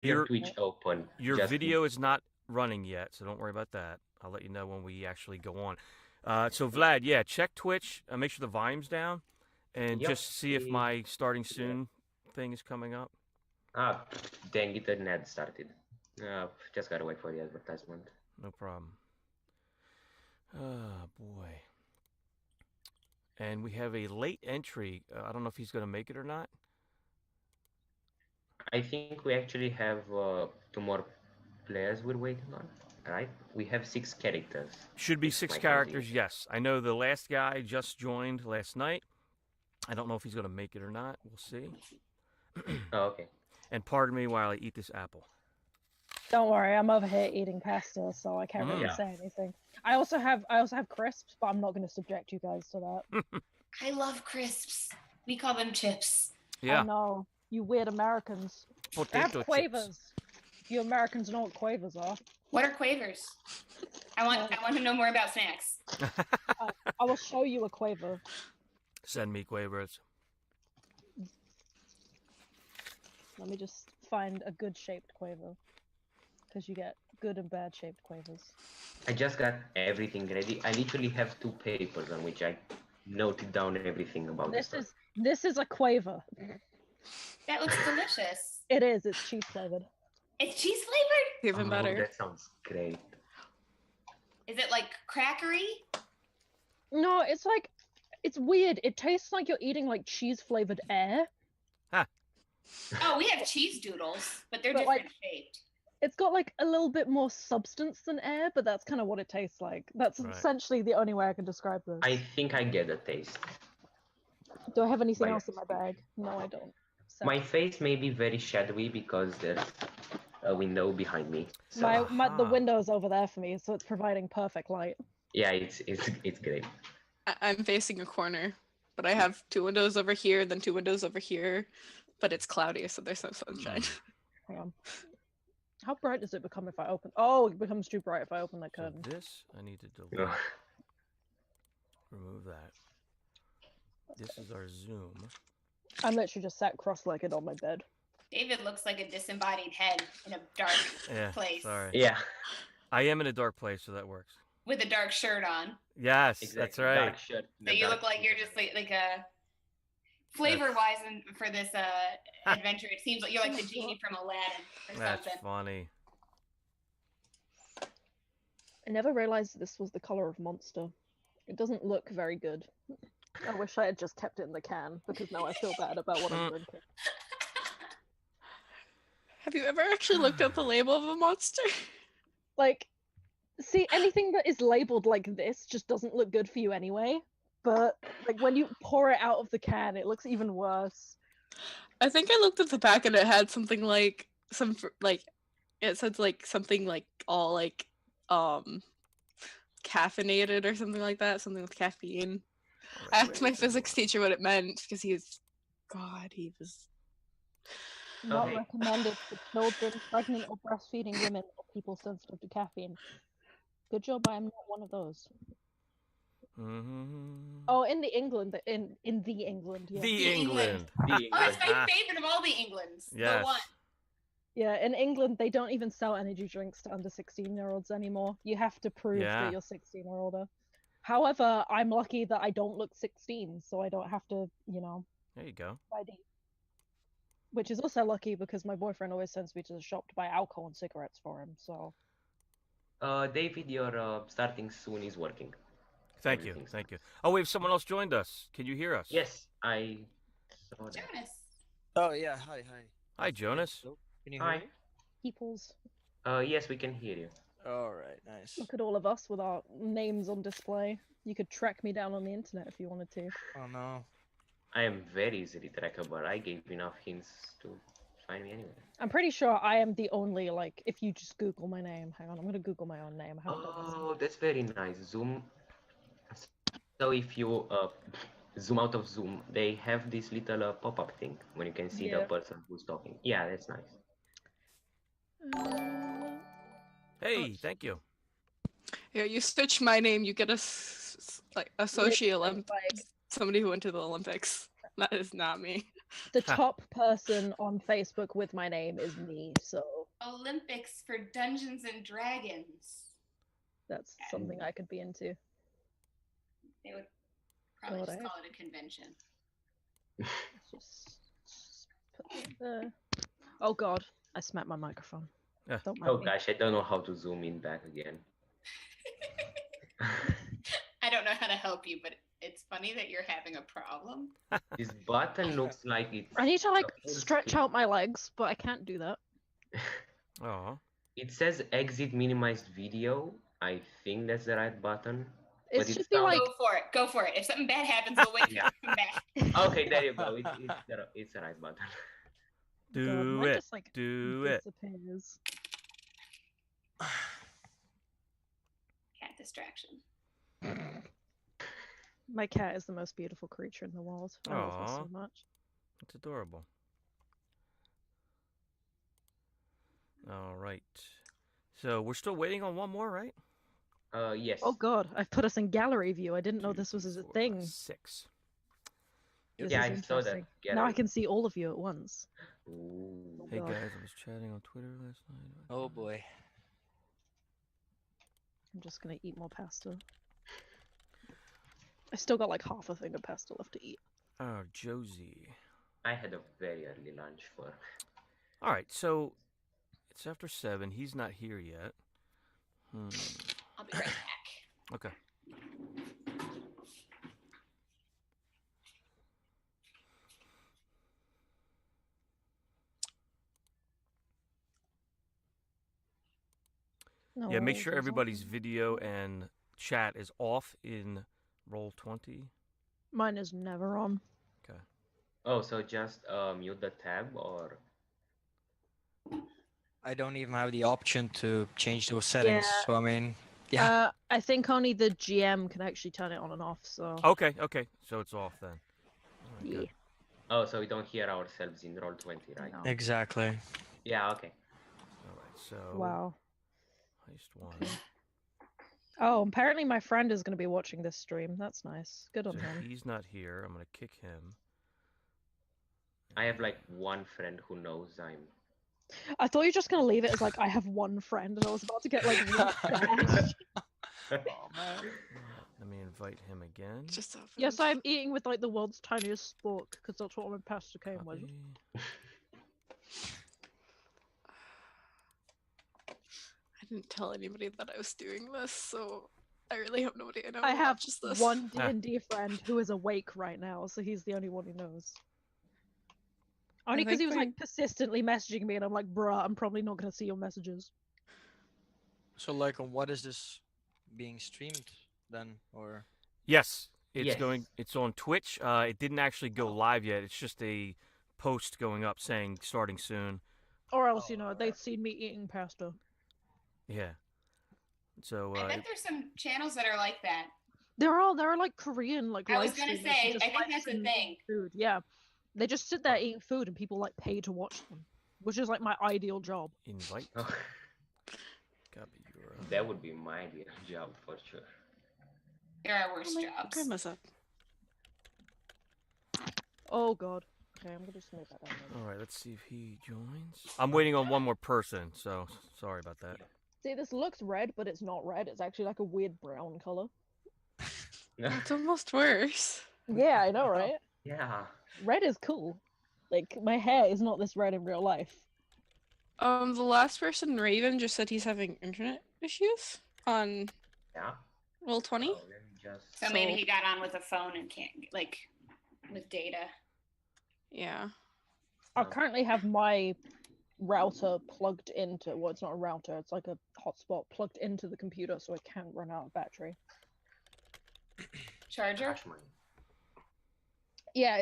your Twitch open. Your video is not running yet, so don't worry about that. I'll let you know when we actually go on. So Vlad, yeah, check Twitch. Make sure the volume's down, and just see if my starting soon thing is coming up. Ah, dang it, an ad started. Just gotta wait for the advertisement. No problem. Oh boy. And we have a late entry. I don't know if he's going to make it or not. I think we actually have 2 more players we're waiting on, right? We have 6 characters. Should be 6 characters, yes. I know the last guy just joined last night. I don't know if he's going to make it or not. We'll see. Oh, okay. And pardon me while I eat this apple. Don't worry, I'm over here eating pasta, so I can't really say anything. I also have crisps, but I'm not going to subject you guys to that. I love crisps. We call them chips. Yeah. I know. You weird Americans. Potato I have quavers. chips. You Americans know what quavers are. What are quavers? I want to know more about snacks. I will show you a quaver. Send me quavers. Let me just find a good shaped quaver. Because you get good and bad shaped quavers. I just got everything ready. I literally have 2 papers on which I noted down everything about this is a quaver. That looks delicious. It is. It's cheese flavored. It's cheese flavored? Even better. That sounds great. Is it like crackery? No, it's weird. It tastes like you're eating like cheese flavored air. Huh. Oh, we have cheese doodles, but they're different shaped. It's got like a little bit more substance than air, but that's kind of what it tastes like. That's essentially the only way I can describe this. I think I get the taste. Do I have anything else in my bag? No, I don't. So. My face may be very shadowy because there's a window behind me. So. The window's over there for me, so it's providing perfect light. Yeah, it's great. I'm facing a corner, but I have 2 windows over here, then 2 windows over here, but it's cloudy, so there's no sunshine. Hang on. How bright does it become if I open? Oh, it becomes too bright if I open that curtain. So this, I need to delete. Remove that. This is our Zoom. I'm literally just sat cross-legged on my bed. David looks like a disembodied head in a dark place. Sorry. Yeah. I am in a dark place, so that works. With a dark shirt on. Yes, exactly. That's right. Dark shirt, so you look like you're just like a... Flavor-wise, for this adventure, it seems like you're like the genie from Aladdin or something. That's funny. I never realized this was the color of Monster. It doesn't look very good. I wish I had just kept it in the can, because now I feel bad about what I'm drinking. Have you ever actually looked up the label of a Monster? Like, see, anything that is labeled like this just doesn't look good for you anyway. But like when you pour it out of the can, it looks even worse. I think I looked at the back and it had something like it said like something like all like caffeinated or something like that, something with caffeine. I asked my physics teacher what it meant because he was not recommended for children, pregnant or breastfeeding women, or people sensitive to caffeine. Good job, I am not one of those. Mm-hmm. Oh, in the England, yeah. The England. Oh, that's my favorite of all the Englands. Yes. The one. Yeah, in England, they don't even sell energy drinks to under 16-year-olds anymore. You have to prove that you're 16 or older. However, I'm lucky that I don't look 16, so I don't have to, There you go. ID. Which is also lucky because my boyfriend always sends me to the shop to buy alcohol and cigarettes for him, so... David, your starting soon is working. Thank you. Oh, wait, someone else joined us. Can you hear us? Yes, I saw that. Jonas. Oh, yeah. Hi. Hi, Jonas. Can you hear me? Peoples. Yes, we can hear you. All right, nice. Look at all of us with our names on display. You could track me down on the internet if you wanted to. Oh, no. I am very easily trackable. I gave enough hints to find me anywhere. I'm pretty sure I am the only, if you just Google my name. Hang on, I'm going to Google my own name. Oh, that's very nice. Zoom. So if you zoom out of Zoom, they have this little pop-up thing when you can see the person who's talking. Yeah, that's nice. Hey, thank you. Yeah, you search my name, you get a Sochi Olympic, somebody who went to the Olympics. That is not me. The top person on Facebook with my name is me, so Olympics for Dungeons and Dragons. that's something I could be into. They would probably just call it a convention. Just put it there. Oh god, I smacked my microphone. Yeah. Don't mind me. Gosh, I don't know how to zoom in back again. I don't know how to help you, but it's funny that you're having a problem. This button looks like it's... I need to like stretch out my legs, but I can't do that. Oh. It says exit minimized video. I think that's the right button. It should be like... Go for it. If something bad happens, we'll wait for you to come back. Okay, there you go. It's the right button. Do it. Just, like, do it. Disappears. Cat distraction. My cat is the most beautiful creature in the world. I love her so much. It's adorable. All right. So we're still waiting on one more, right? Yes. Oh god, I've put us in gallery view. I didn't know this was a thing. 6. Yeah, I saw that. Now I can see all of you at once. Ooh. Hey guys, I was chatting on Twitter last night. Oh boy. I'm just gonna eat more pasta. I still got like half a thing of pasta left to eat. Oh, Josie. I had a very early lunch for... All right, so it's after 7. He's not here yet. I'll be right back. Okay. No, yeah, make sure everybody's video and chat is off in Roll20. Mine is never on. Okay. Oh, so just mute the tab or... I don't even have the option to change those settings, so I mean, yeah. I think only the GM can actually turn it on and off, so... Okay, so it's off then. Right, yeah. good. Oh, so we don't hear ourselves in Roll20, right? No. Exactly. Yeah, okay. All right, so... Wow. Heist 1. Oh, apparently my friend is going to be watching this stream. That's nice. Good on So him. he's not here. I'm going to kick him. I have like one friend who knows I'm... I thought you were just going to leave it as like, I have one friend, and I was about to get like... really Oh, man. Let me invite him again. Just Yes, I'm eating with like the world's tiniest spork, because that's what my pasta came with. Copy. I didn't tell anybody that I was doing this, so I really have nobody I know. I have just this. one D&D friend who is awake right now, so he's the only one who knows. Only because he was like persistently messaging me, and I'm like, bruh, I'm probably not gonna see your messages. So, like, on what is this being streamed then, or? Yes, it's going. It's on Twitch. It didn't actually go live yet. It's just a post going up saying starting soon. Or else, you know, they've seen me eating pasta. Yeah. So I bet there's some channels that are like that. There are like Korean like. I was gonna say, I think that's the thing. Food, yeah. They just sit there eating food, and people like pay to watch them, which is like my ideal job. Invite. Oh. Copy URL. That would be my ideal job for sure. There are worse jobs. Grandma's up. Oh god. Okay, I'm gonna just make that down. All right, let's see if he joins. I'm waiting on one more person, so sorry about that. See, this looks red, but it's not red. It's actually like a weird brown color. It's almost worse. Yeah, I know, right? Yeah. Red is cool. Like, my hair is not this red in real life. The last person, Raven, just said he's having internet issues on Roll20. Oh, let me just... So maybe he got on with a phone and can't, like, with data. Yeah. I currently have my router plugged into, well, it's not a router, it's like a hotspot plugged into the computer so it can't run out of battery. Charger? Yeah,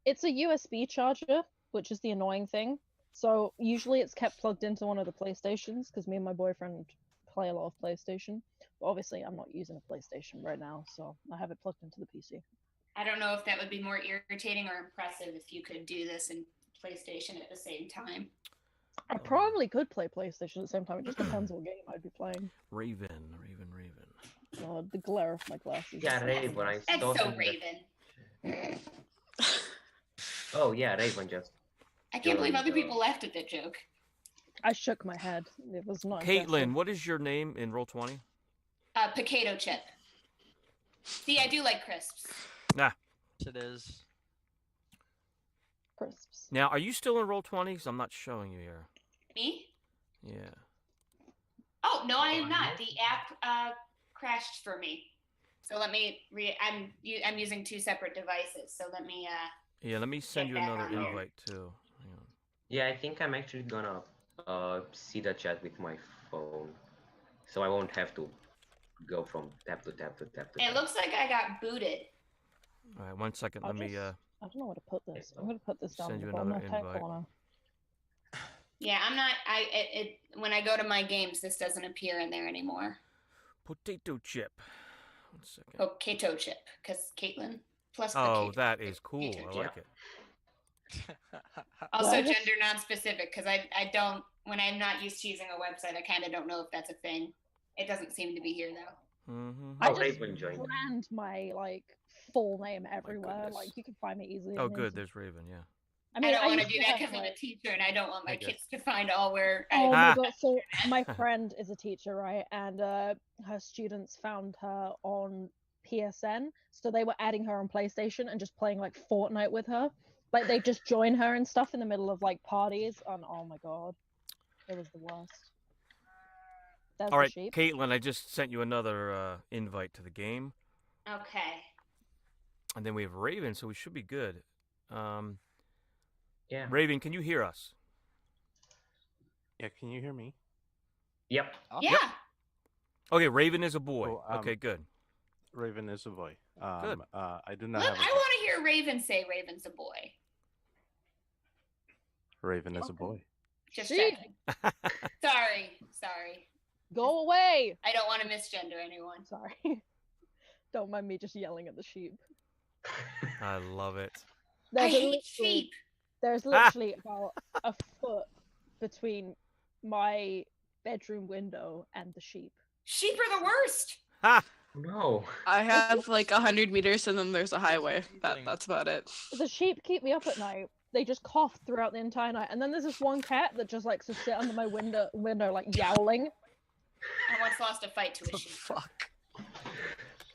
it's a USB charger, which is the annoying thing. So usually it's kept plugged into one of the PlayStations, because me and my boyfriend play a lot of PlayStation. But obviously I'm not using a PlayStation right now, so I have it plugged into the PC. I don't know if that would be more irritating or impressive if you could do this in PlayStation at the same time. I probably could play PlayStation at the same time. It just depends what game I'd be playing. Raven. God, the glare of my glasses. Yeah, Raven. That's so Raven. Oh yeah, Raven just. I can't believe other joined, people laughed at that joke. I shook my head. It was not. Caitlin, impressive. what is your name in Roll20? Potato chip. See, I do like crisps. Nah. It is. Crisps. Now, are you still in Roll20? 'Cause I'm not showing you here. Me? Yeah. Oh no, I am not. The app crashed for me. So let me. I'm using 2 separate devices. So let me. Yeah, let me send you back another on here. invite too. Hang on. Yeah, I think I'm actually gonna see the chat with my phone, so I won't have to go from tab to tab to tab to tab. It looks like I got booted. All right, 1 second. I'll Let me. just- I don't know where to put this. I'm gonna put this down Send in you the bottom another left-hand invite. corner. Yeah, I'm not. When I go to my games, this doesn't appear in there anymore. Potato chip. 1 second. Potato chip, because Caitlin plus. Oh, potato that is cool. Potato I chip. like it. Also, Well, I just- gender non-specific, because I don't. When I'm not used to using a website, I kind of don't know if that's a thing. It doesn't seem to be here though. Mm-hmm. I Oh, just Raven joined. brand my full name everywhere. goodness. Like you can find me easily. Oh, on the good. internet. There's Raven. Yeah. I mean, I don't want to used do that have, because I'm a like- teacher, and I don't want my Okay. kids to find all where. Oh Ah. my god! So my friend is a teacher, right? And her students found her on PSN, so they were adding her on PlayStation and just playing like Fortnite with her. Like they just join her and stuff in the middle of like parties, and oh my god, it was the worst. That's All right, the sheep. Caitlin, I just sent you another invite to the game, Okay. and then we have Raven, so we should be good. Yeah. Raven, can you hear us? Yeah, can you hear me? Yep. Yeah. Okay, Raven is a boy. Cool, Okay, good. Raven is a boy. Good. I do not Look, have I want to hear Raven say Raven's a boy. Raven is a boy. Just Sheep. checking. Sorry. Go away! I don't want to misgender anyone. Sorry. Don't mind me just yelling at the sheep. I love it. I There's hate literally- sheep. There's literally about a foot between my bedroom window and the sheep. Sheep are the worst. Ha! No. I have like 100 meters and then there's a highway. Thing. That's about it. The sheep keep me up at night. They just cough throughout the entire night. And then there's this one cat that just likes to sit under my window like yowling. I once lost a fight to a The sheep. fuck?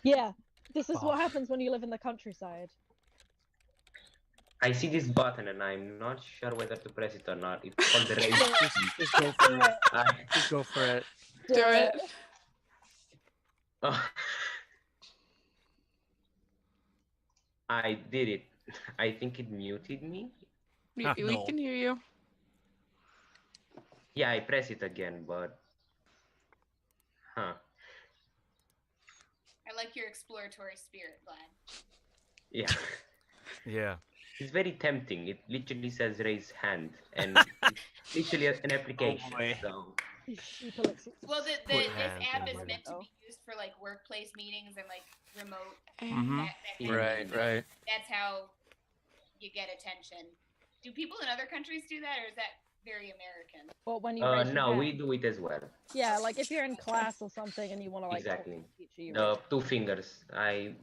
Yeah, this is Oh. what happens when you live in the countryside. I see this button and I'm not sure whether to press it or not. It's called the raise. Just go for it. I, Just go for it. Do it. I did it. I think it muted me. We no. can hear you. Yeah, I press it again, but huh? I like your exploratory spirit, Vlad. Yeah, Yeah. it's very tempting. It literally says raise hand, and it's literally an application. boy. So Sheep elixir. Well, Put this hand app in is the meant to window. be used for like workplace meetings and like remote. Mhm. That kind of Right, thing. right. That's how you get attention. Do people in other countries do that, or is that very American? Well, when you raise your no, we hand. do it as well. Yeah, like if you're in class or something and you want to like talk to Exactly. the teacher, you The raise- 2 fingers.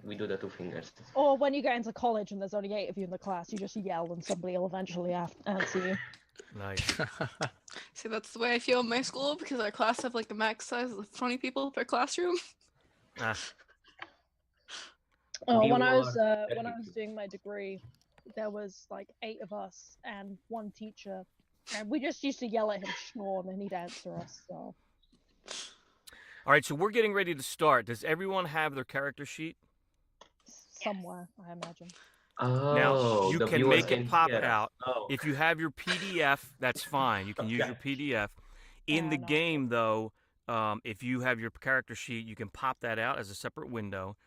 We do the 2 fingers. Or when you get into college and there's only 8 of you in the class, you just yell and somebody will eventually answer you. Nice. See, that's the way I feel in my school because our class have like a max size of 20 people per classroom. Ah, Oh, We when I was were when I was 32. doing my degree, there was like 8 of us and 1 teacher, and we just used to yell at him, snore, and then he'd answer us. So all right, so we're getting ready to start. Does everyone have their character sheet? somewhere, I imagine. Oh, you the can viewers make it pop hear us. out. Oh. If you have your PDF, that's fine. You can use your PDF. In Yeah, the no. game, though, if you have your character sheet, you can pop that out as a separate window.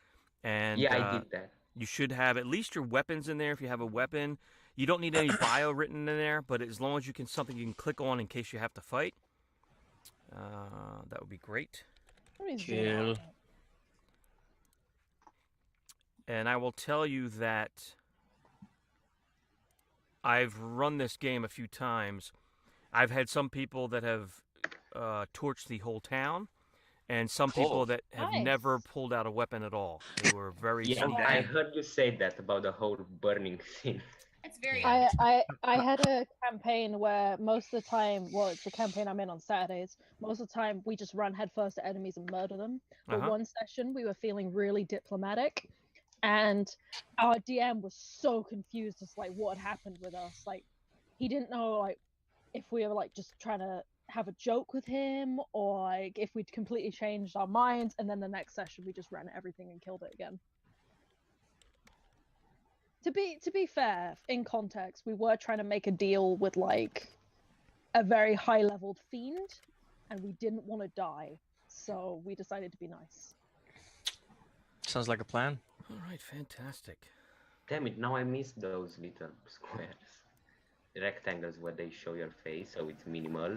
And Yeah, I did that. you should have at least your weapons in there if you have a weapon. You don't need any bio written in there, but as long as you can something you can click on in case you have to fight, that would be great. Let me zoom out. Chill. And I will tell you that I've run this game a few times. I've had some people that have torched the whole town, and some people Cool. that have Nice. never pulled out a weapon at all. They were very Yeah, smart. I heard you say that about the whole burning thing. That's It's very. I had a campaign where most of the time, well, it's the campaign I'm in on Saturdays. Most of the time, we just run headfirst at enemies and murder them. But one session, we were feeling really diplomatic, and our DM was so confused as like what had happened with us. Like, he didn't know like if we were like just trying to have a joke with him, or like if we'd completely changed our minds. And then the next session, we just ran everything and killed it again. To be fair, in context, we were trying to make a deal with like a very high-leveled fiend, and we didn't want to die, so we decided to be nice. Sounds like a plan. All right, fantastic. Damn it! Now I miss those little squares, rectangles where they show your face, so it's minimal.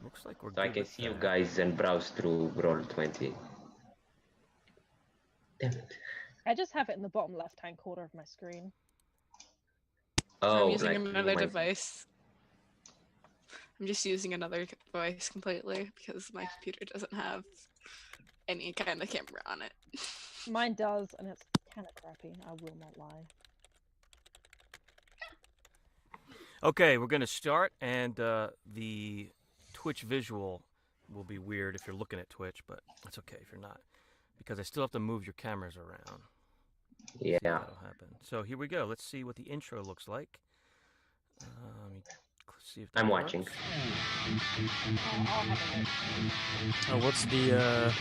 Looks like we're. So I can see you guys and browse through Roll20. Damn it. I just have it in the bottom left-hand corner of my screen. I'm Oh, using like another my- device. I'm just using another device completely because my computer doesn't have any kind of camera on it. Mine does, and it's kind of crappy, I will not lie. Okay, we're gonna start, and the Twitch visual will be weird if you're looking at Twitch, but that's okay if you're not, because I still have to move your cameras around. Yeah. That'll happen. So here we go. Let's see what the intro looks like. Let me see if I'm that watching. works.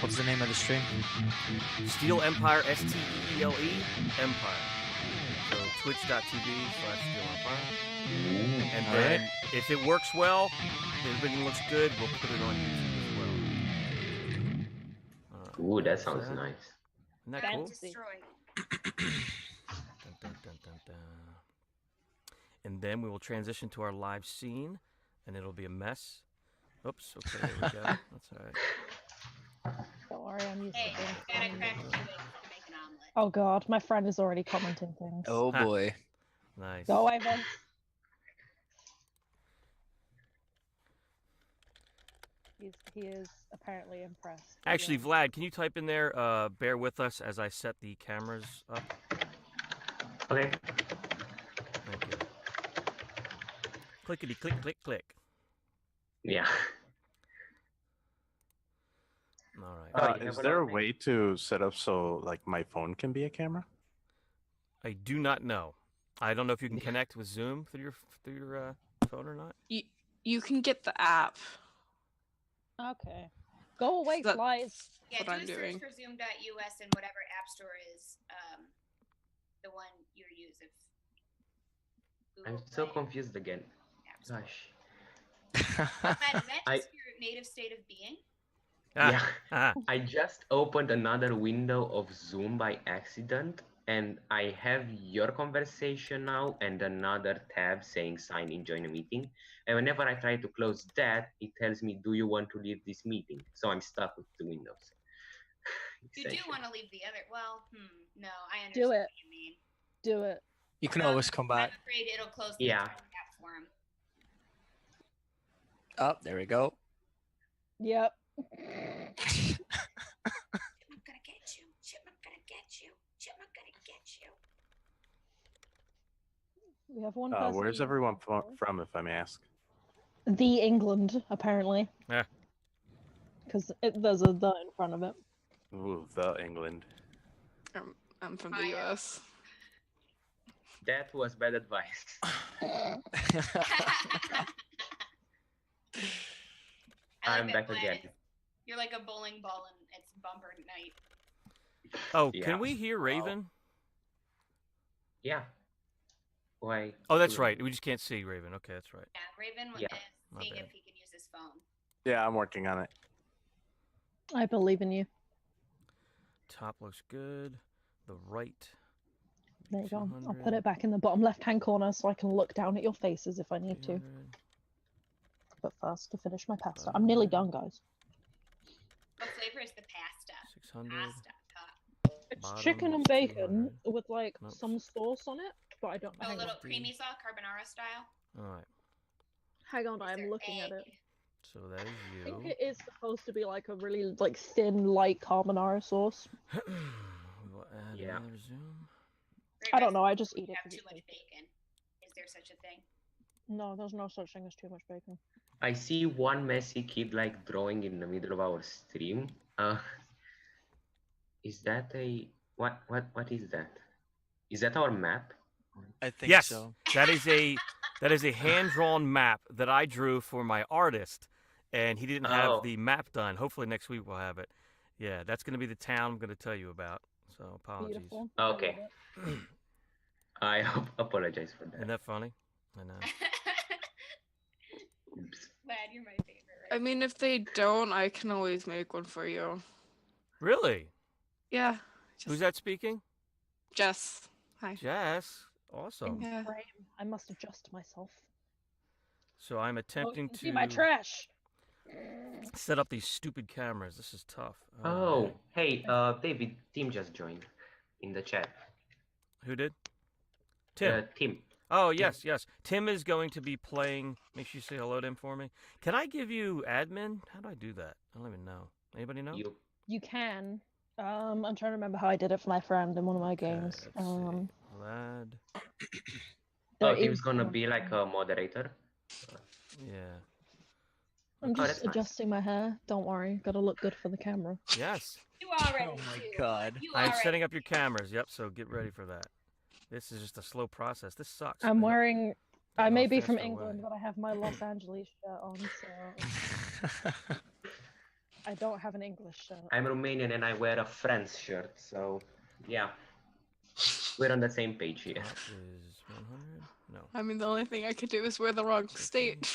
What's the name of the stream? Steel Empire, STEELE Empire. So twitch.tv/Steel Empire. And then if it works well, if everything looks good, we'll put it on YouTube as well. All right. Ooh, that sounds nice. Isn't that Got cool? destroyed. Dun, dun, dun, dun, dun. And then we will transition to our live scene, and it'll be a mess. Oops, okay, there we go. That's all right. Don't worry, I'm using Hey, it. gotta crack 2 eggs to make an omelet. Oh god, my friend is already commenting things. Oh boy. Nice. Go, Ivan. He is apparently impressed. Actually, Vlad, can you type in there, bear with us as I set the cameras up? Okay. Thank you. Clickety click click click. Yeah. All right. Oh, you Is have there a another way to set up so like my phone can be a camera? I do not know. I don't know if you can connect with Zoom through your phone or not. You can get the app. Okay. Go away, That- flies. Yeah, what do I'm a search doing. for Zoom.us and whatever app store is the one you use. If I'm Google so Play confused again. App Store. Gosh. But is that I- just your native state of being? Yeah. Ah, I just opened another window of Zoom by accident, and I have your conversation now and another tab saying sign in, join a meeting. And whenever I try to close that, it tells me, do you want to leave this meeting? So I'm stuck with the windows. You do Essentially. want to leave the other. Well, no, I understand Do it. what you mean. Do it. You can always come back. I'm afraid it'll close the Yeah. entire app for him. Oh, there we go. Yep. Chipmunk gonna get you. Chipmunk gonna get you. Chipmunk gonna get you. We have one person. Where's using everyone the phone. from, if I may ask? The England, apparently. Yeah. Because there's a the in front of it. Ooh, the England. I'm from the Ohio. US. That was bad advice. I I'm like back that again. Vlad. You're like a bowling ball and it's bumper night. oh, Yeah. can we hear Raven? Yeah. Why? Oh, that's right. We just can't see Raven. Okay, that's right. Yeah, Raven Yeah. is My seeing bad. if he can use his phone. Yeah, I'm working on it. I believe in you. Top looks good. The right. There you go. I'll 200. put it back in the bottom left-hand corner so I can look down at your faces if I need to. 300. But first, to finish my pasta. I'm nearly done, guys. What flavor is the pasta? 600. Pasta. It's Bottom chicken and is bacon 200. with like Nope. some sauce on it, but I don't. A Hang on. little creamy sauce, carbonara style. All right. Hang on, Is I'm there looking at egg? it. So that is I you. think it is supposed to be like a really like thin, light carbonara sauce. we will add Yeah. another zoom. Great I don't know. recipe I just if eat you it. have 'cause too it's much tasty. bacon. Is there such a thing? No, there's no such thing as too much bacon. I see one messy kid like drawing in the middle of our stream. Is that a what is that? Is that our map? I think Yes, so. that is a hand-drawn map that I drew for my artist, and he didn't have Oh. the map done. Hopefully next week we'll have it. Yeah, that's going to be the town I'm going to tell you about. So apologies. Beautiful. I love Okay. it. I apologize for that. Isn't that funny? I know. Oops. Glad you're my favorite. Right? I mean, if they don't, I can always make one for you. Really? Yeah. Who's that speaking? Jess. Hi. Jess. Awesome. In Yeah. frame. I must adjust myself. So I'm Oh, attempting you can see my to trash. set up these stupid cameras. This is tough. Oh, man. hey, David, Tim just joined in the chat. Who did? Tim. Tim. Oh, yes, yes. Tim is going to be playing. Make sure you say hello to him for me. Can I give you admin? How do I do that? I don't even know. Anybody know? You can. I'm trying to remember how I did it for my friend in one of my Okay, games. let's see. Vlad. there Tim's is gonna one. be like a moderator. Yeah. I'm that's just nice. adjusting my hair. Don't worry. Gotta look good for the camera. Yes. You already Oh my do. god. You I'm already setting up your cameras. Yep, so get ready for that. This is just a slow process. This sucks. I'm I know- wearing. I I know may a be from faster England, way. but I have my Los Angeles shirt on, so I don't have an English shirt. I'm Romanian and I wear a Friends shirt, so yeah. We're on the same page here. That is 100? No. I mean, the only thing I could do is wear the wrong state.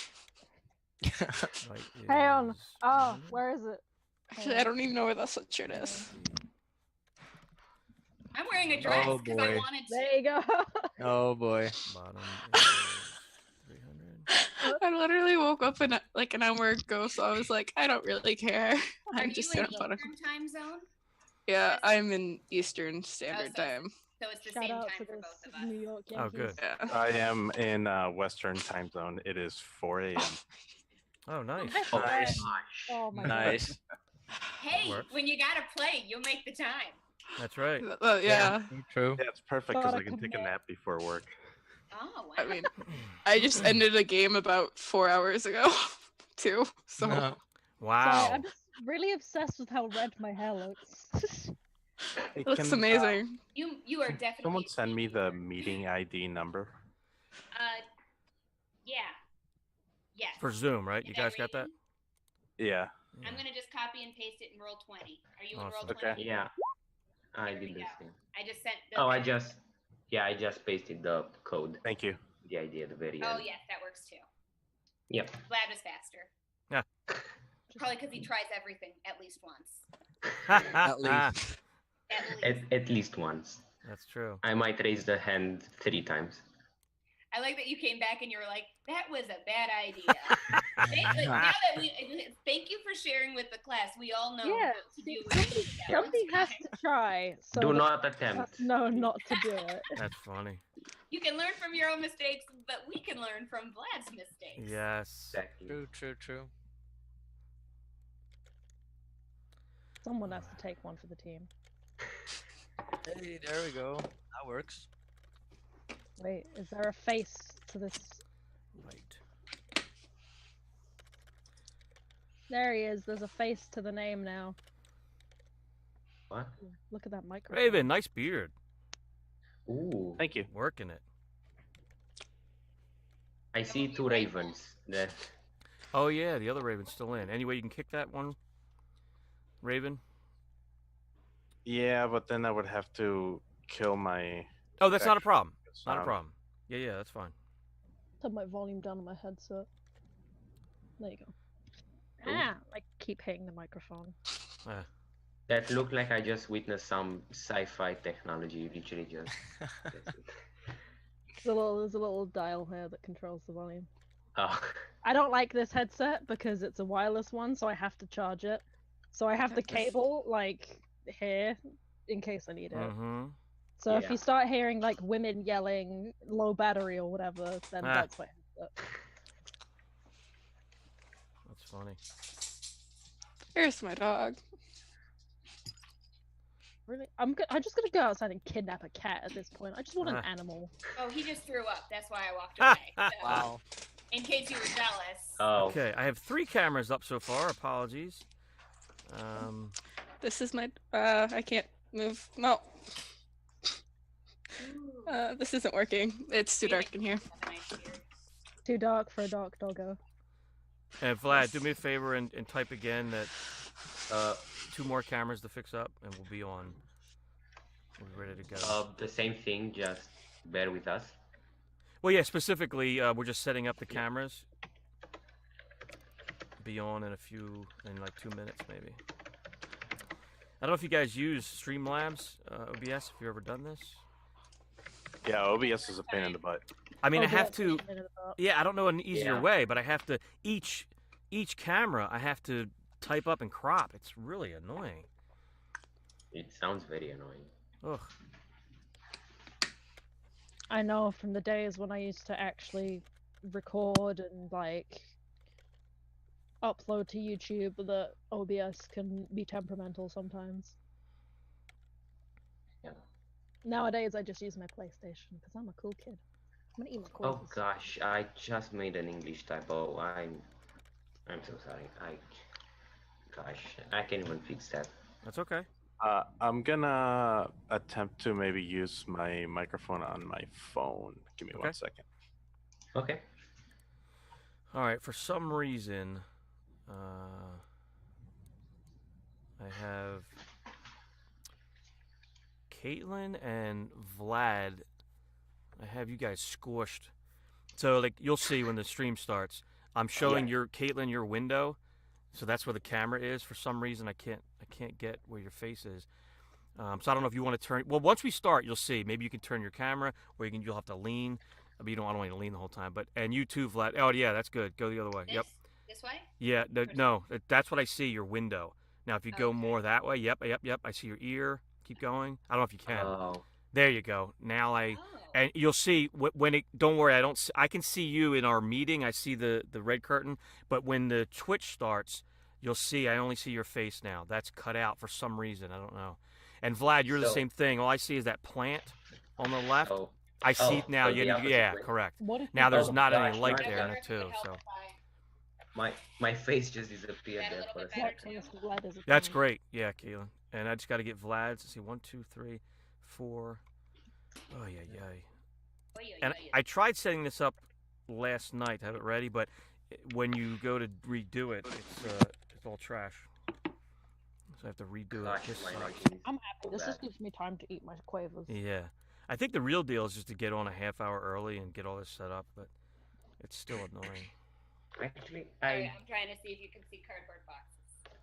Right Hang on. is Oh, 100. where is it? Actually, I don't even know where that sweatshirt is. I'm wearing a dress Oh, because I boy. wanted to. There you go. Oh boy. Bottom is 300. I literally woke up like an hour ago, so I was like, I don't really care. Are I'm you just in gonna put Eastern time zone? Yeah, I'm in Eastern Standard so- Time. So it's the Shout same out time to for this both of us. New York Oh, Yankees. good. Yeah. I am in Western time zone. It is 4 a.m. Oh, nice. Oh, Nice. gosh. Oh my god. Nice. Hey, works. when you gotta play, you'll make the time. That's right. Yeah. True. Yeah, it's perfect Thought because I I can could take a nap. nap before work. Oh, wow. I mean, I just ended a game about 4 hours ago, too. So Uh, Wow. Sorry, I'm just really obsessed with how red my hair looks. Hey, it looks can, amazing. You are definitely. Someone send me the cheating. meeting ID number. Yeah. Yes. For Zoom, right? You Did I guys got read that? it? Yeah. I'm gonna just copy and paste it in roll 20. Are you in roll Awesome. 20? Okay. Yeah. I There we did the go. same. I just sent. The Oh, I just pasted the code, Thank you. the ID at the very Oh end. yes, that works too. Yep. Vlad was faster. Yeah. Probably because he tries everything at least once. At least. At least. At least once. That's true. I might raise the hand 3 times. I like that you came back and you were like, "That was a bad idea." Thank you for sharing with the class. We all know Yeah, what to see, do. with Somebody has time. to try. So Do that not us attempt. know not to do it. That's funny. You can learn from your own mistakes, but we can learn from Vlad's mistakes. Yes. Exactly. True. Someone has to take one for the team. Hey, there we go. That works. Wait, is there a face to this? Right. There he is. There's a face to the name now. What? Look at that microphone. Raven, nice beard. Ooh. Thank you. Working it. I see 2 ravens. That Oh, yeah, the other Raven's still in. Anyway, you can kick that one, Raven. Yeah, but then I would have to kill my. Oh, that's not a problem. Not a sound. problem. Yeah, that's fine. Turn my volume down on my headset. There you go. Ooh. Ah, I keep hitting the microphone. that looked like I just witnessed some sci-fi technology. Literally just. That's it. There's a little dial here that controls the volume. Oh. I don't like this headset because it's a wireless one, so I have to charge it. So I have the cable like here in case I need it. Mm-hmm. So if Yeah. you start hearing like women yelling low battery or whatever, then that's my headset. That's funny. Here's my dog. Really? I'm just gonna go outside and kidnap a cat at this point. I just want an animal. Oh, he just threw up. That's why I walked away. So, Wow. in case you were jealous. Oh. Okay, I have 3 cameras up so far. Apologies. This is my. I can't move. No. This isn't working. It's too dark in here. Too dark for a dark doggo. And Vlad, do me a favor and type again that 2 more cameras to fix up, and we'll be on. We'll be ready to go. The same thing, just bear with us. Well, yeah, specifically, we're just setting up the cameras. Be on in like 2 minutes, maybe. I don't know if you guys use Streamlabs, OBS, if you've ever done this. Yeah, OBS is a pain in the butt. I mean, I have OBS to. is Yeah, I don't know an easier Yeah. way, but I have to each camera I have to type up and crop. It's really annoying. It sounds very annoying. Ugh. I know from the days when I used to actually record and like upload to YouTube that OBS can be temperamental sometimes. Yeah. Nowadays I just use my PlayStation because I'm a cool kid. I'm gonna eat my Oh coins. gosh, I just made an English typo. I'm so sorry. I can't even fix that. That's okay. I'm gonna attempt to maybe use my microphone on my phone. Give me Okay. 1 second. Okay. All right. For some reason, I have Caitlin and Vlad. I have you guys squished. So like you'll see when the stream starts. I'm showing your Caitlin your window, so that's where the camera is. For some reason, I can't get where your face is. So I don't know if you want to turn. Well, once we start, you'll see. Maybe you can turn your camera, or you'll have to lean. I mean, I don't want to lean the whole time. But and you too, Vlad. Oh yeah, that's good. Go the other way. This? Yep. This way? Yeah. No, that's what I see. Your window. Now, if you go Okay. more that way, yep. I see your ear. Keep going. I don't know if you can. Oh. There you go. Now Oh. and you'll see when it. Don't worry, I can see you in our meeting. I see the red curtain, but when the Twitch starts, you'll see. I only see your face now. That's cut out for some reason. I don't know. And Vlad, you're the So- same thing. All I see is that plant on the left. Oh. I see Oh, now. so You the opposite yeah, way. correct. What if Now you- there's Oh, not any gosh, light my there bad. in it too. So My face just disappeared That a there little for a bit better second. What colour Vlad is it that's then? great. Yeah, Keelan. And I just got to get Vlad's. Let's see, 1, 2, 3, 4. Oh yeah. And I tried setting this up last night to have it ready, but when you go to redo it, it's all trash. So I have to redo Gosh, it. This my sucks. liking is I'm happy. so This just bad. gives me time to eat my quavers. Yeah. I think the real deal is just to get on a half hour early and get all this set up, but it's still annoying. Actually, Sorry, I'm trying to see if you can see cardboard boxes.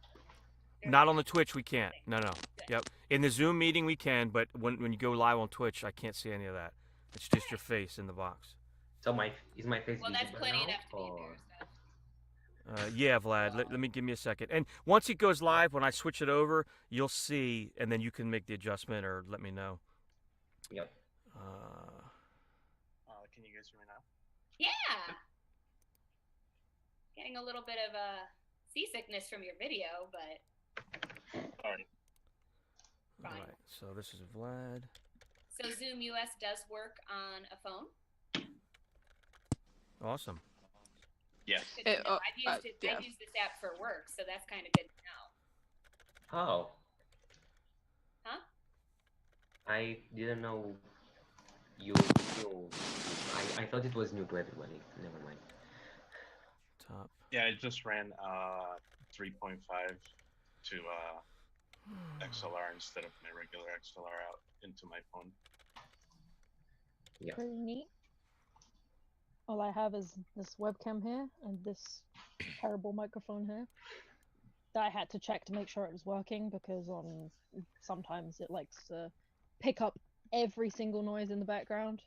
They're Not on the Twitch, we can't. No. Good. Yep. In the Zoom meeting, we can, but when you go live on Twitch, I can't see any of that. It's just your face in the box. so is my face Well, that's visible plenty now, enough to be or- embarrassed of. Yeah, Vlad. Let me give me a second. And once it goes live, when I switch it over, you'll see, and then you can make the adjustment or let me know. Yep. Can you guys hear me now? Yeah. Getting a little bit of seasickness from your video, but Sorry. All Fine. right. So this is Vlad. so Zoom US does work on a phone. Awesome. Yes. Good to know. I've yeah. used this app for work, so that's kind of good to know. Oh. Huh? I didn't know you. I thought it was new to everybody. Never mind. Top. Yeah, I just ran 3.5 to XLR instead of my regular XLR out into my phone. Yeah. Pretty neat. All I have is this webcam here and this terrible microphone here that I had to check to make sure it was working because sometimes it likes to pick up every single noise in the background.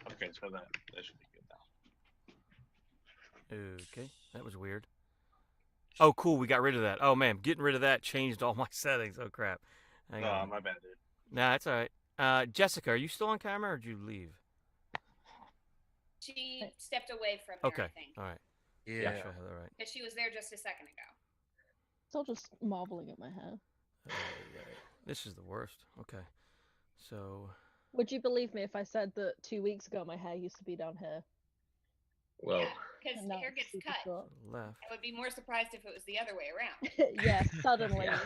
Okay, so that should be good now. Okay, that was weird. Oh, cool. We got rid of that. Oh man, getting rid of that changed all my settings. Oh crap. Hang on. My bad, dude. Nah, that's all right. Jessica, are you still on camera or did you leave? She stepped away from there, Okay. I think. All right. Yeah. Make sure I have that right. Because she was there just a second ago. Still just marveling at my hair. This is the worst. Okay. So. Would you believe me if I said that 2 weeks ago my hair used to be down here? Well, Because And now hair it's gets super cut. short. Left. I would be more surprised if it was the other way around. Yeah, suddenly Yeah.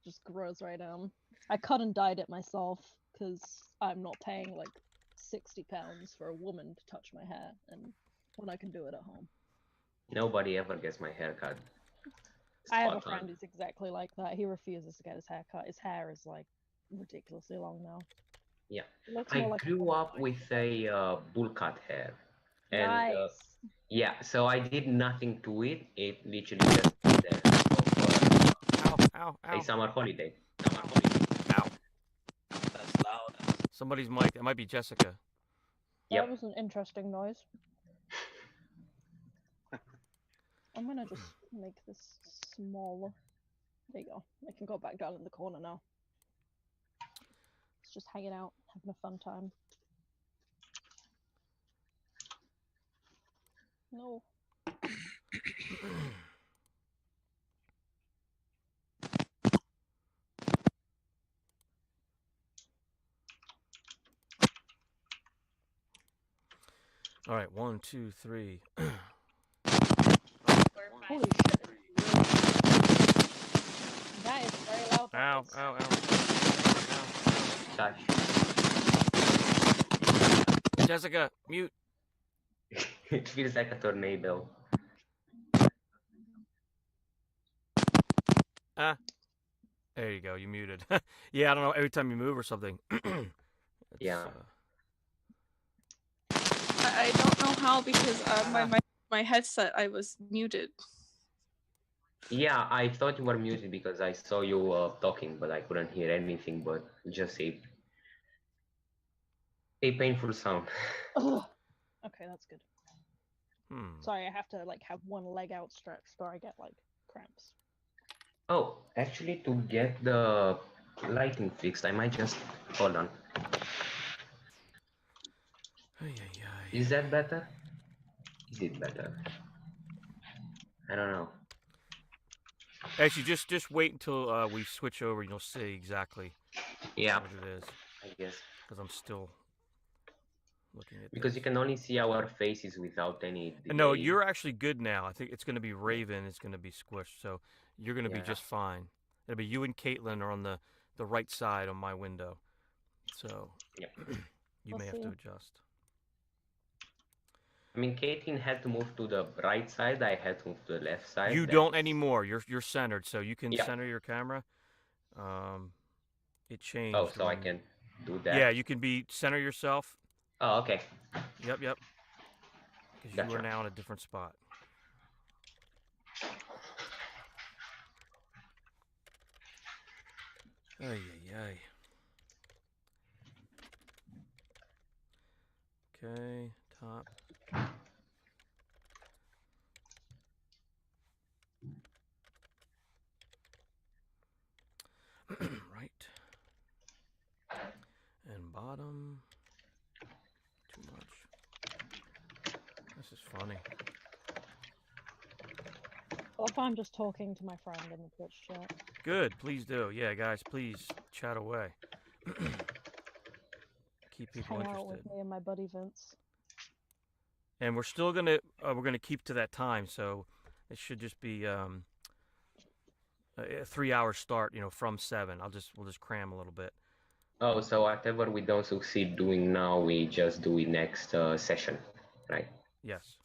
just grows right down. I cut and dyed it myself because I'm not paying like £60 for a woman to touch my hair, and when I can do it at home. nobody ever gets my haircut. I have a Spot on. friend who's exactly like that. He refuses to get his hair cut. His hair is like ridiculously long now. Yeah. It looks I more like a grew up butterfly. with a bull cut hair. And Nice. yeah, so I did nothing to it. It literally just stayed there. So Ow, a ow. summer holiday. Summer holiday. Ow. That's loud. Somebody's mic. It might be Jessica. That Yep. was an interesting noise. I'm gonna just make this smaller. There you go. I can go back down in the corner now. It's just hanging out, having a fun time. No. All right, 1, 2, 3. Holy shit. That is very loud. Ow, noise. ow, ow. Touch. Jessica, mute. It feels like a tornado. There you go. You muted. Yeah, I don't know. Every time you move or something. Yeah. I don't know how because my headset I was muted. Yeah, I thought you were muted because I saw you talking, but I couldn't hear anything but just a painful sound. Ugh. Okay, that's good. Hmm. Sorry, I have to like have one leg outstretched or I get like cramps. Oh, actually, to get the lighting fixed, I might just hold on. Is that better? Is it better? I don't know. Actually, just wait until we switch over and you'll see exactly Yeah, what it is. I guess. Because I'm still looking at Because this. you can only see our faces without any delay. No, you're actually good now. I think it's going to be Raven. It's going to be squished. So you're going to be Yeah. just fine. It'll be you and Caitlin are on the right side on my window. So Yeah. you may have to adjust. I mean, Caitlin had to move to the right side. I had to move to the left side. You don't anymore. You're centered, so you can center your camera. It changed. Oh, so I can do that. Yeah, you can be center yourself. Oh, okay. Yep. Because you are now in a different spot. Ay. Okay, top. Right. And bottom. Too much. This is funny. Well, if I'm just talking to my friend in the Twitch chat. Good, please do. Yeah, guys, please chat away. Keep people Hang out interested. with me and my buddy Vince. And we're still gonna keep to that time, so it should just be a 3-hour start, from 7. We'll just cram a little bit. Oh, so whatever we don't succeed doing now, we just do it next session, right? Yes.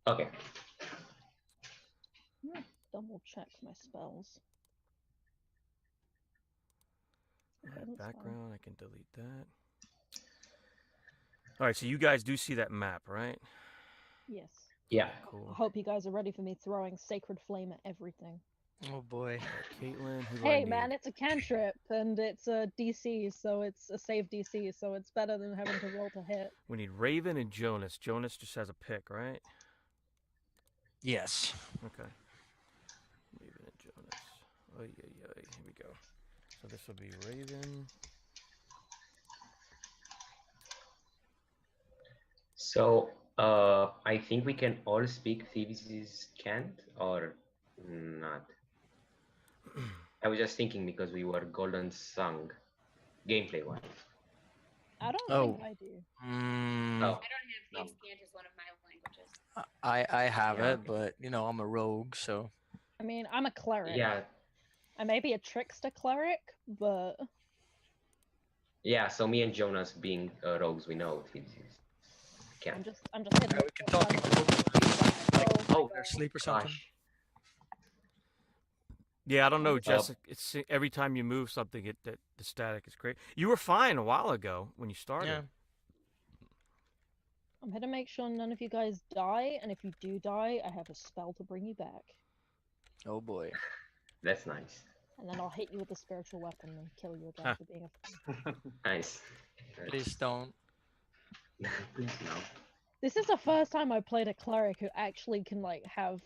Okay. Double check my spells. Okay, background, I can delete that. All right, so you guys do see that map, right? Yes. Yeah. Cool. I hope you guys are ready for me throwing Sacred Flame at everything. Oh boy. Caitlin, who do I Hey need? man, it's a cantrip and it's a DC, so it's a save DC, so it's better than having to roll to hit. We need Raven and Jonas. Jonas just has a pick, right? Yes. Okay. Raven and Jonas. Oy. Here we go. So this will be Raven. So I think we can all speak Thieves' Cant or not. I was just thinking because we were Golden Sung, gameplay wise. I don't Oh. think I do. Oh, I don't have Thieves' Cant as one of my languages. I have Yeah, it, but you know I'm a rogue, so I mean, I'm a cleric. yeah, I may be a trickster cleric, but yeah. So me and Jonas being rogues, we know Thieves' Cant. I'm just hitting. we can talk in code, Oh, or sleep or something. gosh. Yeah, I don't know, Jess. It's every time you move something, the static is great. You were fine a while ago when you started. Yeah. I'm here to make sure none of you guys die, and if you do die, I have a spell to bring you back. Oh boy. That's nice. And then I'll hit you with a spiritual weapon and kill you again for being a. Nice. Please don't. Please no. This is the first time I played a cleric who actually can like have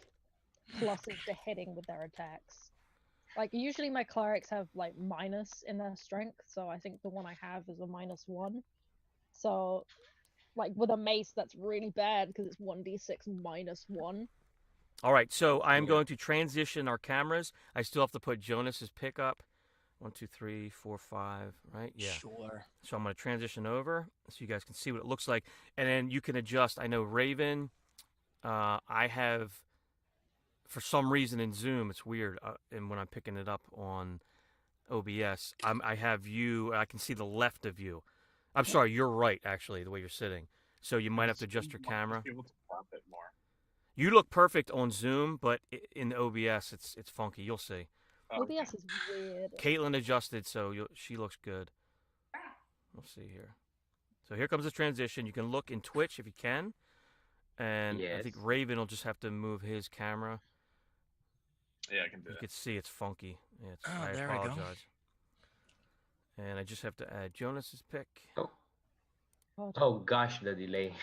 pluses to hitting with their attacks. Like usually my clerics have like minus in their strength, so I think the one I have is a -1. So like with a mace that's really bad because it's 1d6 -1. All right, so I'm going to transition our cameras. I still have to put Jonas's pick up. 1, 2, 3, 4, 5, right? Yeah. Sure. So I'm going to transition over so you guys can see what it looks like. And then you can adjust. I know Raven, I have, for some reason in Zoom, it's weird. And when I'm picking it up on OBS, I have you, I can see the left of you. I'm sorry, you're right, actually, the way you're sitting. So you might have to adjust your camera. Be able to pop it more. You look perfect on Zoom, but in OBS, it's funky. You'll see. Oh, okay. OBS is weird. Caitlin adjusted, so she looks good. We'll see here. So here comes the transition. You can look in Twitch if you can. And I think Yes. Raven will just have to move his camera. Yeah, I can do You that. can see it's funky. I there we go. apologize. And I just have to add Jonas's pick. Oh gosh, the delay.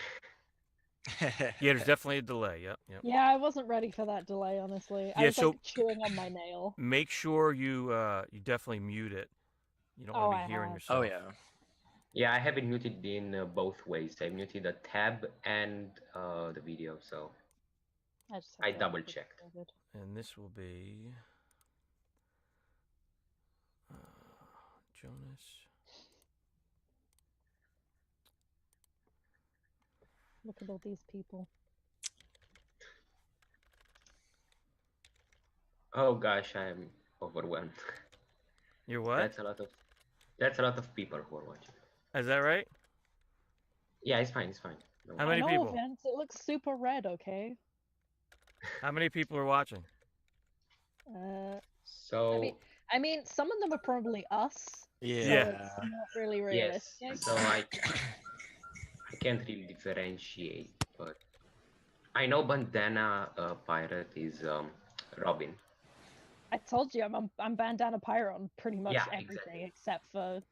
Yeah, there's definitely a delay. Yep. Yeah, I wasn't ready for that delay, honestly. I Yeah, was so- like chewing on my nail. Make sure you definitely mute it. You don't want to I be hearing have. yourself. Oh yeah. Yeah, I have it muted in both ways. I muted the tab and the video, so just I have to double upload checked. it. And this will be Jonas. Look at all these people. Oh gosh, I'm overwhelmed. You're what? That's a lot of people who are watching. Is that right? Yeah, it's fine. Don't How worry. many no people? offense, it looks super red, okay? How many people are watching? So I mean, some of them are probably us. Yeah. So Yeah. it's not really yes, realistic. so I can't really differentiate, but I know Bandana Pirate is Robin. I told you I'm bandana pirate on pretty much Yeah, everything exactly. except for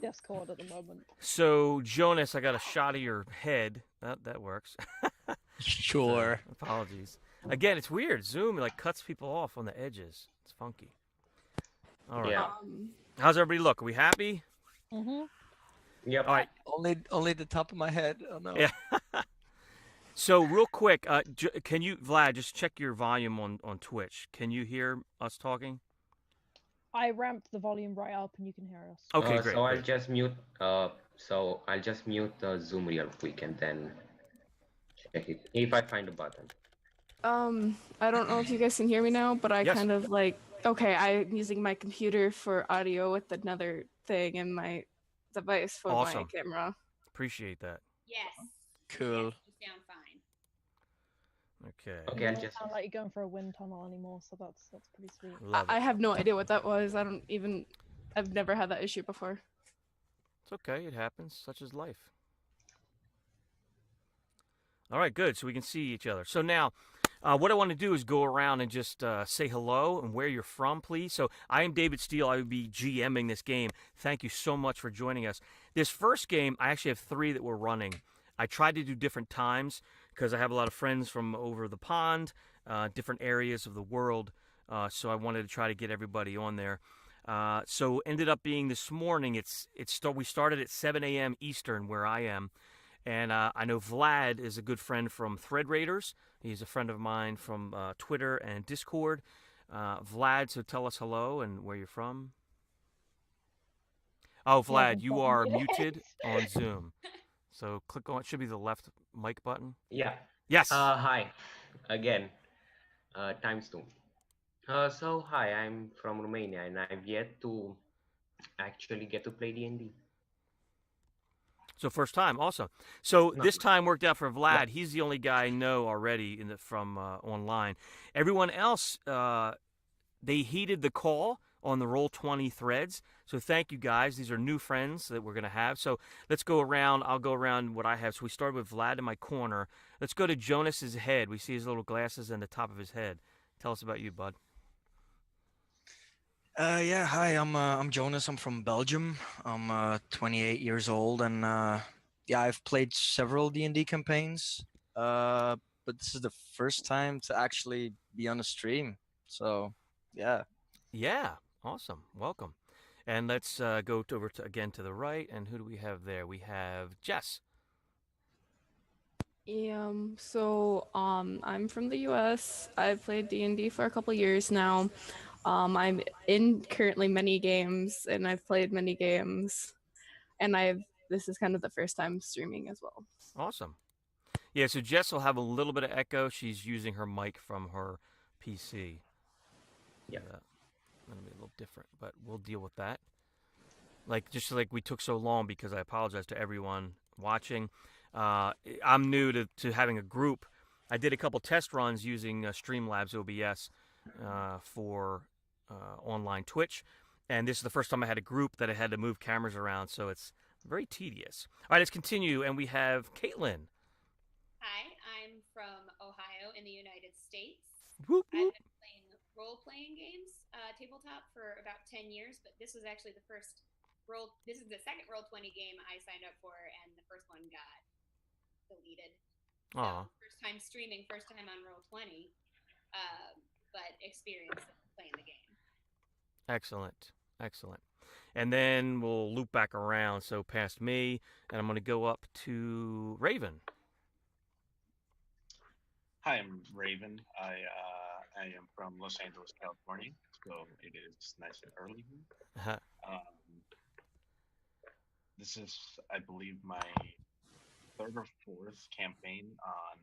Discord at the moment. So Jonas, I got a shot of your head. That works. Sure. Apologies. Again, it's weird. Zoom like cuts people off on the edges. It's funky. All right. Yeah. How's everybody look? Are we happy? Mm-hmm. Yep. All right. Only the top of my head. Oh no. Yeah. So real quick, can you, Vlad, just check your volume on Twitch? Can you hear us talking? I ramped the volume right up and you can hear us. Okay, great. So I'll great. just mute. Zoom real quick and then check it if I find a button. I don't know if you guys can hear me now, but I Yes. kind of like, okay, I'm using my computer for audio with another thing and my device for my Awesome. camera. Appreciate that. Yes. Cool. Yes, you sound fine. Okay. Okay, It I'll doesn't just. sound like you're going for a wind tunnel anymore, so that's pretty sweet. Love I it. have no idea what that was. I've never had that issue before. It's okay. It happens. Such is life. All right, good. So we can see each other. So now, what I want to do is go around and just say hello and where you're from, please. So I am David Steele. I will be GMing this game. Thank you so much for joining us. This first game, I actually have 3 that we're running. I tried to do different times because I have a lot of friends from over the pond, different areas of the world. So I wanted to try to get everybody on there. So ended up being this morning. We started at 7 a.m. Eastern where I am. And I know Vlad is a good friend from Thread Raiders. He's a friend of mine from Twitter and Discord. Vlad, so tell us hello and where you're from. Oh, Vlad, you are muted on Zoom. So click on, it should be the left mic button. Yeah. Yes. Hi, again, times two. So hi, I'm from Romania, and I've yet to actually get to play D&D. So first time, awesome. So this time worked out for Vlad. Yeah. He's the only guy I know already from online. Everyone else, they heeded the call on the Roll20 threads. So thank you guys. These are new friends that we're going to have. So let's go around. I'll go around what I have. So we started with Vlad in my corner. Let's go to Jonas's head. We see his little glasses and the top of his head. Tell us about you, bud. Yeah, hi. I'm Jonas. I'm from Belgium. I'm 28 years old, and yeah, I've played several D&D campaigns. But this is the first time to actually be on a stream. So, yeah. Yeah, awesome. Welcome. And let's go over again to the right. And who do we have there? We have Jess. Yeah, so I'm from the US. I've played D&D for a couple years now. I'm in currently many games, and I've played many games, and this is kind of the first time streaming as well. Awesome. Yeah, so Jess will have a little bit of echo. She's using her mic from her PC. Yeah. That'll be a little different, but we'll deal with that. Just like we took so long, because I apologize to everyone watching. I'm new to having a group. I did a couple test runs using Streamlabs OBS for online Twitch, and this is the first time I had a group that I had to move cameras around, so it's very tedious. All right, let's continue, and we have Caitlin. Hi, I'm from Ohio in the United States. Whoop, whoop. I've been playing role-playing games, tabletop, for about 10 years, but this was actually the second Roll20 game I signed up for, and the first one got deleted. So, first time streaming, first time on Roll20, but experience playing the game. Excellent. And then we'll loop back around, so past me, and I'm going to go up to Raven. Hi, I'm Raven. I am from Los Angeles, California, so it is nice and early here. This is, I believe, my third or fourth campaign on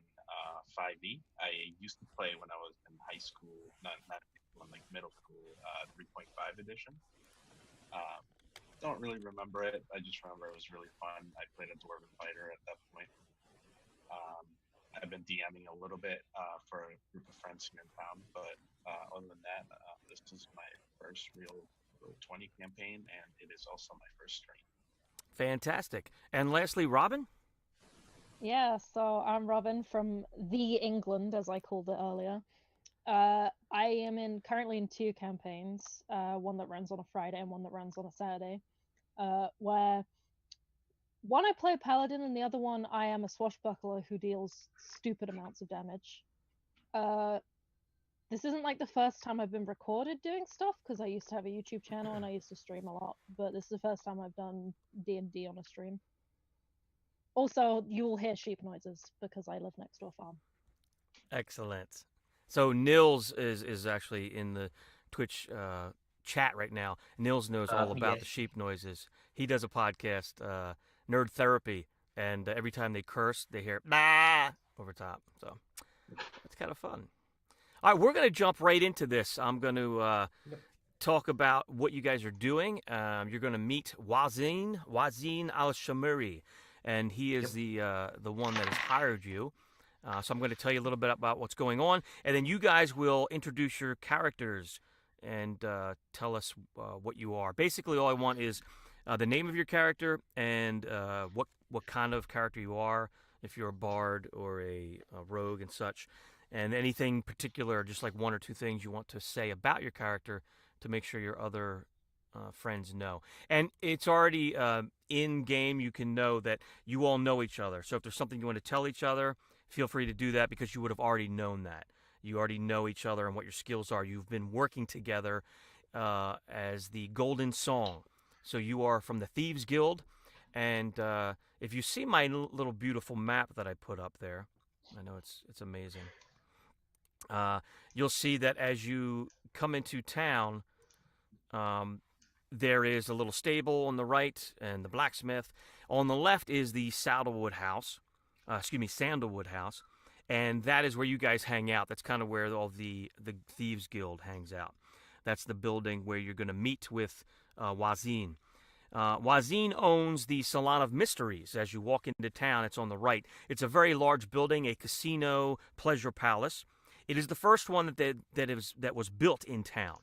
5e. I used to play when I was in high school, not like middle school, 3.5 edition. Don't really remember it. I just remember it was really fun. I played a dwarven fighter at that point. I've been DMing a little bit for a group of friends here in town, but other than that, this is my first real 20 campaign, and it is also my first stream. Fantastic. And lastly, Robin? Yeah, so I'm Robin from the England, as I called it earlier. I am currently in two campaigns, one that runs on a Friday and one that runs on a Saturday, where one I play a paladin and the other one I am a swashbuckler who deals stupid amounts of damage. This isn't like the first time I've been recorded doing stuff, because I used to have a YouTube channel and I used to stream a lot, but this is the first time I've done D&D on a stream. Also, you will hear sheep noises because I live next to a farm. Excellent. So Nils is actually in the Twitch chat right now. Nils knows all about the sheep noises. He does a podcast, Nerd Therapy, and every time they curse, they hear bah over top. So it's kind of fun. All right, we're going to jump right into this. I'm going to talk about what you guys are doing. You're going to meet Wazin Al-Shamuri, and he is the one that has hired you. So I'm going to tell you a little bit about what's going on, and then you guys will introduce your characters and tell us what you are. Basically, all I want is the name of your character and what kind of character you are, if you're a bard or a rogue and such, and anything particular, just like one or two things you want to say about your character to make sure your other friends know. And it's already in game. You can know that you all know each other. So if there's something you want to tell each other, feel free to do that, because you would have already known that. You already know each other and what your skills are. You've been working together as the Golden Song. So you are from the Thieves Guild. And if you see my little beautiful map that I put up there, I know it's amazing. You'll see that as you come into town, there is a little stable on the right and the blacksmith. On the left is the Sandalwood House, and that is where you guys hang out. That's kind of where all the Thieves Guild hangs out. That's the building where you're going to meet with Wazin. Wazin owns the Salon of Mysteries. As you walk into town, it's on the right. It's a very large building, a casino, pleasure palace. It is the first one that was built in town.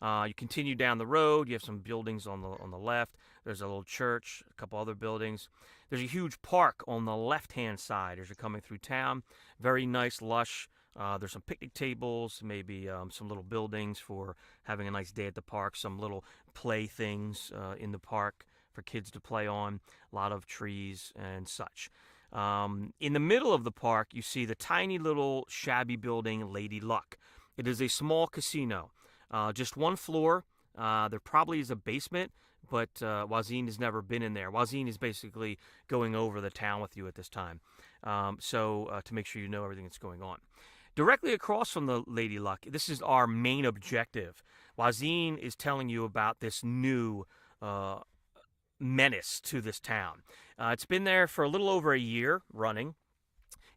You continue down the road. You have some buildings on the left. There's a little church, a couple other buildings. There's a huge park on the left-hand side as you're coming through town. Very nice, lush. There's some picnic tables, maybe some little buildings for having a nice day at the park, some little play things in the park for kids to play on, a lot of trees and such. In the middle of the park, you see the tiny little shabby building, Lady Luck. It is a small casino, just one floor. There probably is a basement, but Wazin has never been in there. Wazin is basically going over the town with you at this time, so to make sure you know everything that's going on. Directly across from the Lady Luck, this is our main objective. Wazin is telling you about this new menace to this town. It's been there for a little over a year running.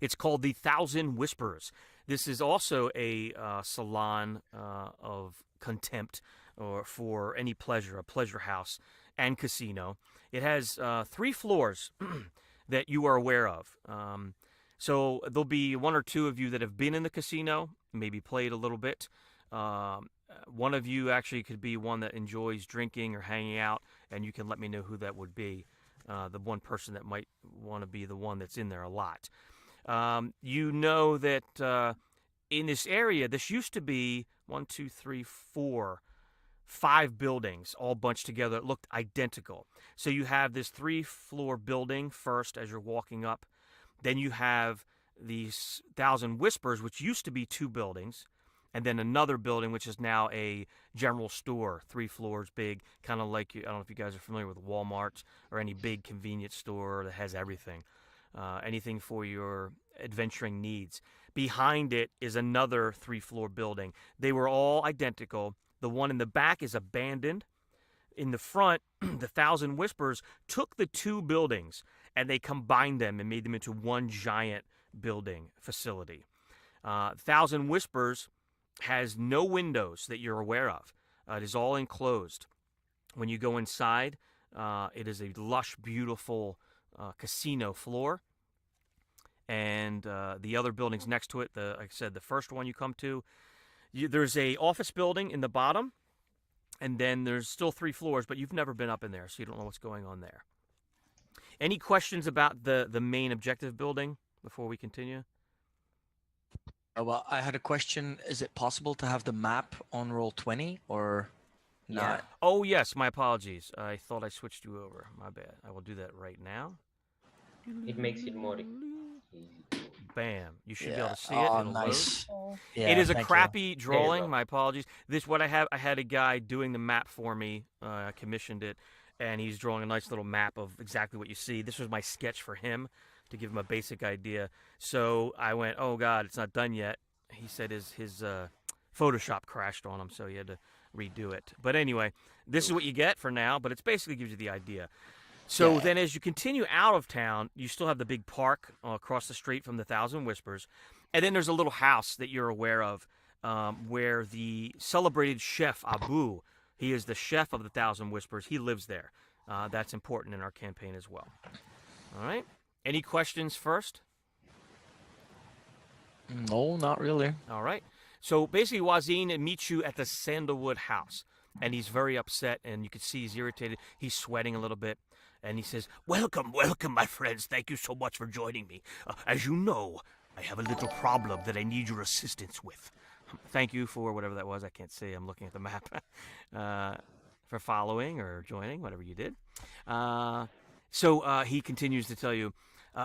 It's called the Thousand Whispers. This is also a salon of contempt or for any pleasure, a pleasure house and casino. It has 3 floors that you are aware of. So there'll be 1 or 2 of you that have been in the casino, maybe played a little bit. One of you actually could be one that enjoys drinking or hanging out, and you can let me know who that would be, the one person that might want to be the one that's in there a lot. You know that in this area, this used to be 1, 2, 3, 4, 5 buildings all bunched together. It looked identical. So you have this 3-floor building first as you're walking up. Then you have these Thousand Whispers, which used to be 2 buildings, and then another building, which is now a general store, 3 floors big, kind of like, I don't know if you guys are familiar with Walmart or any big convenience store that has everything, anything for your adventuring needs. Behind it is another 3-floor building. They were all identical. The one in the back is abandoned. In the front, the Thousand Whispers took the 2 buildings and they combined them and made them into one giant building facility. Thousand Whispers has no windows that you're aware of. It is all enclosed. When you go inside, it is a lush, beautiful casino floor. And the other buildings next to it, like I said, the first one you come to, there's a office building in the bottom. And then there's still 3 floors, but you've never been up in there, so you don't know what's going on there. Any questions about the main objective building before we continue? Well, I had a question. Is it possible to have the map on Roll20 or not? Yeah. Oh, yes. My apologies. I thought I switched you over. My bad. I will do that right now. It makes it more easy. Bam. You should be able to see it. It'll Nice. Oh. Yeah, it is a thank you. crappy drawing. go. My apologies. This what I have. I had a guy doing the map for me. I commissioned it, and he's drawing a nice little map of exactly what you see. This was my sketch for him to give him a basic idea. So I went, oh God, it's not done yet. He said his Photoshop crashed on him, so he had to redo it. But anyway, this is what you get for now. But it basically gives you the idea. So then as you continue out of town, you still have the big park across the street from the Thousand Whispers. And then there's a little house that you're aware of where the celebrated chef Abu, he is the chef of the Thousand Whispers. He lives there. That's important in our campaign as well. All right. Any questions first? No, not really. All right. So basically, Wazin meets you at the Sandalwood house. And he's very upset, and you can see he's irritated. He's sweating a little bit. And he says, welcome, my friends. Thank you so much for joining me. As you know, I have a little problem that I need your assistance with. Thank you for whatever that was. I can't see. I'm looking at the map. For following or joining, whatever you did. So he continues to tell you,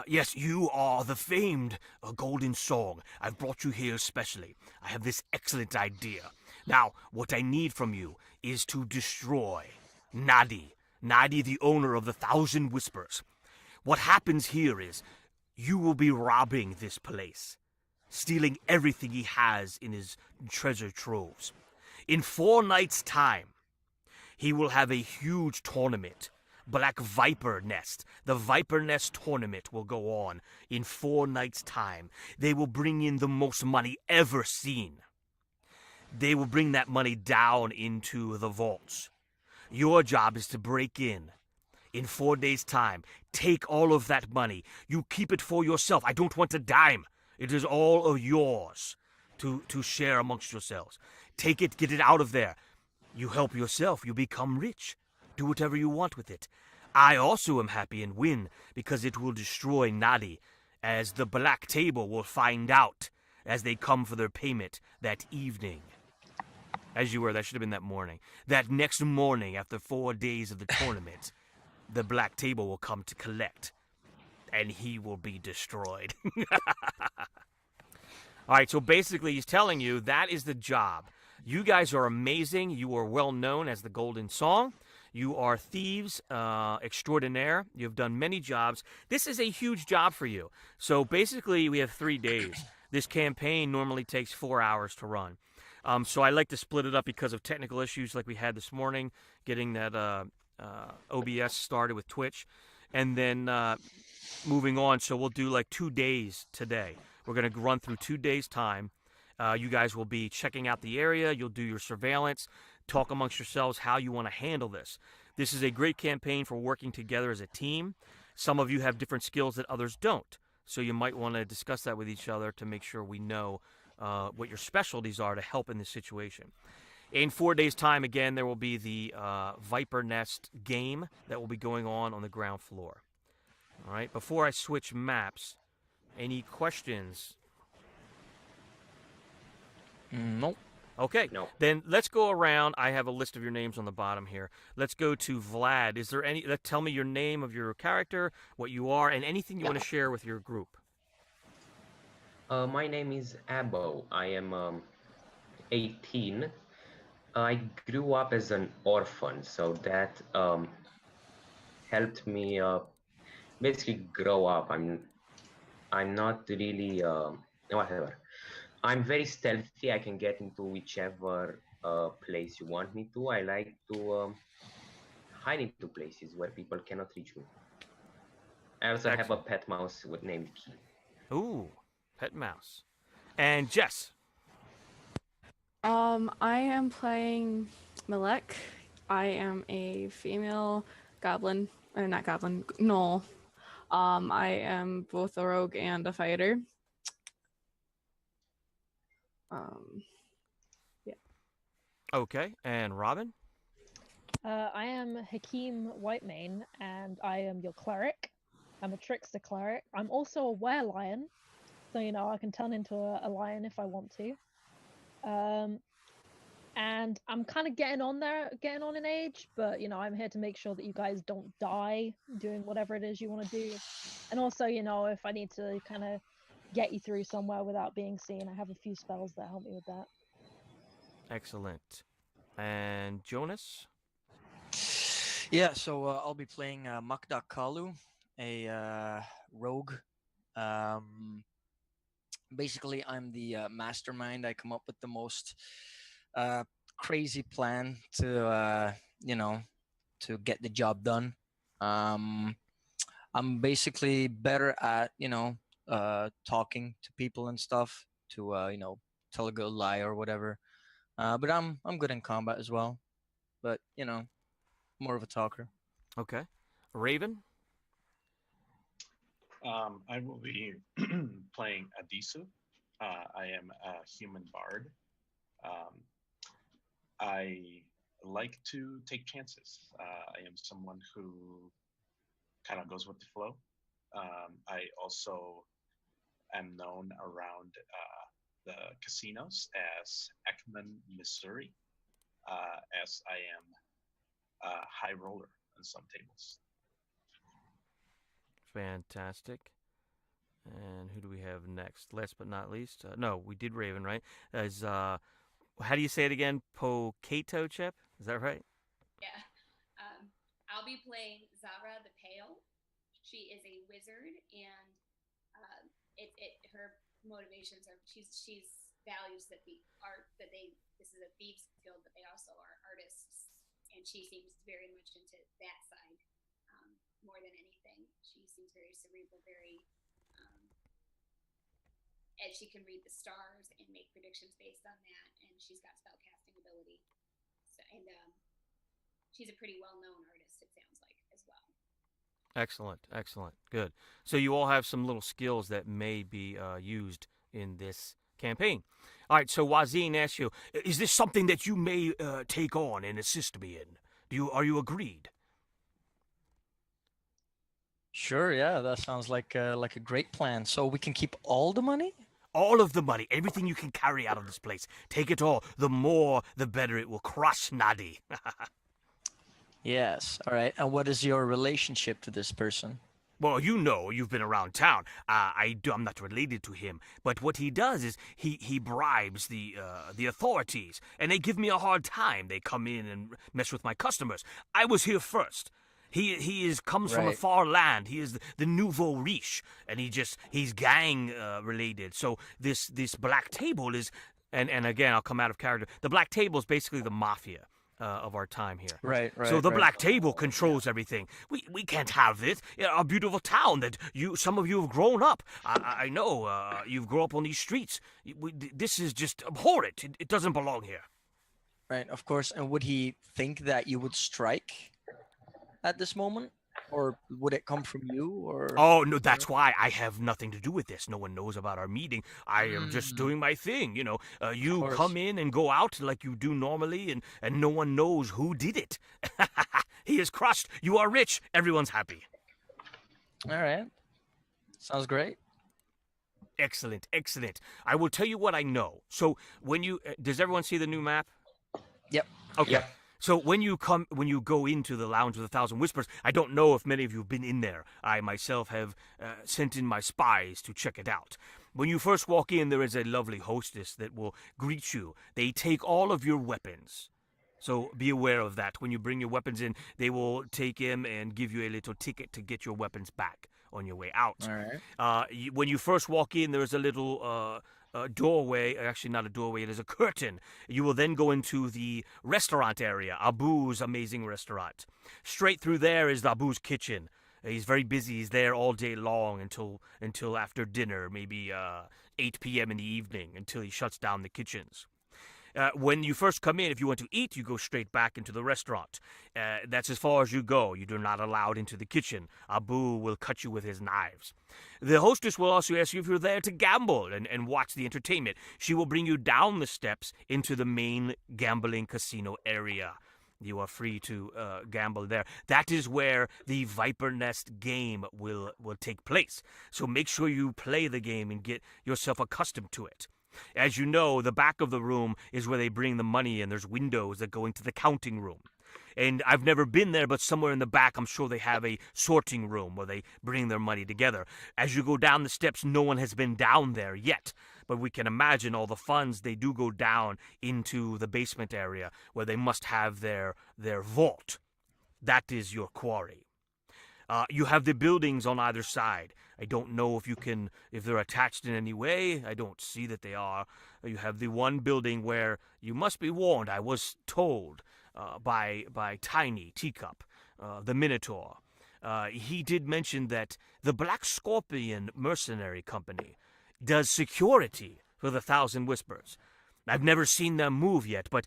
yes, you are the famed Golden Song. I've brought you here specially. I have this excellent idea. Now, what I need from you is to destroy Nadi, Nadi, the owner of the 1,000 Whispers. What happens here is you will be robbing this place, stealing everything he has in his treasure troves. In 4 nights' time, he will have a huge tournament. Black Viper Nest. The Viper Nest tournament will go on in 4 nights' time. They will bring in the most money ever seen. They will bring that money down into the vaults. Your job is to break in. In 4 days' time, take all of that money. You keep it for yourself. I don't want a dime. It is all of yours to share amongst yourselves. Take it, get it out of there. You help yourself, you become rich. Do whatever you want with it. I also am happy and win because it will destroy Nadi, as the Black Table will find out as they come for their payment that evening. As you were, that should have been that morning. That next morning, after 4 days of the tournament, the Black Table will come to collect, and he will be destroyed. All right, so basically he's telling you that is the job. You guys are amazing. You are well known as the Golden Song. You are thieves extraordinaire. You've done many jobs. This is a huge job for you. So basically we have 3 days. This campaign normally takes 4 hours to run. So I like to split it up because of technical issues like we had this morning, getting that OBS started with Twitch, and then moving on. So we'll do like 2 days today. We're going to run through 2 days' time. You guys will be checking out the area. You'll do your surveillance, talk amongst yourselves how you want to handle this. This is a great campaign for working together as a team. Some of you have different skills that others don't, so you might want to discuss that with each other to make sure we know what your specialties are to help in this situation. In 4 days' time, again, there will be the Viper Nest game that will be going on the ground floor. All right, before I switch maps, any questions? Nope. Okay, No. Then let's go around. I have a list of your names on the bottom here. Let's go to Vlad. Is there any? Tell me your name of your character, what you are, and anything you want to share with your group. My name is Abo. I am 18. I grew up as an orphan, so that helped me basically grow up. I'm not really whatever. I'm very stealthy. I can get into whichever place you want me to. I like to hide into places where people cannot reach me. I also have a pet mouse named Key. Ooh, pet mouse. And Jess. I am playing Malek. I am a female goblin, or not goblin, gnoll. I am both a rogue and a fighter. Yeah. Okay, and Robin? I am Hakeem Whitemane, and I am your cleric. I'm a trickster cleric. I'm also a were-lion, so I can turn into a lion if I want to. And I'm kind of getting on in age, but I'm here to make sure that you guys don't die doing whatever it is you want to do. And also, if I need to kind of get you through somewhere without being seen, I have a few spells that help me with that. Excellent. And Jonas? Yeah, so I'll be playing Makda Kalu, a rogue. Basically, I'm the mastermind. I come up with the most crazy plan to, to get the job done. I'm basically better at, talking to people and stuff to, tell a good lie or whatever. But I'm good in combat as well. But, more of a talker. Okay. Raven? I will be playing Adisu. I am a human bard. I like to take chances. I am someone who kind of goes with the flow. I also am known around the casinos as Ekman, Missouri, as I am a high roller on some tables. Fantastic. And who do we have next? Last but not least. No, we did Raven, right? As how do you say it again? Pokato Chip? Is that right? Yeah. I'll be playing Zara the Pale. She is a wizard, and her motivations are she's values that the art that this is a thieves guild, but they also are artists, and she seems very much into that side more than anything. She seems very cerebral, very and she can read the stars and make predictions based on that, and she's got spellcasting ability. So, and she's a pretty well-known artist, it sounds like, as well. Excellent, excellent, good. So you all have some little skills that may be used in this campaign. All right, so Wazine asks you, is this something that you may take on and assist me in? Are you agreed? Sure, yeah, that sounds like a great plan. So we can keep all the money? All of the money, everything you can carry out of this place. Take it all. The more, the better it will crush Nadi. Yes, all right. And what is your relationship to this person? Well, you know, you've been around town. I'm not related to him, but what he does is he bribes the authorities, and they give me a hard time. They come in and mess with my customers. I was here first. He comes from a far land. He is the nouveau riche, and he's gang related. So this black table is, and again I'll come out of character. The black table is basically the mafia of our time here. Right. So the black table controls everything. We can't have this. A beautiful town that some of you have grown up. I know you've grown up on these streets. This is just abhorrent. It doesn't belong here. Right, of course. And would he think that you would strike at this moment, or would it come from you? Or oh no, that's why I have nothing to do with this. No one knows about our meeting. I am just doing my thing. You know, you come in and go out like you do normally, and no one knows who did it. He is crushed. You are rich. Everyone's happy. All right, sounds great. Excellent. I will tell you what I know. So when you does everyone see the new map? Yep. Okay. Yep. So when you go into the Lounge of the Thousand Whispers, I don't know if many of you have been in there. I myself have sent in my spies to check it out. When you first walk in, there is a lovely hostess that will greet you. They take all of your weapons. So be aware of that. When you bring your weapons in, they will take them and give you a little ticket to get your weapons back on your way out. All right. When you first walk in, there is a little doorway, actually not a doorway, it is a curtain. You will then go into the restaurant area, Abu's amazing restaurant. Straight through there is Abu's kitchen. He's very busy. He's there all day long until after dinner, maybe 8 p.m. in the evening, until he shuts down the kitchens. When you first come in, if you want to eat, you go straight back into the restaurant. That's as far as you go. You are not allowed into the kitchen. Abu will cut you with his knives. The hostess will also ask you if you're there to gamble and watch the entertainment. She will bring you down the steps into the main gambling casino area. You are free to gamble there. That is where the Viper Nest game will take place. So make sure you play the game and get yourself accustomed to it. As you know, the back of the room is where they bring the money, and there's windows that go into the counting room. And I've never been there, but somewhere in the back, I'm sure they have a sorting room where they bring their money together. As you go down the steps, no one has been down there yet. But we can imagine all the funds, they do go down into the basement area where they must have their vault. That is your quarry. You have the buildings on either side. I don't know if they're attached in any way. I don't see that they are. You have the one building where you must be warned. I was told by Tiny Teacup, the Minotaur. He did mention that the Black Scorpion Mercenary Company does security for the Thousand Whispers. I've never seen them move yet, but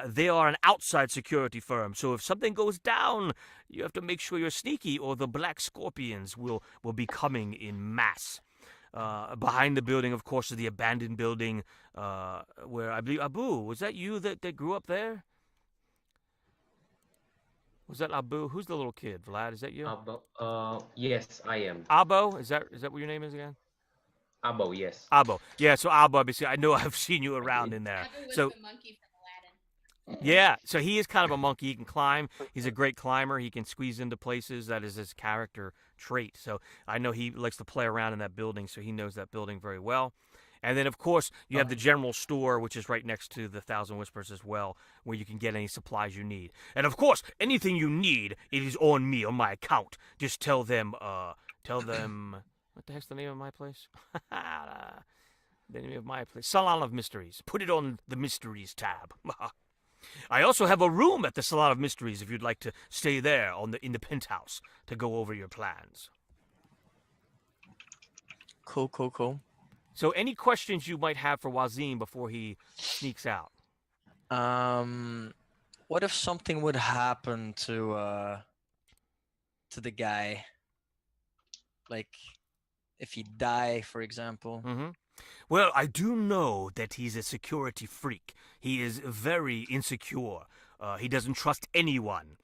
they are an outside security firm. So if something goes down, you have to make sure you're sneaky, or the Black Scorpions will be coming in mass. Behind the building, of course, is the abandoned building where I believe Abu, was that you that grew up there? Was that Abu? Who's the little kid? Vlad, is that you? Abo. Yes, I am. Abo, is that what your name is again? Abo, yes. Abo. Yeah, so Abo, obviously, I know I've seen you around in there. Abu was So the monkey from Aladdin. yeah, so he is kind of a monkey. He can climb. He's a great climber. He can squeeze into places. That is his character trait. So I know he likes to play around in that building, so he knows that building very well. And then, of course, you have the general store, which is right next to the Thousand Whispers as well, where you can get any supplies you need. And, of course, anything you need, it is on me, on my account. Just tell them, what the heck's the name of my place? The name of my place, Salon of Mysteries. Put it on the Mysteries tab. I also have a room at the Salon of Mysteries if you'd like to stay there in the penthouse to go over your plans. Cool. So any questions you might have for Wazim before he sneaks out? What if something would happen to the guy? Like, if he die, for example. Mm-hmm. Well, I do know that he's a security freak. He is very insecure. He doesn't trust anyone.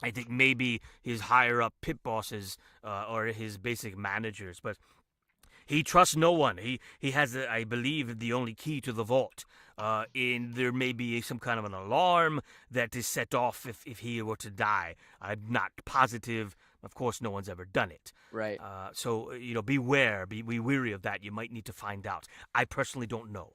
I think maybe his higher-up pit bosses or his basic managers, but he trusts no one. He has, I believe, the only key to the vault. And there may be some kind of an alarm that is set off if he were to die. I'm not positive. Of course, no one's ever done it. Right. So, beware. Be weary of that. You might need to find out. I personally don't know.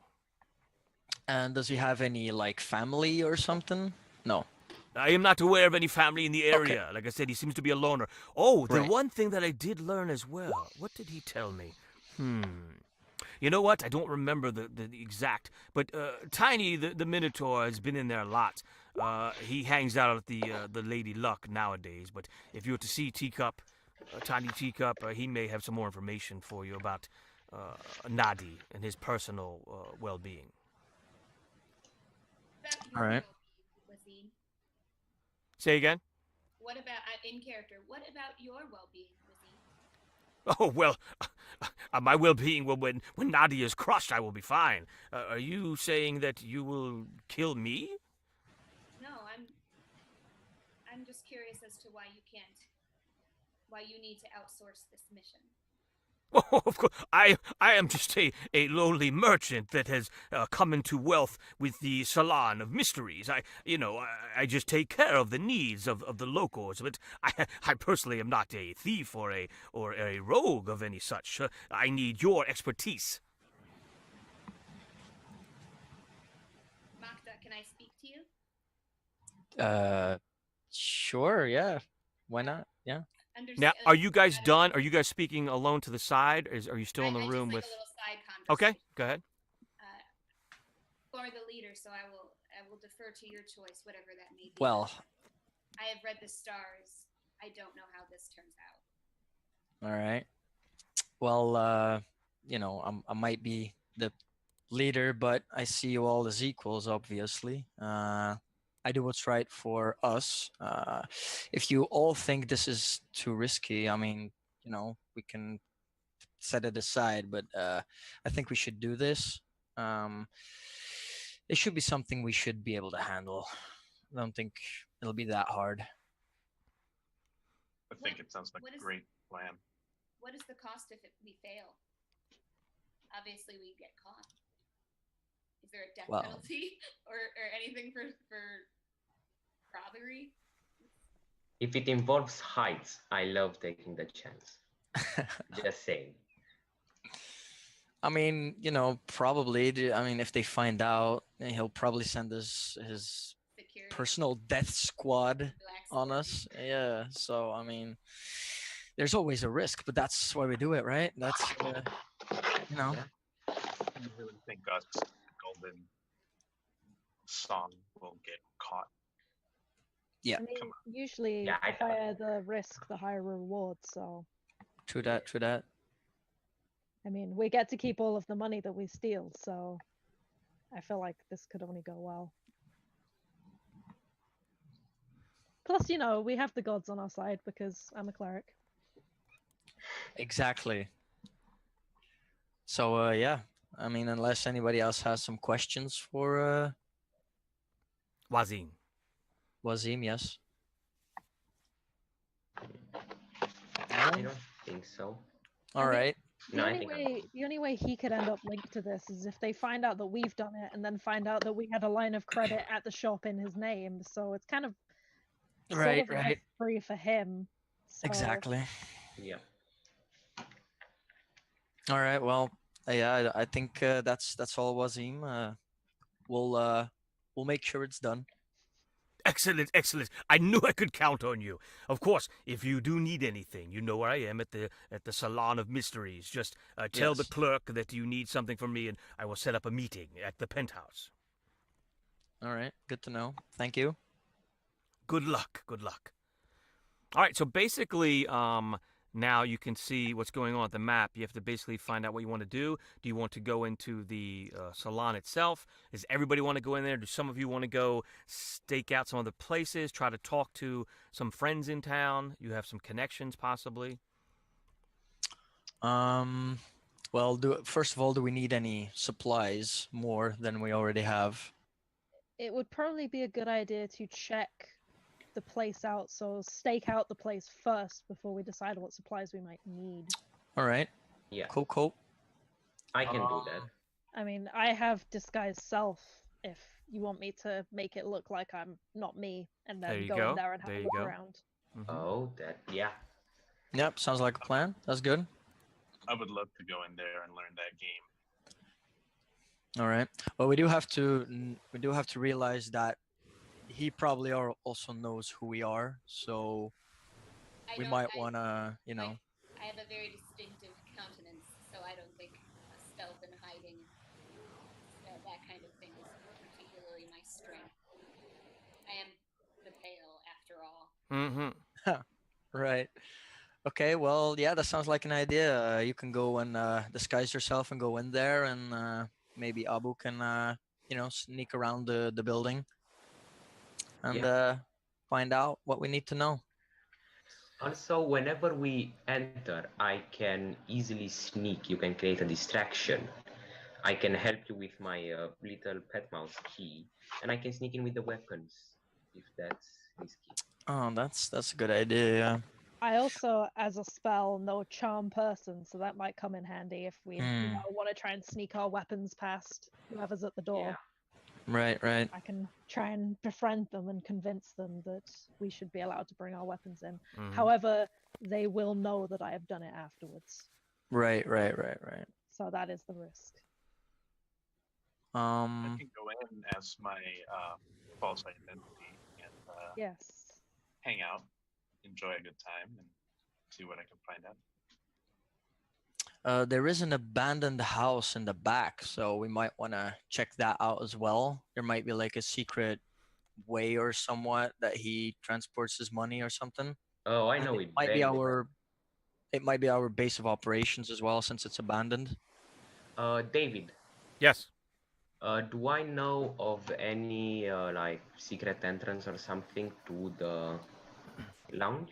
And does he have any, like, family or something? No. I am not aware of any family in the area. Okay. Like I said, he seems to be a loner. Oh, the Right. one thing that I did learn as well. What did he tell me? You know what? I don't remember the exact. But Tiny, the Minotaur, has been in there a lot. He hangs out at the Lady Luck nowadays. But if you were to see Teacup, Tiny Teacup, he may have some more information for you about Nadi and his personal well-being. All right. Wazim? Say again? What about in character? What about your well-being, Wazim? Oh, well, my well-being, when Nadia is crushed, I will be fine. Are you saying that you will kill me? No, I'm just curious as to why you need to outsource this mission. Oh, of course, I am just a lowly merchant that has come into wealth with the Salon of Mysteries. I just take care of the needs of the locals, but I personally am not a thief or a rogue of any such. I need your expertise. Makta, can I speak to you? Sure, yeah. Why not? Yeah. Now, are you guys done? Are you guys speaking alone to the side? Are you still in the I room just with? like a little side conversation. Okay, go ahead. You are the leader, so I will defer to your choice, whatever that may be. Well, I have read the stars. I don't know how this turns out. all right. Well, I might be the leader, but I see you all as equals, obviously. I do what's right for us. If you all think this is too risky, I mean, we can set it aside, but I think we should do this. It should be something we should be able to handle. I don't think it'll be that hard. I think it sounds like a great plan. What is the cost if we fail? Obviously, we get caught. Is there a death penalty or anything for robbery? If it involves heights, I love taking the chance. Just saying. I mean, probably. I mean, if they find out, he'll probably send his Security. personal death squad on us. Yeah. So, I mean, there's always a risk, but that's why we do it, right? That's, I really think us, Golden Song, will get caught. Yeah. I mean, usually the higher the risk, the higher reward. So. True that. I mean, we get to keep all of the money that we steal, so I feel like this could only go well. Plus, we have the gods on our side because I'm a cleric. Exactly. So, yeah. I mean, unless anybody else has some questions for Wazim, yes. I don't think so. All right. The only way he could end up linked to this is if they find out that we've done it and then find out that we had a line of credit at the shop in his name. So it's kind of right. free for him. So. Exactly. Yeah. All right. Well, Yeah, I think that's all, Wazim. We'll make sure it's done. Excellent, excellent. I knew I could count on you. Of course, if you do need anything, you know where I am at the Salon of Mysteries. Just tell the Yes. clerk that you need something from me, and I will set up a meeting at the penthouse. All right, good to know. Thank you. Good luck. Good luck. All right, so basically, now you can see what's going on at the map. You have to basically find out what you want to do. Do you want to go into the salon itself? Does everybody want to go in there? Do some of you want to go stake out some other places, try to talk to some friends in town? You have some connections, possibly. Well, first of all, do we need any supplies more than we already have? It would probably be a good idea to check the place out, so stake out the place first before we decide what supplies we might need. All right. Yeah. Cool. I can do that. I mean, I have disguised self if you want me to make it look like I'm not me and There then you go go. in there and have There a you look go. around. Mm-hmm. Oh, yeah. Yep, sounds like a plan. That's good. I would love to go in there and learn that game. All right. Well, we do have to realize that he probably also knows who we are, so we might want to, I have a very distinctive countenance, so I don't think stealth and hiding, that kind of thing, is particularly my strength. I am the pale, after all. Mm-hmm. Right. Okay, well, yeah, that sounds like an idea. You can go and disguise yourself and go in there, and maybe Abu can, sneak around the building and find out what we need to know. Also, whenever we enter, I can easily sneak. You can create a distraction. I can help you with my little pet mouse key, and I can sneak in with the weapons if that's risky. Oh, that's a good idea. Yeah. I also, as a spell, know charm person, so that might come in handy if we want to try and sneak our weapons past whoever's at the door. Yeah. Right. I can try and befriend them and convince them that we should be allowed to bring our weapons in. Mm-hmm. However, they will know that I have done it afterwards. Right. So that is the risk. I can go in as my false identity and Yes. hang out, enjoy a good time, and see what I can find out. There is an abandoned house in the back, so we might want to check that out as well. There might be like a secret way or somewhat that he transports his money or something. Oh, I know it. It might be our base of operations as well, since it's abandoned. David. Yes. Do I know of any like secret entrance or something to the lounge?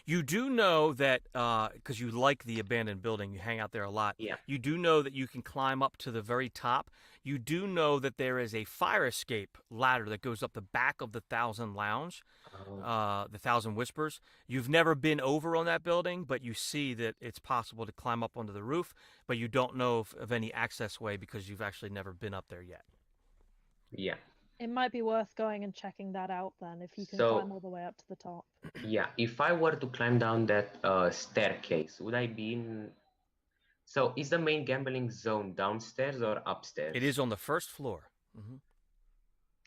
You do know that because you like the abandoned building, you hang out there a lot. Yeah. You do know that you can climb up to the very top. You do know that there is a fire escape ladder that goes up the back of the Thousand Lounge, the Thousand Whispers. You've never been over on that building, but you see that it's possible to climb up onto the roof, but you don't know of any access way because you've actually never been up there yet. Yeah. It might be worth going and checking that out then, if you can climb all the way up to the top. Yeah, if I were to climb down that staircase, would I be in... So is the main gambling zone downstairs or upstairs? It is on the first floor. Mm-hmm.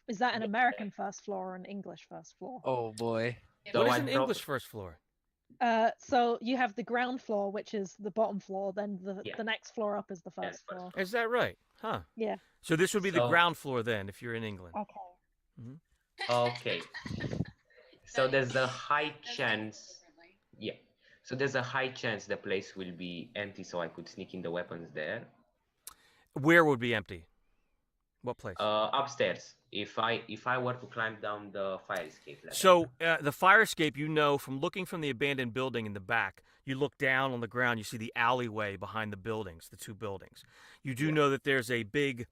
Is that an American first floor or an English first floor? Oh boy. What is an English first floor? So you have the ground floor, which is the bottom floor, then the next floor up is the first floor. Is that right? Huh. Yeah. So this would be the ground floor then, if you're in England. Okay. Mm-hmm. Okay. So there's a high chance... Yeah. So there's a high chance the place will be empty, so I could sneak in the weapons there. Where would be empty? What place? Upstairs. If I were to climb down the fire escape ladder. So the fire escape, you know, from looking from the abandoned building in the back, you look down on the ground, you see the alleyway behind the buildings, the two buildings. You do know that there's a big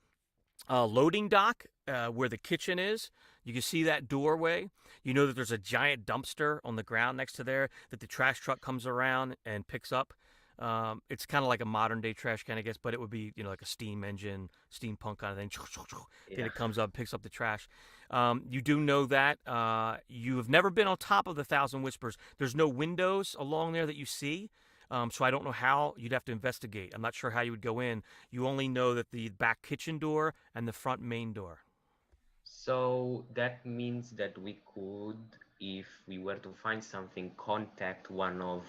loading dock where the kitchen is. You can see that doorway. You know that there's a giant dumpster on the ground next to there that the trash truck comes around and picks up. It's kind of like a modern day trash can, I guess, but it would be, like a steam engine, steampunk kind of thing. Then it comes up, picks up the trash. You do know that. You have never been on top of the Thousand Whispers. There's no windows along there that you see. So I don't know how you'd have to investigate. I'm not sure how you would go in. You only know that the back kitchen door and the front main door. So that means that we could, if we were to find something, contact one of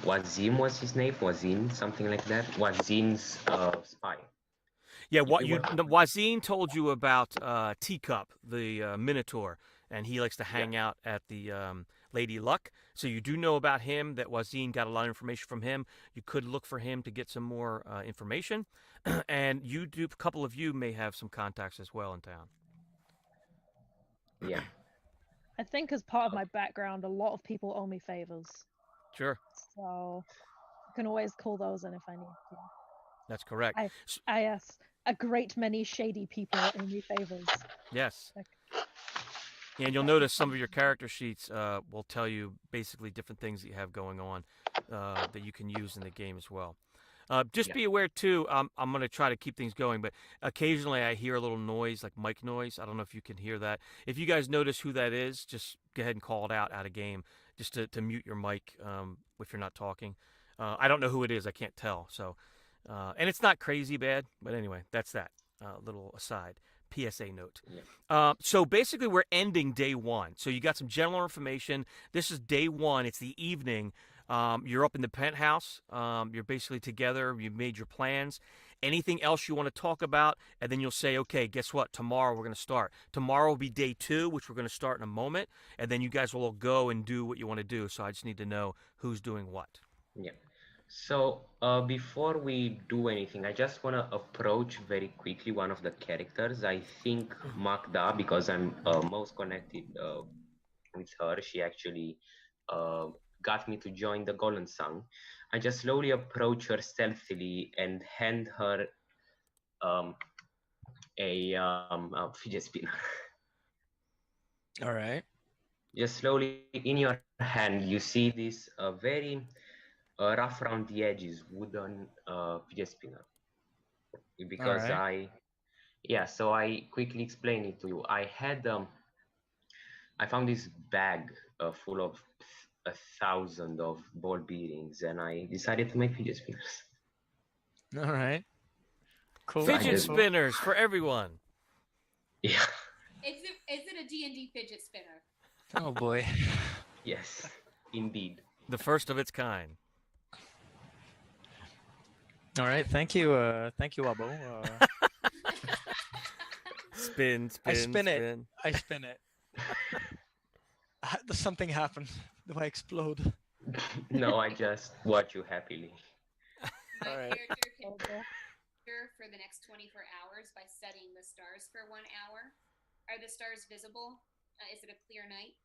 Wazim was his name, Wazin, something like that. Wazin's spy. Yeah, Wazin told you about Teacup, the Minotaur, and he likes to hang out at the Lady Luck. So you do know about him, that Wazin got a lot of information from him. You could look for him to get some more information. And a couple of you may have some contacts as well in town. Yeah. I think as part of my background, a lot of people owe me favors. Sure. So I can always call those in if I need to. That's correct. Yes, a great many shady people owe me favors. Yes. And you'll notice some of your character sheets will tell you basically different things that you have going on that you can use in the game as well. Just be aware, too, I'm going to try to keep things going, but occasionally I hear a little noise, like mic noise. I don't know if you can hear that. If you guys notice who that is, just go ahead and call it out of game, just to mute your mic if you're not talking. I don't know who it is. I can't tell. So, and it's not crazy bad, but anyway, that's that little aside. PSA note. So basically, we're ending day one. So you got some general information. This is day one. It's the evening. You're up in the penthouse. You're basically together. You've made your plans. Anything else you want to talk about? And then you'll say, okay, guess what? Tomorrow we're going to start. Tomorrow will be day two, which we're going to start in a moment. And then you guys will all go and do what you want to do. So I just need to know who's doing what. Yeah. So before we do anything, I just want to approach very quickly one of the characters. I think Magda, because I'm most connected with her, she actually got me to join the Golden Sun. I just slowly approach her stealthily and hand her a fidget spinner. All right. Just slowly in your hand, you see this very rough around the edges wooden fidget spinner. Because so I quickly explain it to you. I found this bag full of 1,000 of ball bearings, and I decided to make fidget spinners. All right. Cool. Fidget spinners for everyone. Yeah. Is it a D&D fidget spinner? Oh boy. Yes, indeed. The first of its kind. All right. Thank you, Abo. Spin. I spin it. Does something happen? Do I explode? No, I just watch you happily. My All right. character can for the next 24 hours by studying the stars for 1 hour. Are the stars visible? Is it a clear night?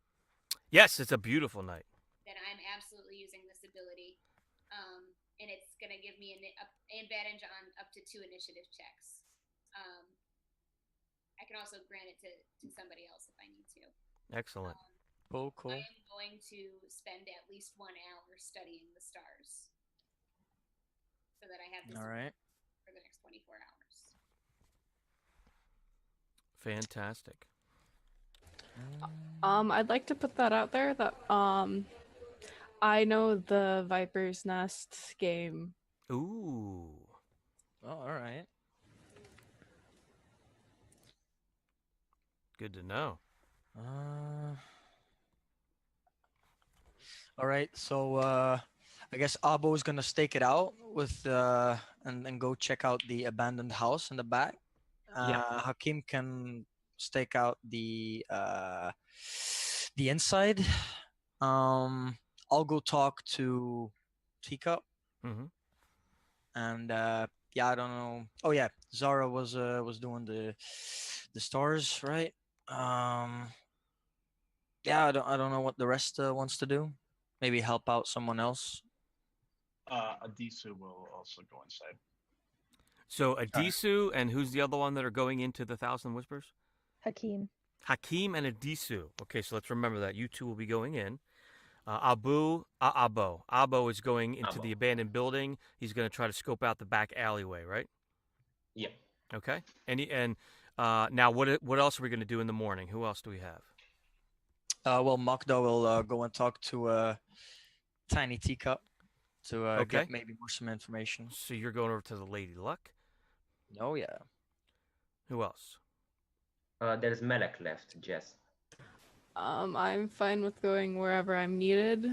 Yes, it's a beautiful night. Then I'm absolutely using this ability. And it's going to give me an advantage on up to 2 initiative checks. I can also grant it to somebody else if I need to. Excellent. Cool. I am going to spend at least 1 hour studying the stars so that I have this for the next 24 hours. Fantastic. I'd like to put that out there that I know the Viper's Nest game. Ooh. Oh, all right. Good to know. All right. So I guess Abo is gonna stake it out with and go check out the abandoned house in the back. Hakim can stake out the inside. I'll go talk to Teacup. Mm-hmm. And I don't know. Oh yeah, Zara was doing the stars, right? I don't know what the rest wants to do. Maybe help out someone else. Adisu will also go inside. So Adisu and who's the other one that are going into the Thousand Whispers? Hakim and Adisu. Okay, so let's remember that. You two will be going in. Abo is going into the abandoned building. He's going to try to scope out the back alleyway, right? Yeah. Okay. And now what else are we going to do in the morning? Who else do we have? Well, Magda will go and talk to Tiny Teacup. to Okay. get maybe some information. So you're going over to the Lady Luck. Oh yeah. Who else? There's Melek left, Jess. I'm fine with going wherever I'm needed.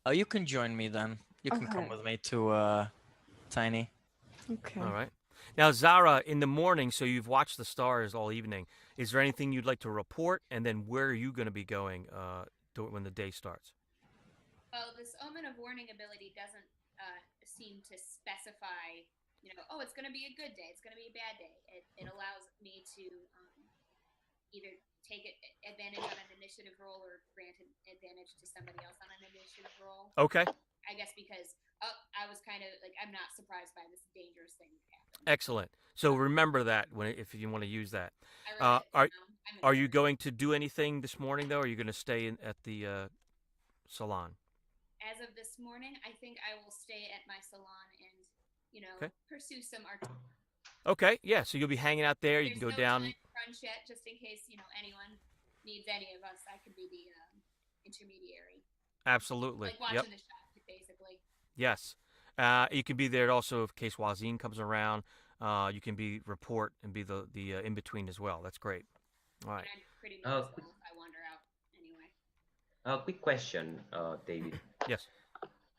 Oh, you can join me then. You can come Okay. with me to Tiny. Okay. All right. Now, Zara, in the morning, so you've watched the stars all evening. Is there anything you'd like to report? And then where are you going to be going when the day starts? Well, this Omen of Warning ability doesn't seem to specify, oh, it's going to be a good day, it's going to be a bad day. It allows me to either take advantage on an initiative roll or grant an advantage to somebody else on an initiative roll. Okay. I guess because I was kind of like, I'm not surprised by this dangerous thing that happened. Excellent. So remember that if you want to use that. I wrote it, Are you going to do anything this morning, though? Or are you going to stay at the salon? As of this morning, I think I will stay at my salon and, pursue some art. Okay, yeah. So you'll be hanging out there. You There's can go no down. time crunch yet, just in case anyone needs any of us. I could be the intermediary. Absolutely. Like watching the shot, basically. Yes. You can be there also in case Wazine comes around. You can report and be the in between as well. That's great. All right. And I'm pretty noticeable if I wander out anyway. Quick question, David. Yes.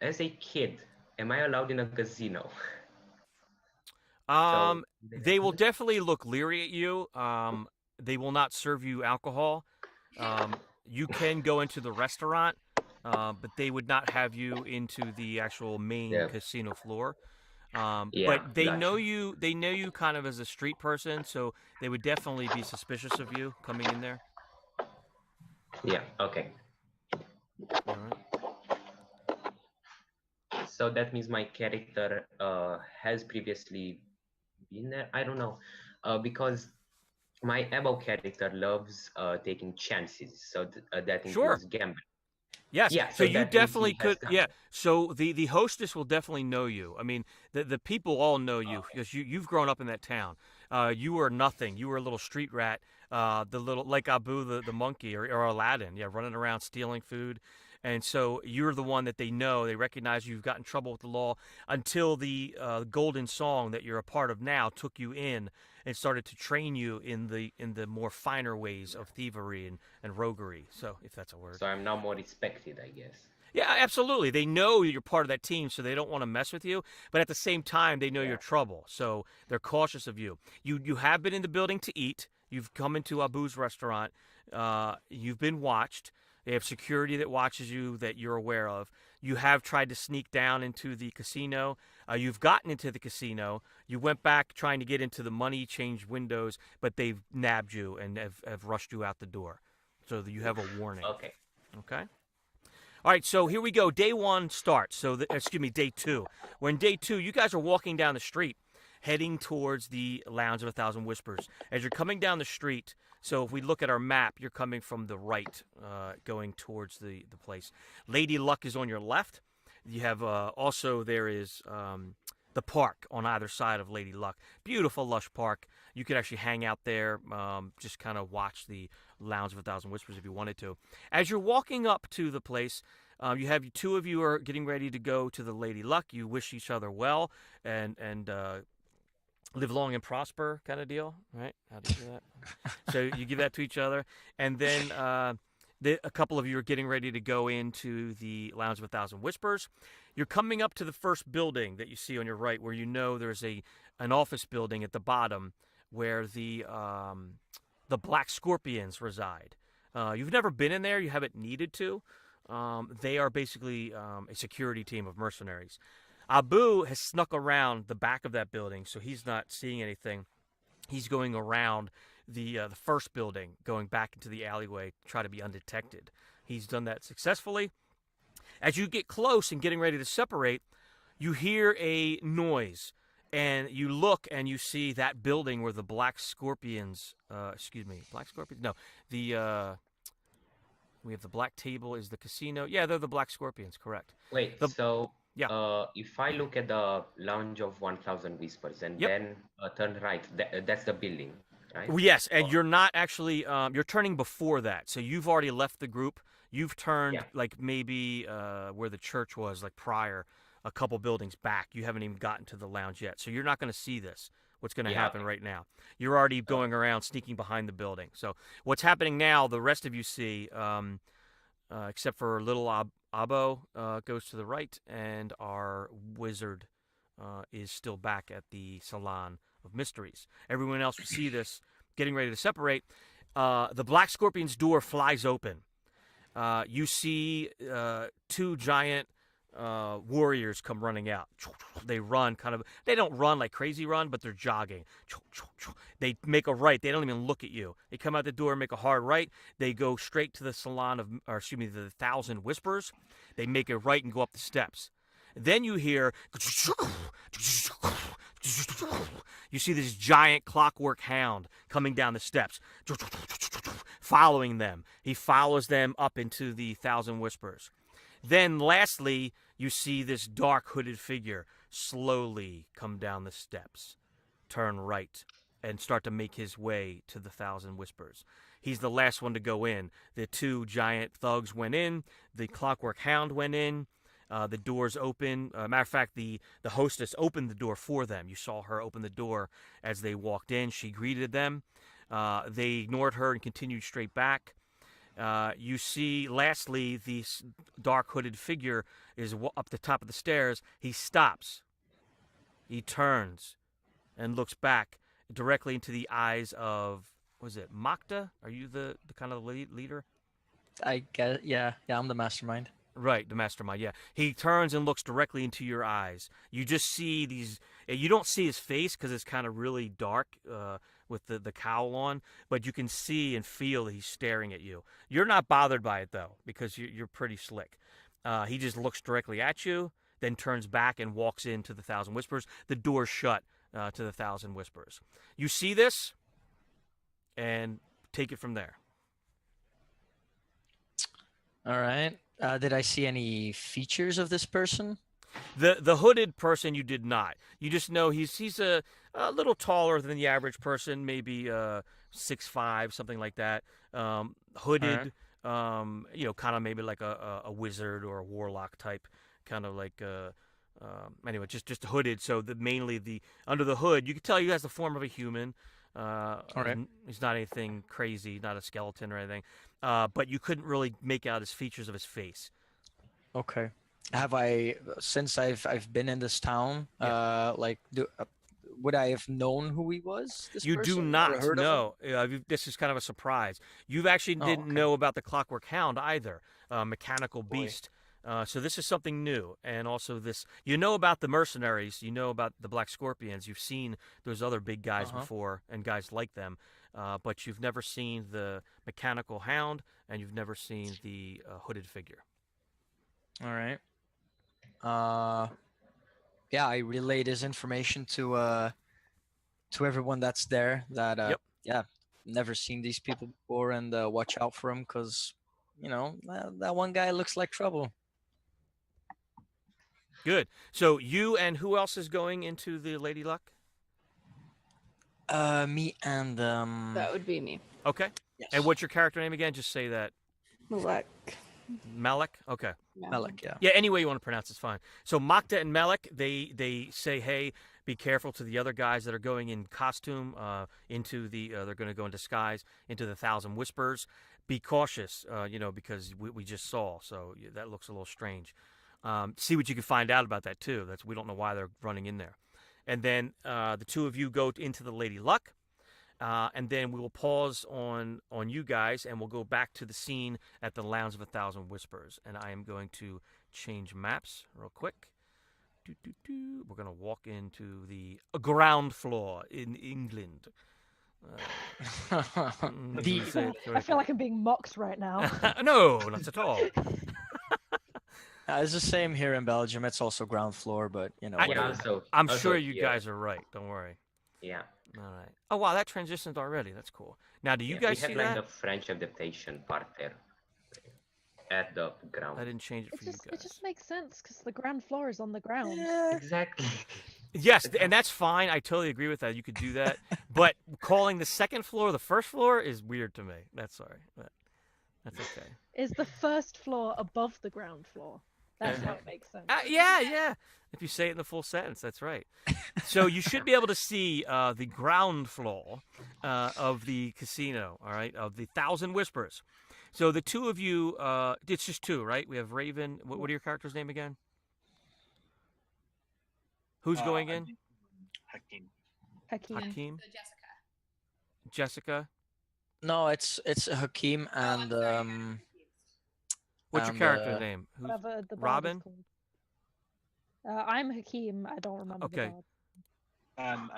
As a kid, am I allowed in a casino? They will definitely look leery at you. They will not serve you alcohol. You can go into the restaurant, but they would not have you into the actual main casino floor. But they know you. They know you kind of as a street person, so they would definitely be suspicious of you coming in there. Yeah. Okay. All right. So that means my character has previously been there. I don't know, because my able character loves taking chances. So that includes gambling. Yes. Yeah. So you definitely could. Yeah. So the hostess will definitely know you. I mean, the people all know you because you've grown up in that town. You were nothing. You were a little street rat. Like Abu the monkey or Aladdin. Yeah, running around stealing food. And so you're the one that they know. They recognize you've got in trouble with the law until the Golden Song that you're a part of now took you in and started to train you in the more finer ways of thievery and roguery. So if that's a word. So I'm now more respected, I guess. Yeah, absolutely. They know you're part of that team, so they don't want to mess with you. But at the same time, they know you're trouble, so they're cautious of you. You have been in the building to eat. You've come into Abu's restaurant. You've been watched. They have security that watches you that you're aware of. You have tried to sneak down into the casino. You've gotten into the casino. You went back trying to get into the money change windows, but they've nabbed you and have rushed you out the door. So that you have a warning. Okay. Okay? All right, so here we go. Day one starts. Day two. When day two, you guys are walking down the street, heading towards the Lounge of a Thousand Whispers. As you're coming down the street, so if we look at our map, you're coming from the right, going towards the place. Lady Luck is on your left. You have there is the park on either side of Lady Luck. Beautiful, lush park. You could actually hang out there, just kind of watch the Lounge of a Thousand Whispers if you wanted to. As you're walking up to the place, you have two of you are getting ready to go to the Lady Luck. You wish each other well and live long and prosper kind of deal, right? How do you do that? So you give that to each other. And then a couple of you are getting ready to go into the Lounge of a Thousand Whispers. You're coming up to the first building that you see on your right where you know there's an office building at the bottom where the Black Scorpions reside. You've never been in there. You haven't needed to. They are basically a security team of mercenaries. Abu has snuck around the back of that building, so he's not seeing anything. He's going around the first building, going back into the alleyway to try to be undetected. He's done that successfully. As you get close and getting ready to separate, you hear a noise, and you look and you see that building where the Black Scorpions, Black Scorpions? No, we have the black table is the casino. Yeah, they're the Black Scorpions, correct. Wait, if I look at the Lounge of 1000 Whispers and then turn right, that's the building, right? Yes, and you're not actually, you're turning before that. So you've already left the group. You've turned like maybe where the church was, like prior, a couple buildings back. You haven't even gotten to the lounge yet, so you're not going to see this. What's going to happen right now? You're already going around, sneaking behind the building. So what's happening now? The rest of you see, except for little Abo, goes to the right, and our wizard is still back at the Salon of Mysteries. Everyone else will see this, getting ready to separate. The Black Scorpion's door flies open. You see two giant warriors come running out. They run they don't run like crazy run, but they're jogging. They make a right. They don't even look at you. They come out the door and make a hard right. They go straight to the the Thousand Whispers. They make a right and go up the steps. Then you hear, you see this giant clockwork hound coming down the steps, following them. He follows them up into the Thousand Whispers. Then lastly, you see this dark hooded figure slowly come down the steps, turn right, and start to make his way to the Thousand Whispers. He's the last one to go in. The two giant thugs went in. The clockwork hound went in. The doors open. Matter of fact, the hostess opened the door for them. You saw her open the door as they walked in. She greeted them. They ignored her and continued straight back. You see, lastly, the dark hooded figure is up the top of the stairs. He stops. He turns and looks back directly into the eyes of, was it Makta? Are you the kind of leader? I guess, yeah, I'm the mastermind. Right, the mastermind, yeah. He turns and looks directly into your eyes. You just see these, you don't see his face because it's kind of really dark with the cowl on, but you can see and feel that he's staring at you. You're not bothered by it, though, because you're pretty slick. He just looks directly at you, then turns back and walks into the Thousand Whispers. The door's shut to the Thousand Whispers. You see this, and take it from there. All right. Did I see any features of this person? The hooded person you did not. You just know he's a little taller than the average person, maybe 6'5", something like that. Hooded, right. Kind of maybe like a wizard or a warlock type, kind of like anyway, just hooded. So mainly under the hood, you can tell he has the form of a human. All right. He's not anything crazy, not a skeleton or anything. But you couldn't really make out his features of his face. Okay. Have I, since I've been in this town, would I have known who he was? You do not know. This is kind of a surprise. You've actually didn't know about the Clockwork Hound either, mechanical beast. So this is something new. And also you know about the mercenaries, you know about the Black Scorpions. You've seen those other big guys before and guys like them. But you've never seen the mechanical hound, and you've never seen the hooded figure. All right. Yeah, I relay this information to everyone that's there. That never seen these people before, and watch out for them because that one guy looks like trouble. Good. So you and who else is going into the Lady Luck? Me and That would be me. Okay. Yes. And what's your character name again? Just say that. Malek. Malik? Okay. Yeah. Malik, yeah. Yeah, any way you want to pronounce it's fine. So Makta and Malik, they say, hey, be careful to the other guys that are going in costume into they're going to go in disguise into the Thousand Whispers. Be cautious, because we just saw, so that looks a little strange. See what you can find out about that, too. We don't know why they're running in there. And then the two of you go into the Lady Luck, and then we will pause on you guys, and we'll go back to the scene at the Lounge of a Thousand Whispers. And I am going to change maps real quick. We're going to walk into the ground floor in England. I feel like I'm being mocked right now. No, not at all. It's the same here in Belgium. It's also ground floor, but I'm sure you guys are right. Don't worry. Yeah. All right. Oh wow, that transitioned already. That's cool. Now, do you guys see that? We have like the French adaptation part there at the ground. I didn't change it for you guys. It just makes sense because the ground floor is on the ground. Yeah. Exactly. Yes, and that's fine. I totally agree with that. You could do that, but calling the second floor the first floor is weird to me. That's sorry. But That's okay. Is the first floor above the ground floor? That's how it makes sense. Yeah. If you say it in the full sentence, that's right. So you should be able to see the ground floor of the casino, all right, of the Thousand Whispers. So the two of you, it's just two, right? We have Raven. What are your character's name again? Who's going in? Hakeem. So Jessica. No, it's Hakeem Oh, I'm and sorry, I'm confused. What's your and, character's name? Who's Whatever the bard is Robin? called. I'm Hakeem. I don't remember Okay. the bard. I'm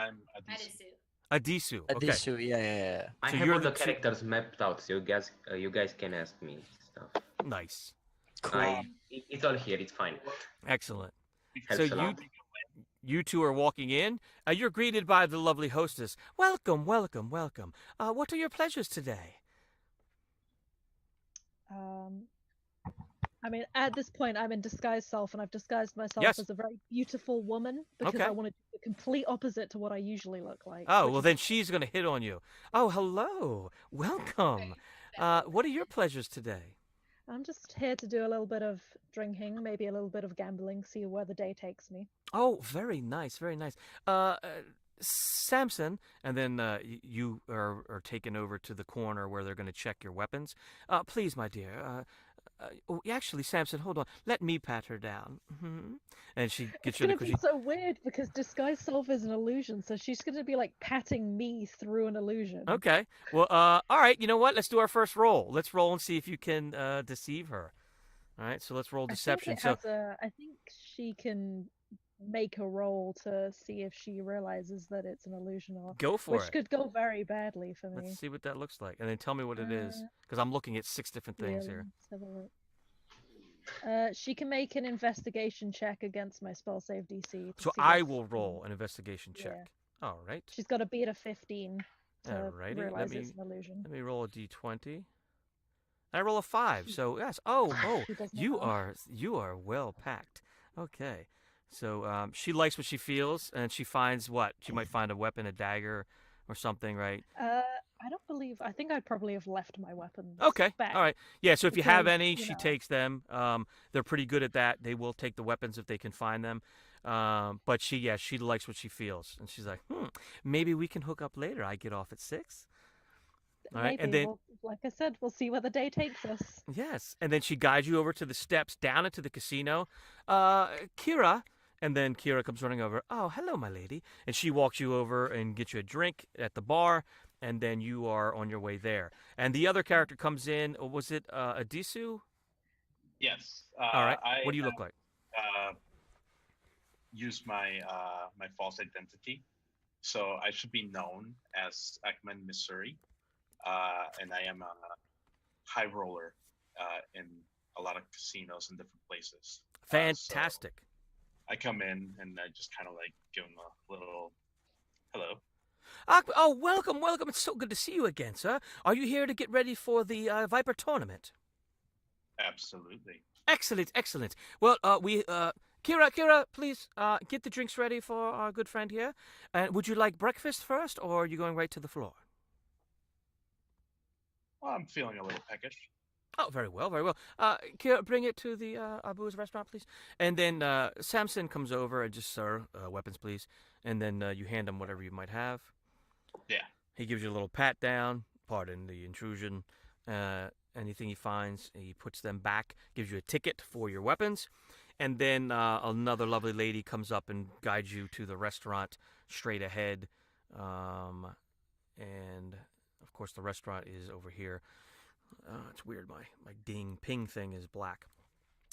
Adisu. Okay. Adisu. Yeah. I So have you're all the the two- characters mapped out, so you guys can ask me stuff. Nice. Cool. It's all here. It's fine. Excellent. Helps So a lot. you two are walking in. You're greeted by the lovely hostess. Welcome. What are your pleasures today? I mean, at this point, I'm in disguise self, and I've disguised myself Yes. as a very beautiful woman because Okay. I want to do the complete opposite to what I usually look like. Oh, which well, is- then she's going to hit on you. Oh, hello. Welcome. What are your pleasures today? I'm just here to do a little bit of drinking, maybe a little bit of gambling, see where the day takes me. Oh, very nice. Samson, and then you are taken over to the corner where they're going to check your weapons. Please, my dear. Actually, Samson, hold on. Let me pat her down. And she It's gets you gonna the be so weird because disguise self is an illusion, so she's gonna be like patting me through an illusion. Okay. Well, all right. You know what? Let's do our first roll. Let's roll and see if you can deceive her. All right. So let's roll deception. I think she can make a roll to see if she realizes that it's an illusion or Go for which it. could go very badly for me. Let's see what that looks like, and then tell me what it is, because I'm looking at 6 different things here. Let's have a look. She can make an investigation check against my spell save DC. to So see I if- will roll an investigation check. Yeah. All right. She's got to beat a 15 to Alrighty, realize it's an illusion. Let me roll a d20. I roll a 5. So yes. Oh, She does not you are well packed. Okay. So she likes what she feels, and she finds what? She might find a weapon, a dagger, or something, right? I don't believe. I think I'd probably have left my weapons. Okay. Back. All right. Yeah. So if you have because, any, you she know. takes them. They're pretty good at that. They will take the weapons if they can find them. But she likes what she feels, and she's like, maybe we can hook up later. I get off at 6. All right, Maybe. and then Well, like I said, we'll see where the day takes us. yes, and then she guides you over to the steps down into the casino. Kira, and then Kira comes running over. Oh, hello, my lady, and she walks you over and gets you a drink at the bar, and then you are on your way there. And the other character comes in. Was it Adisu? Yes. All right. What do you look like? Use my my false identity, so I should be known as Ekman Missouri, and I am a high roller in a lot of casinos in different places. Fantastic. So I come in and I just kind of like give him a little hello. Oh, welcome. It's so good to see you again, sir. Are you here to get ready for the Viper tournament? Absolutely. Excellent. Well, Kira, please get the drinks ready for our good friend here. And would you like breakfast first, or are you going right to the floor? Well, I'm feeling a little peckish. Oh, very well. Kira, bring it to the Abu's restaurant, please. And then Samson comes over and just, sir, weapons, please. And then you hand him whatever you might have. Yeah. He gives you a little pat down. Pardon the intrusion. Anything he finds, he puts them back, gives you a ticket for your weapons. And then another lovely lady comes up and guides you to the restaurant straight ahead. And, of course, the restaurant is over here. It's weird. My ding ping thing is black.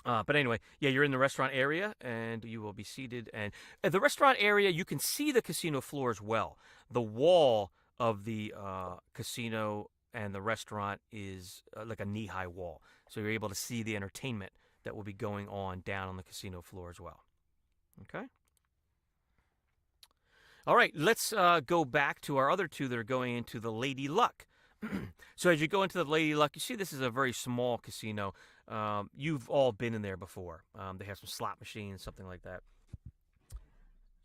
But anyway, yeah, you're in the restaurant area, and you will be seated. And at the restaurant area, you can see the casino floor as well. The wall of the casino and the restaurant is like a knee-high wall. So you're able to see the entertainment that will be going on down on the casino floor as well. Okay? All right, let's go back to our other two that are going into the Lady Luck. So as you go into the Lady Luck, you see this is a very small casino. You've all been in there before. They have some slot machines, something like that.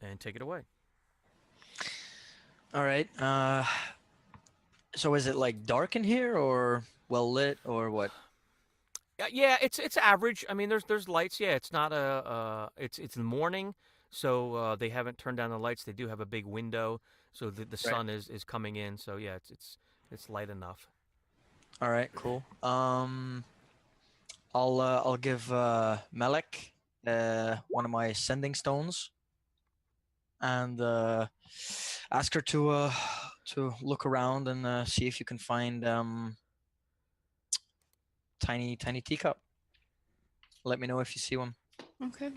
And take it away. All right. So is it like dark in here, or well lit or what? Yeah, it's average. I mean, there's lights. Yeah, it's not it's the morning, so they haven't turned down the lights. They do have a big window, so the sun is coming in. So yeah, it's light enough. All right, cool. I'll give Malek one of my sending stones, and ask her to look around and see if you can find tiny teacup. Let me know if you see one. Okay.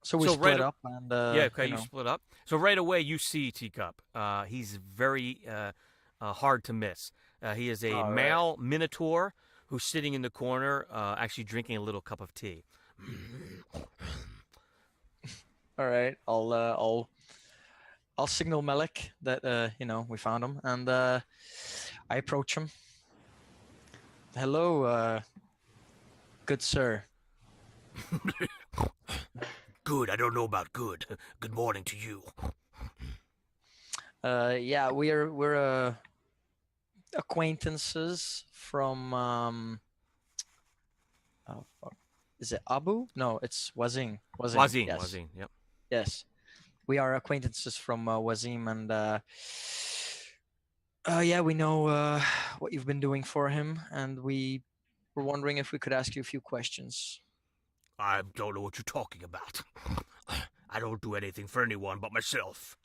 So we split up, and yeah, okay, you split up. So right away you see Teacup. He's very hard to miss. He is a male minotaur who's sitting in the corner, actually drinking a little cup of tea. All right, I'll signal Melik that we found him, and I approach him. Hello, good sir. Good. I don't know about good. Good morning to you. Yeah, we're acquaintances from is it Abu? No, it's Wazim. Wazim. Yes. Wazim. Yep. Yes, we are acquaintances from Wazim, and yeah, we know what you've been doing for him, and we were wondering if we could ask you a few questions. I don't know what you're talking about. I don't do anything for anyone but myself.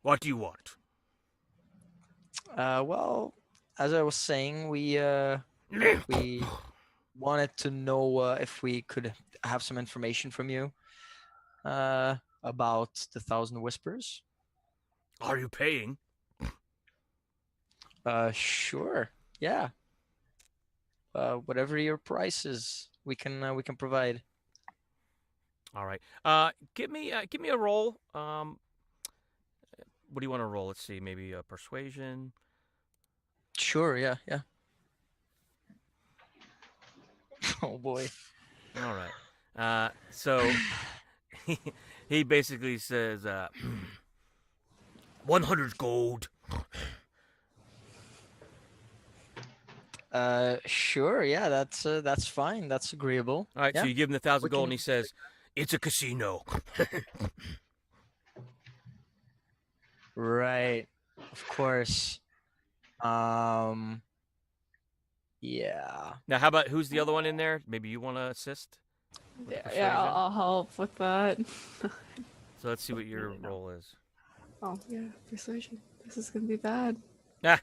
What do you want? Well, as I was saying, we wanted to know if we could have some information from you about the Thousand Whispers. Are you paying? Sure. Yeah. Whatever your price is, we can provide. All right. Give me a roll. What do you want to roll? Let's see. Maybe a persuasion. Sure. Yeah. Oh boy. All right. So he basically says 100 gold. Sure. Yeah. That's fine. That's agreeable. All right. Yeah. So you give him the 1,000 gold, and he says, "It's a casino." Right. Of course. Yeah. Now, how about who's the other one in there? Maybe you want to assist? Yeah, I'll help with that. So let's see what your roll is. Oh, yeah, persuasion. This is going to be bad. Ah.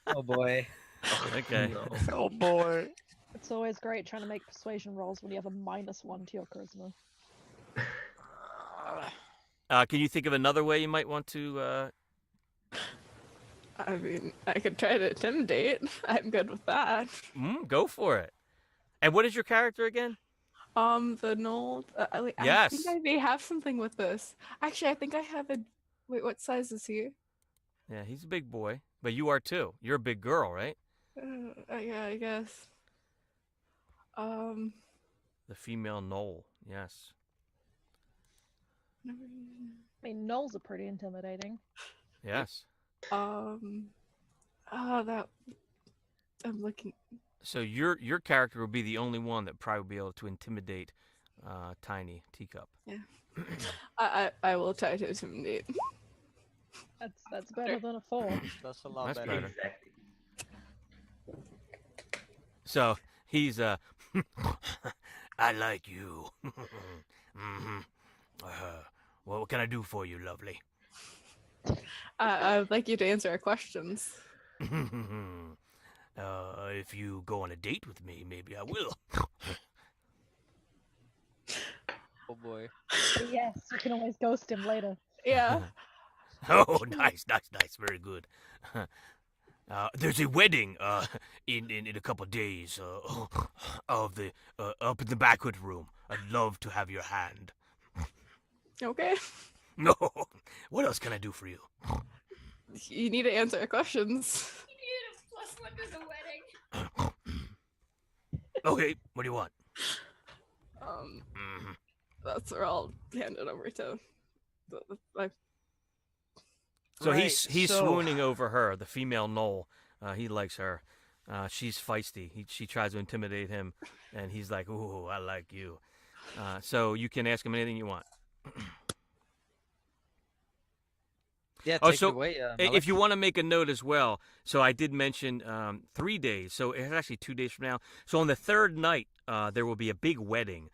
Oh boy. Okay. No. Oh boy. It's always great trying to make persuasion rolls when you have a -1 to your charisma. Can you think of another way you might want to? I mean, I could try to intimidate. I'm good with that. Go for it. And what is your character again? The Nold. Yes. I think I may have something with this. Actually, I think I have a. Wait, what size is he? Yeah, he's a big boy, but you are too. You're a big girl, right? Yeah, I guess. The female knoll. Yes. I mean, gnolls are pretty intimidating. Yes. That. I'm looking. So your character will be the only one that probably will be able to intimidate Tiny Teacup. Yeah. I will try to intimidate. That's better than a 4. That's a lot That's better. better. So he's I like you. What can I do for you, lovely? I'd like you to answer our questions. If you go on a date with me, maybe I will. Oh boy. But yes, you can always ghost him later. Yeah. Oh, nice. Very good. There's a wedding in a couple of days of the up in the banquet room. I'd love to have your hand. Okay. No. What else can I do for you? You need to answer our questions. You needed a +1 to the wedding. Okay, what do you want? That's where I'll hand it over to. So Right, he's so- swooning over her, the female Knoll. He likes her. She's feisty. She tries to intimidate him, and he's like, "Ooh, I like you." So you can ask him anything you want. Yeah, Oh, take so it away. if you want to make a note as well, so I did mention 3 days. So it's actually 2 days from now. So on the third night, there will be a big wedding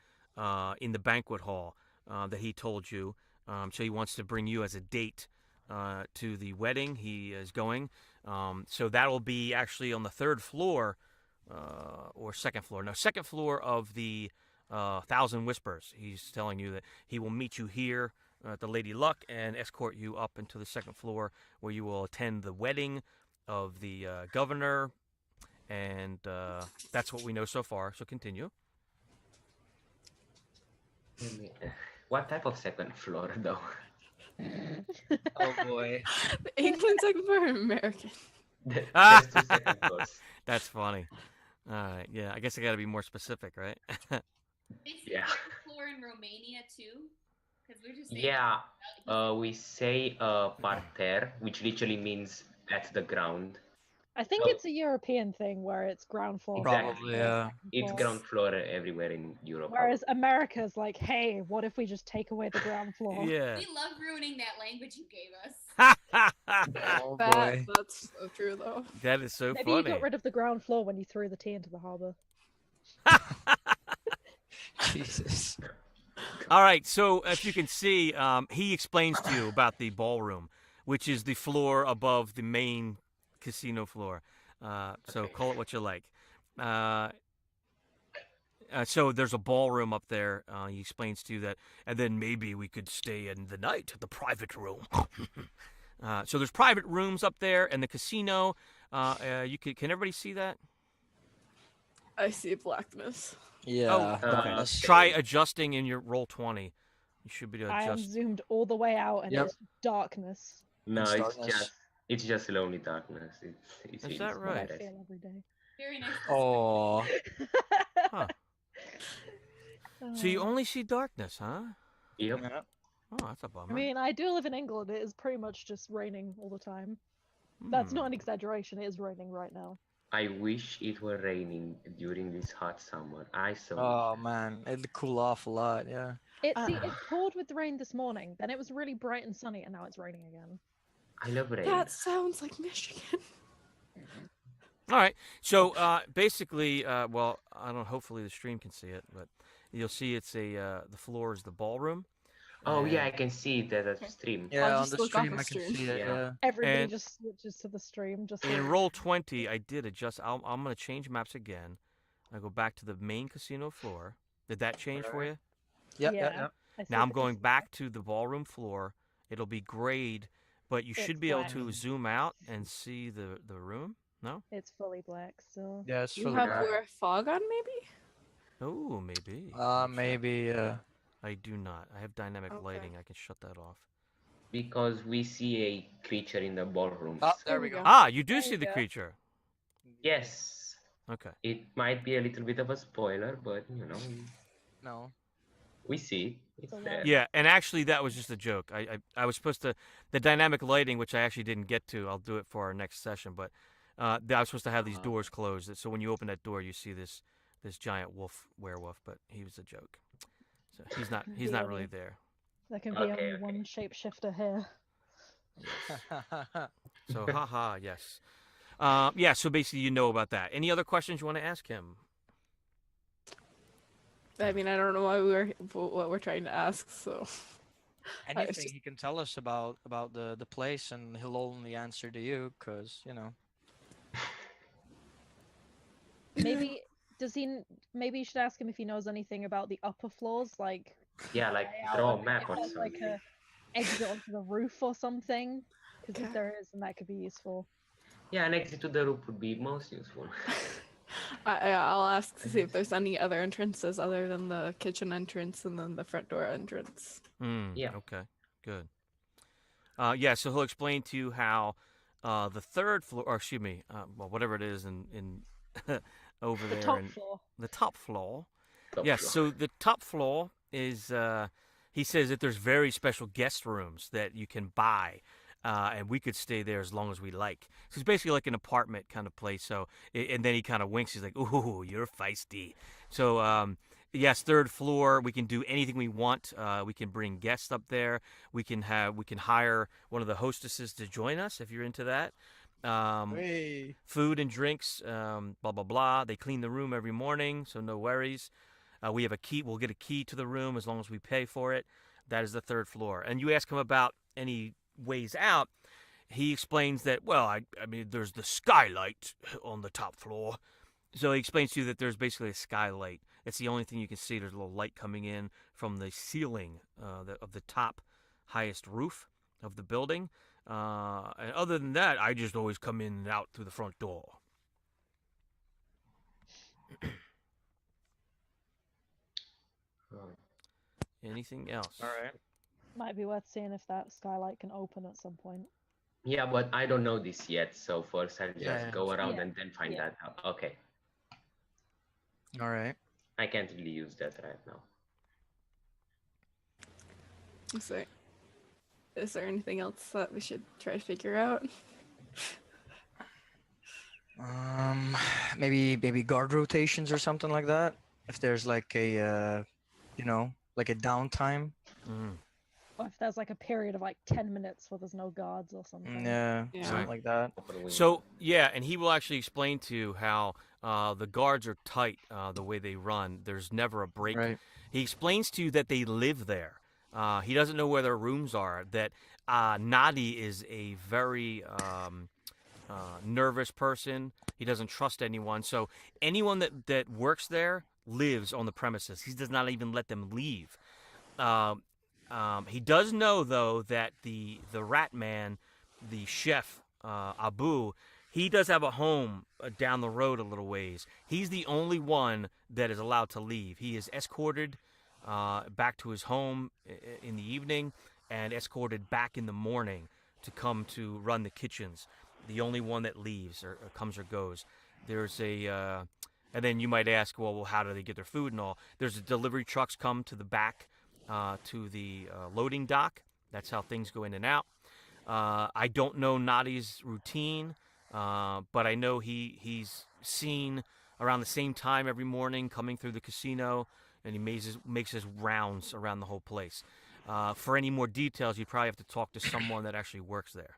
in the banquet hall that he told you. So he wants to bring you as a date to the wedding. He is going. So that will be actually on the third floor or second floor. No, second floor of the Thousand Whispers. He's telling you that he will meet you here at the Lady Luck and escort you up into the second floor where you will attend the wedding of the governor. And that's what we know so far. So continue. What type of second floor, though? Oh boy. England's like for American. There's 2 second floors. That's funny. All right. Yeah, I guess I got to be more specific, right? Is Yeah. second floor in Romania too? Because we're just saying Yeah, we say parterre, which literally means at the ground. I think Oh. it's a European thing where it's ground floor. Exactly. Probably, yeah. It's floor. ground floor everywhere in Europe. Whereas America's like, hey, what if we just take away the ground floor? Yeah. we love ruining that language you gave us. Oh boy. That's so true, though. That is so Maybe you funny. got rid of the ground floor when you threw the tea into the harbor. Jesus. All right, so as you can see, he explains to you about the ballroom, which is the floor above the main casino floor. So call it what you like. So there's a ballroom up there. He explains to you that, and then maybe we could stay in the night at the private room. So there's private rooms up there, and the casino. Can everybody see that? I see blackness. Yeah. Okay. Try adjusting in your roll 20. You should be able to I am adjust. zoomed all the way out and Yep. it's darkness. No, It's it's darkness. just lonely darkness. It's Is that That's what I right? feel every day. Very nice. Oh. Huh. So you only see darkness, huh? Yep. Yeah. Oh, that's a bummer. I mean, I do live in England. It is pretty much just raining all the time. That's not an exaggeration. It is raining right now. I wish it were raining during this hot summer. Oh man, it'd cool off a lot. Yeah. It poured with the rain this morning. Then it was really bright and sunny, and now it's raining again. I love rain. That sounds like Michigan. All right. So basically, well, I don't. Hopefully, the stream can see it, but you'll see it's the floor is the ballroom. Oh yeah, I can see it at the stream. Yeah, I'll on just the look up stream a I can stream. see it. Yeah. Yeah. Everybody And- just switches to the stream. Just In roll 20, I did adjust. I'm going to change maps again. I go back to the main casino floor. Did that change for you? Yeah. Yeah. Yeah. I see Now I'm the going casino. back to the ballroom floor. It'll be grayed, but you should It's be able black. to zoom out and see the room. No? It's fully black still. Yeah, it's You fully have black. your fog on, maybe? Oh, maybe. Maybe. I do not. I have dynamic Okay. lighting. I can shut that off. Because we see a creature in the ballroom. Oh, there we go. Ah, you do There see you the go. creature. Yes. Okay. It might be a little bit of a spoiler, but No. we see it. It's So there. Yeah, and actually that was just a joke. I was supposed to the dynamic lighting, which I actually didn't get to. I'll do it for our next session, but I was supposed to have these doors closed. So when you open that door, you see this giant werewolf, but he was a joke. So he's not really there. There can be Okay, only okay. one shapeshifter here. So haha, yes. Yeah, so basically you know about that. Any other questions you want to ask him? I mean, I don't know what we're trying to ask, so. Anything just- he can tell us about the place, and he'll only answer to you, cause Maybe maybe you should ask him if he knows anything about the upper floors, like Yeah, like layout, draw or a map if or there's, like something. a exit onto the roof or something. Because Okay. if there is, then that could be useful. Yeah, an exit to the roof would be most useful. I'll ask to see if there's any other entrances other than the kitchen entrance and then the front door entrance. Yeah. Okay. Good. Yeah. So he'll explain to you how the third floor, or excuse me, well, whatever it is in over The there, top in floor. the top floor. Top Yes. floor. So the top floor is. He says that there's very special guest rooms that you can buy. and we could stay there as long as we like. So it's basically like an apartment kind of place. So, and then he kind of winks. He's like, "Ooh, you're feisty." So, yes, third floor. We can do anything we want. We can bring guests up there. We can hire one of the hostesses to join us if you're into that. Food and drinks, blah blah blah. They clean the room every morning, so no worries. We have a key. We'll get a key to the room as long as we pay for it. That is the third floor. And you ask him about any ways out. He explains that, well, I mean, there's the skylight on the top floor. So he explains to you that there's basically a skylight. It's the only thing you can see. There's a little light coming in from the ceiling of the top highest roof of the building. And other than that, I just always come in and out through the front door. Anything else? All right. Might be worth seeing if that skylight can open at some point. Yeah, but I don't know this yet, so first I'll just go around Yeah. and then find that out. Okay. All right. I can't really use that right now. Is there anything else that we should try to figure out? Maybe guard rotations or something like that. If there's like a, like a downtime. Or if there's like a period of like 10 minutes where there's no guards or something. Yeah, something like that. So, yeah, and he will actually explain to you how the guards are tight the way they run. There's never a break. Right. He explains to you that they live there. He doesn't know where their rooms are, that Nadi is a very nervous person. He doesn't trust anyone. So anyone that works there lives on the premises. He does not even let them leave. He does know, though, that the rat man, the chef, Abu, he does have a home down the road a little ways. He's the only one that is allowed to leave. He is escorted back to his home in the evening and escorted back in the morning to come to run the kitchens. The only one that leaves or comes or goes. There's a... and then you might ask, well, how do they get their food and all? There's delivery trucks come to the back to the loading dock. That's how things go in and out. I don't know Nadi's routine, but I know he's seen around the same time every morning coming through the casino, and he makes his rounds around the whole place. For any more details, you probably have to talk to someone that actually works there.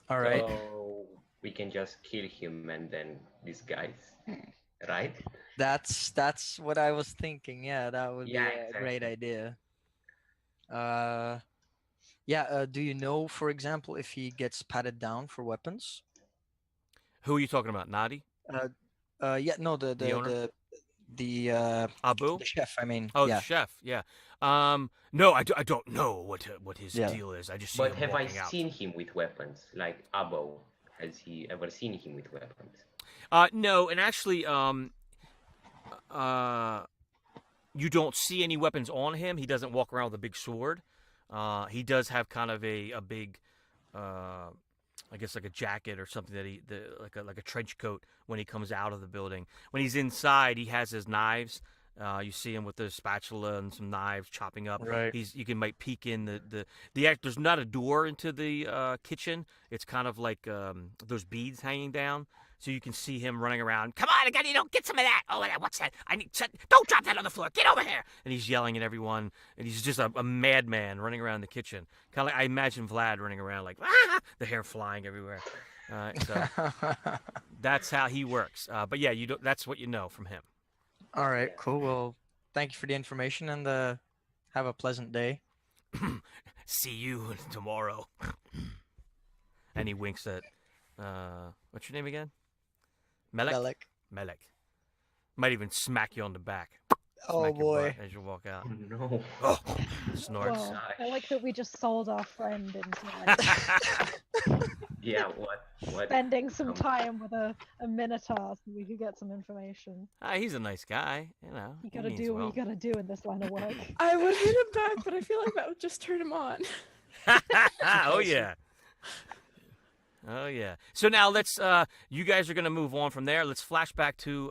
All right. So we can just kill him and then disguise, right? That's what I was thinking. Yeah, that would be a exactly. great idea. Do you know, for example, if he gets patted down for weapons? Who are you talking about, Nadi? The owner? the Abu? The chef, I mean. Oh, yeah. the chef, yeah. No, I don't know what his deal is. I just see But him have I walking out. seen him with weapons? Like Abu, has he ever seen him with weapons? No, and actually, you don't see any weapons on him. He doesn't walk around with a big sword. He does have kind of a big, I guess like a jacket or something that like a trench coat when he comes out of the building. When he's inside, he has his knives. You see him with the spatula and some knives chopping up. Right. You might peek in the act. There's not a door into the kitchen. It's kind of like those beads hanging down. So you can see him running around. Come on, get some of that. Oh, what's that? Don't drop that on the floor. Get over here. And he's yelling at everyone. And he's just a madman running around the kitchen. Kind of like I imagine Vlad running around like, the hair flying everywhere. So that's how he works. But yeah, that's what you know from him. All right, cool. Well, thank you for the information and have a pleasant day. See you tomorrow. And he winks at, what's your name again? Melek? Melek. Might even smack you on the back. Oh, Smack your boy. butt as you walk out. No. Oh, snorts. Well, I like that we just sold our friend into like Yeah, what? spending some time with a minotaur so we could get some information. He's a nice guy, you know. You gotta do what you gotta do in this line of work. I would hit him back, but I feel like that would just turn him on. Oh yeah. Oh yeah. So now let's you guys are gonna move on from there. Let's flash back to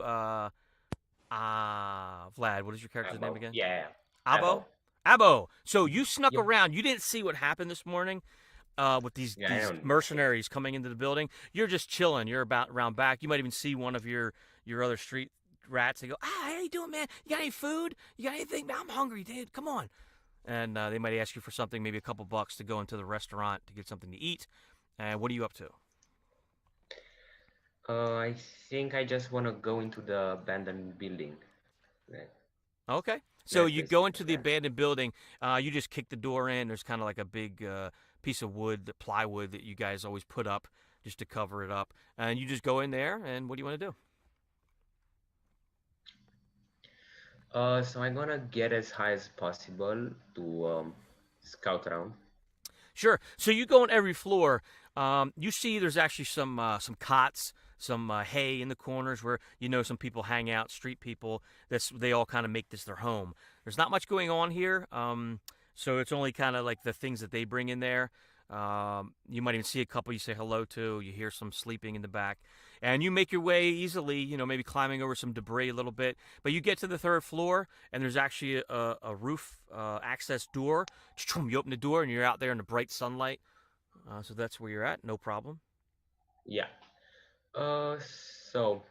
Vlad, what is your character's name again? Yeah. Abo? Abo. So you snuck around. You didn't see what happened this morning. with these don't- mercenaries coming into the building. You're just chilling. You're about around back. You might even see one of your other street rats. They go, how you doing, man? You got any food? You got anything? I'm hungry, dude. Come on. And they might ask you for something, maybe a couple bucks to go into the restaurant to get something to eat. And what are you up to? I think I just want to go into the abandoned building. Okay. So That's you go into the abandoned building. You just kick the door in. There's kind of like a big piece of wood, the plywood that you guys always put up just to cover it up. And you just go in there. And what do you want to do? So I'm gonna get as high as possible to scout around. Sure. So you go on every floor. You see there's actually some cots, some hay in the corners where some people hang out, street people. They all kind of make this their home. There's not much going on here, so it's only kind of like the things that they bring in there. You might even see a couple you say hello to. You hear some sleeping in the back. And you make your way easily, maybe climbing over some debris a little bit. But you get to the third floor, and there's actually a roof access door. You open the door, and you're out there in the bright sunlight. So that's where you're at. No problem. Yeah. So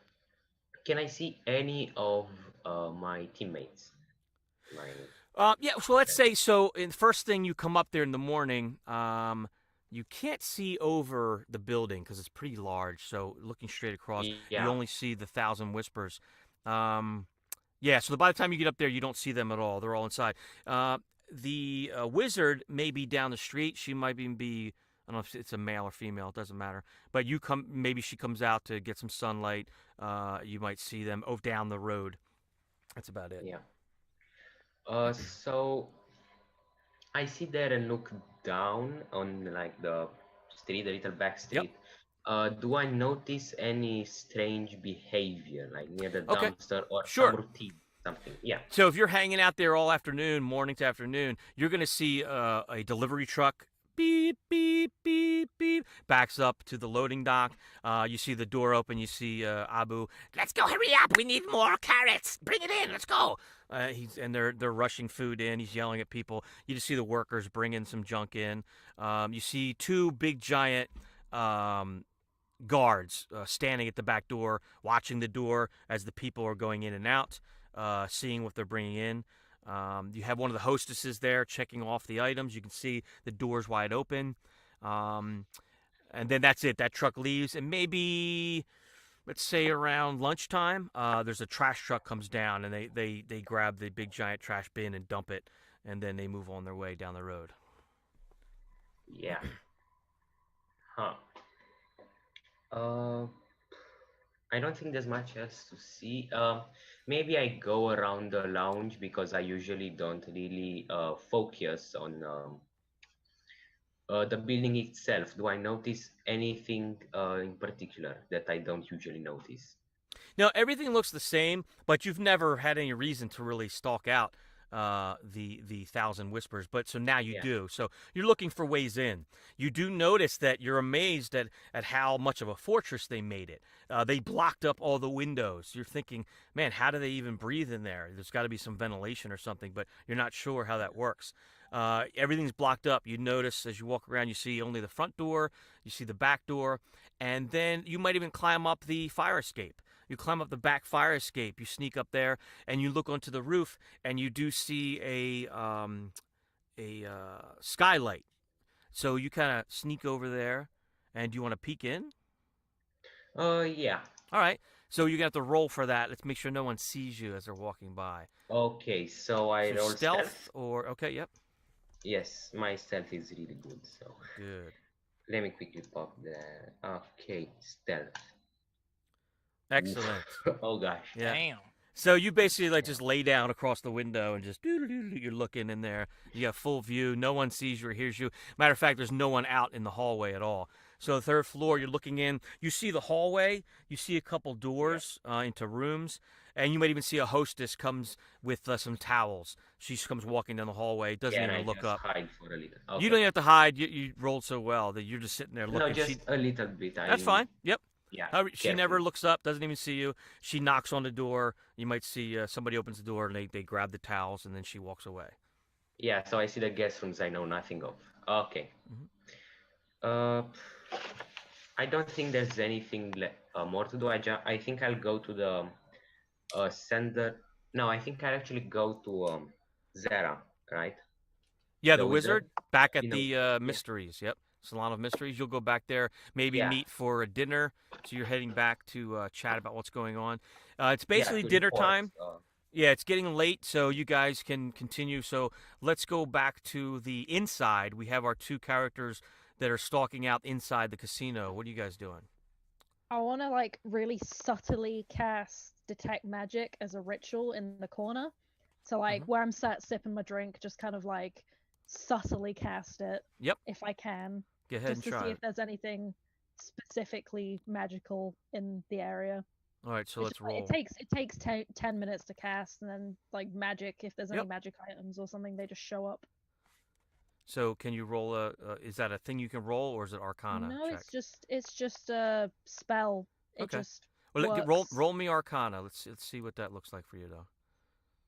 can I see any of my teammates? Yeah, so let's say, in the first thing you come up there in the morning, you can't see over the building because it's pretty large. So looking straight across, you only see the Thousand Whispers. Yeah, so by the time you get up there, you don't see them at all. They're all inside. The wizard may be down the street. She might even be, I don't know if it's a male or female. It doesn't matter. But maybe she comes out to get some sunlight. You might see them down the road. That's about it. Yeah. So I sit there and look down on like the street, the little back street. Yep. Do I notice any strange behavior, like near the dumpster or some routine, something? Yeah. So if you're hanging out there all afternoon, morning to afternoon, you're going to see a delivery truck. Beep, beep, beep, beep. Backs up to the loading dock. You see the door open. You see Abu. Let's go, hurry up. We need more carrots. Bring it in. Let's go. They're rushing food in. He's yelling at people. You just see the workers bringing some junk in. You see two big giant guards standing at the back door, watching the door as the people are going in and out, seeing what they're bringing in. You have one of the hostesses there checking off the items. You can see the doors wide open. And then that's it. That truck leaves. And maybe, let's say around lunchtime, there's a trash truck comes down, and they grab the big giant trash bin and dump it. And then they move on their way down the road. Yeah. Huh. I don't think there's much else to see. Maybe I go around the lounge because I usually don't really focus on the building itself. Do I notice anything in particular that I don't usually notice? No, everything looks the same, but you've never had any reason to really stalk out the Thousand Whispers, but so now you do. So you're looking for ways in. You do notice that you're amazed at how much of a fortress they made it. They blocked up all the windows. You're thinking, man, how do they even breathe in there? There's got to be some ventilation or something, but you're not sure how that works. Everything's blocked up. You notice as you walk around, you see only the front door, you see the back door, and then you might even climb up the fire escape. You climb up the back fire escape. You sneak up there, and you look onto the roof, and you do see a skylight. So you kind of sneak over there, and do you want to peek in? Yeah. All right. So you're going to have to roll for that. Let's make sure no one sees you as they're walking by. Okay, so I roll stealth. Okay, yep. Yes, my stealth is really good, so. Good. Let me quickly pop that. Okay, stealth. Excellent. Oh gosh. Yeah. Damn. So you basically just lay down across the window and just you're looking in there. You got full view. No one sees you or hears you. Matter of fact, there's no one out in the hallway at all. So the third floor, you're looking in. You see the hallway. You see a couple doors into rooms. And you might even see a hostess comes with some towels. She comes walking down the hallway. Doesn't even look up. Hide for a little. Okay. You don't have to hide. You rolled so well that you're just sitting there looking. No, just a little bit. That's fine. Yep. Yeah. She never looks up, doesn't even see you. She knocks on the door. You might see somebody opens the door, and they grab the towels, and then she walks away. Yeah, so I see the guest rooms I know nothing of. Okay. Uh, I don't think there's anything more to do. I think I'll go to the sender. No, I think I'll actually go to Zera, right? Yeah, The the wizard. wizard back at You know, the yeah, Mysteries. Yep, Salon of Mysteries. You'll go back there, maybe yeah, meet for a dinner. So you're heading back to chat about what's going on. It's yeah, basically to dinner report. time. Yeah, it's getting late, so you guys can continue. So let's go back to the inside. We have our two characters that are stalking out inside the casino. What are you guys doing? I want to like really subtly cast detect magic as a ritual in the corner. So like where I'm sat sipping my drink, just kind of like subtly cast it Yep. if I can, Go ahead just and to try see it. if there's anything specifically magical in the area. All right, so It's let's just, like, roll. it takes 10 minutes to cast, and then like magic, if there's any Yep. magic items or something, they just show up. So can you roll a? Is that a thing you can roll, or is it Arcana No, check? it's just a spell. It Okay. just Well, works. roll me Arcana. Let's see what that looks like for you, though.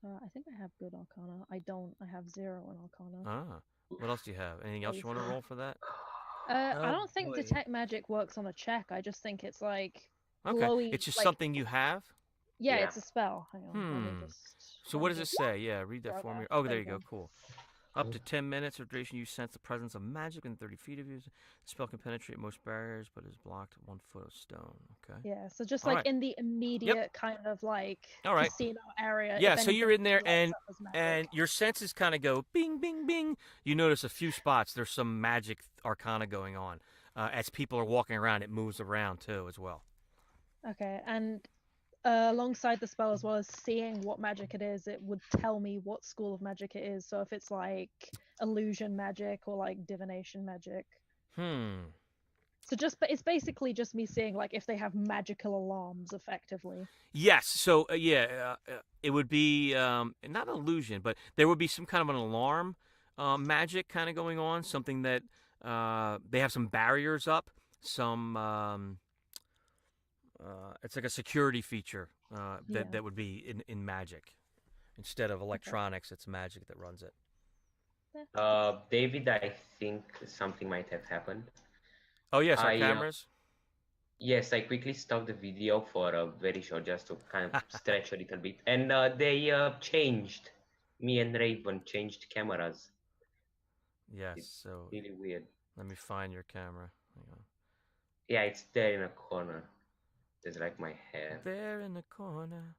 I think I have good Arcana. I don't. I have 0 in Arcana. Ah, what else do you have? Anything else you want to roll for that? I Oh, don't think boy. detect magic works on a check. I just think it's like Okay, glowy. it's just like, something you have. Yeah, Yeah. it's a spell. Hang on. Let me just. So let what me does it just say? Yeah, read that throw for me. that. Oh, There there you you go. Cool. Up to 10 minutes of duration, you sense the presence of magic within 30 feet of you. The spell can penetrate most barriers, but is blocked 1 foot of stone. Okay. Yeah, so just All like right. in the immediate kind of like All right. casino area. Yeah, if so you're in anything there, lights up as and magic. your senses kind of go bing, bing, bing. You notice a few spots. There's some magic arcana going on. As people are walking around, it moves around too, as well. Okay, and alongside the spell as well as seeing what magic it is, it would tell me what school of magic it is. So if it's like illusion magic or like divination magic. So it's basically just me seeing like if they have magical alarms effectively. Yes. So it would be not an illusion, but there would be some kind of an alarm magic kind of going on. Something that they have some barriers up. Some it's like a security feature that would be in magic instead of electronics. It's magic that runs it. David, I think something might have happened. Oh yes, our cameras. Yes, I quickly stopped the video for a very short, just to kind of stretch a little bit, and they changed. Me and Raven changed cameras. Yes, It's so really weird. let me find your camera. Hang on. Yeah, it's there in a corner. There's like my hair. There in the corner.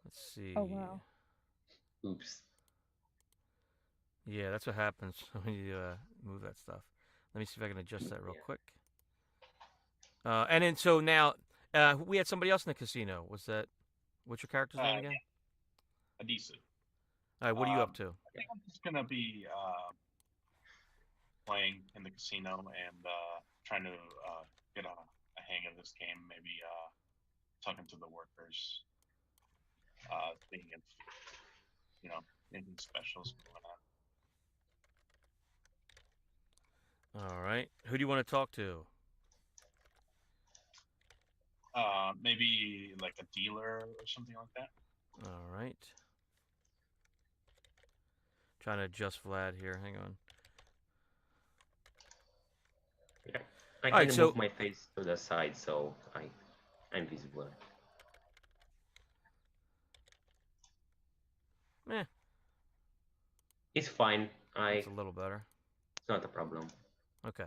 Let's see. Oh wow. Oops. Yeah, that's what happens when you move that stuff. Let me see if I can adjust that real quick. And then so now we had somebody else in the casino. Was that what's your character's name again? Yeah. Adisu. All right, what are you up to? I think I'm just gonna be playing in the casino and trying to get a hang of this game. Maybe talking to the workers, seeing if anything special is going on. All right. Who do you want to talk to? Maybe like a dealer or something like that. All right. Trying to adjust Vlad here. Hang on. Yeah. I right, can so- move my face to the side, so I'm visible. Eh, It's fine. it's a little better. It's not a problem. Okay.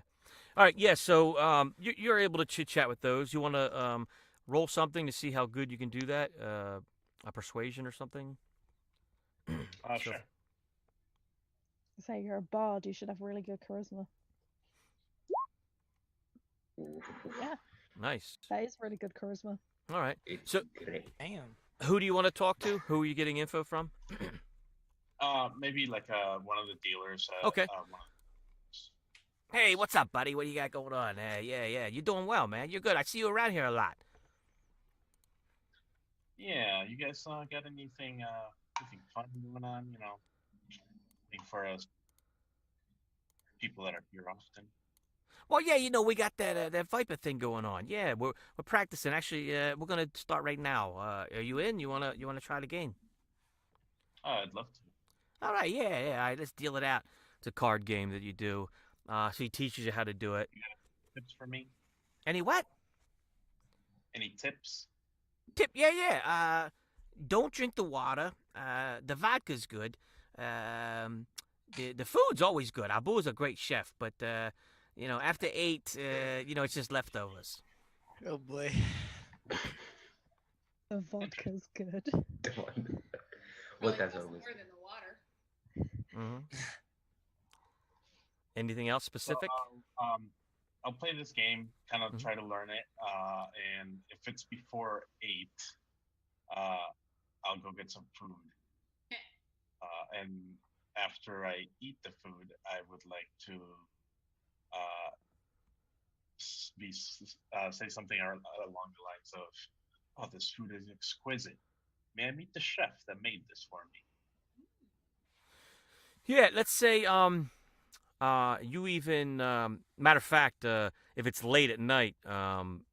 All right. Yeah. So you're able to chit chat with those. You want to roll something to see how good you can do that? A persuasion or something? Sure. Say you're a bard, you should have really good charisma. Yeah, Nice. that is really good charisma. All right. It's So great. Damn. who do you want to talk to? Who are you getting info from? Maybe like one of the dealers. Okay. Hey, what's up, buddy? What do you got going on? Yeah. You're doing well, man. You're good. I see you around here a lot. Yeah, you guys got anything fun going on? Anything for us people that are here often? Well, yeah, we got that Viper thing going on. Yeah, we're practicing. Actually, we're gonna start right now. Are you in? You wanna try the game? I'd love to. All right, yeah. All right, let's deal it out. It's a card game that you do. So he teaches you how to do it. You got tips for me? Any what? Any tips? Tip? Yeah. Don't drink the water. The vodka's good. The food's always good. Abu's a great chef, but after 8, it's just leftovers. Oh boy. The vodka's good. What Probably has costs always? more than the water. Mm-hmm. Anything else specific? Well, I'll play this game, kind of Mhm. try to learn it, and if it's before 8, I'll go get some food. And after I eat the food, I would like to say something along the lines of, "Oh, this food is exquisite. May I meet the chef that made this for me?" Yeah, let's say you even matter of fact, if it's late at night,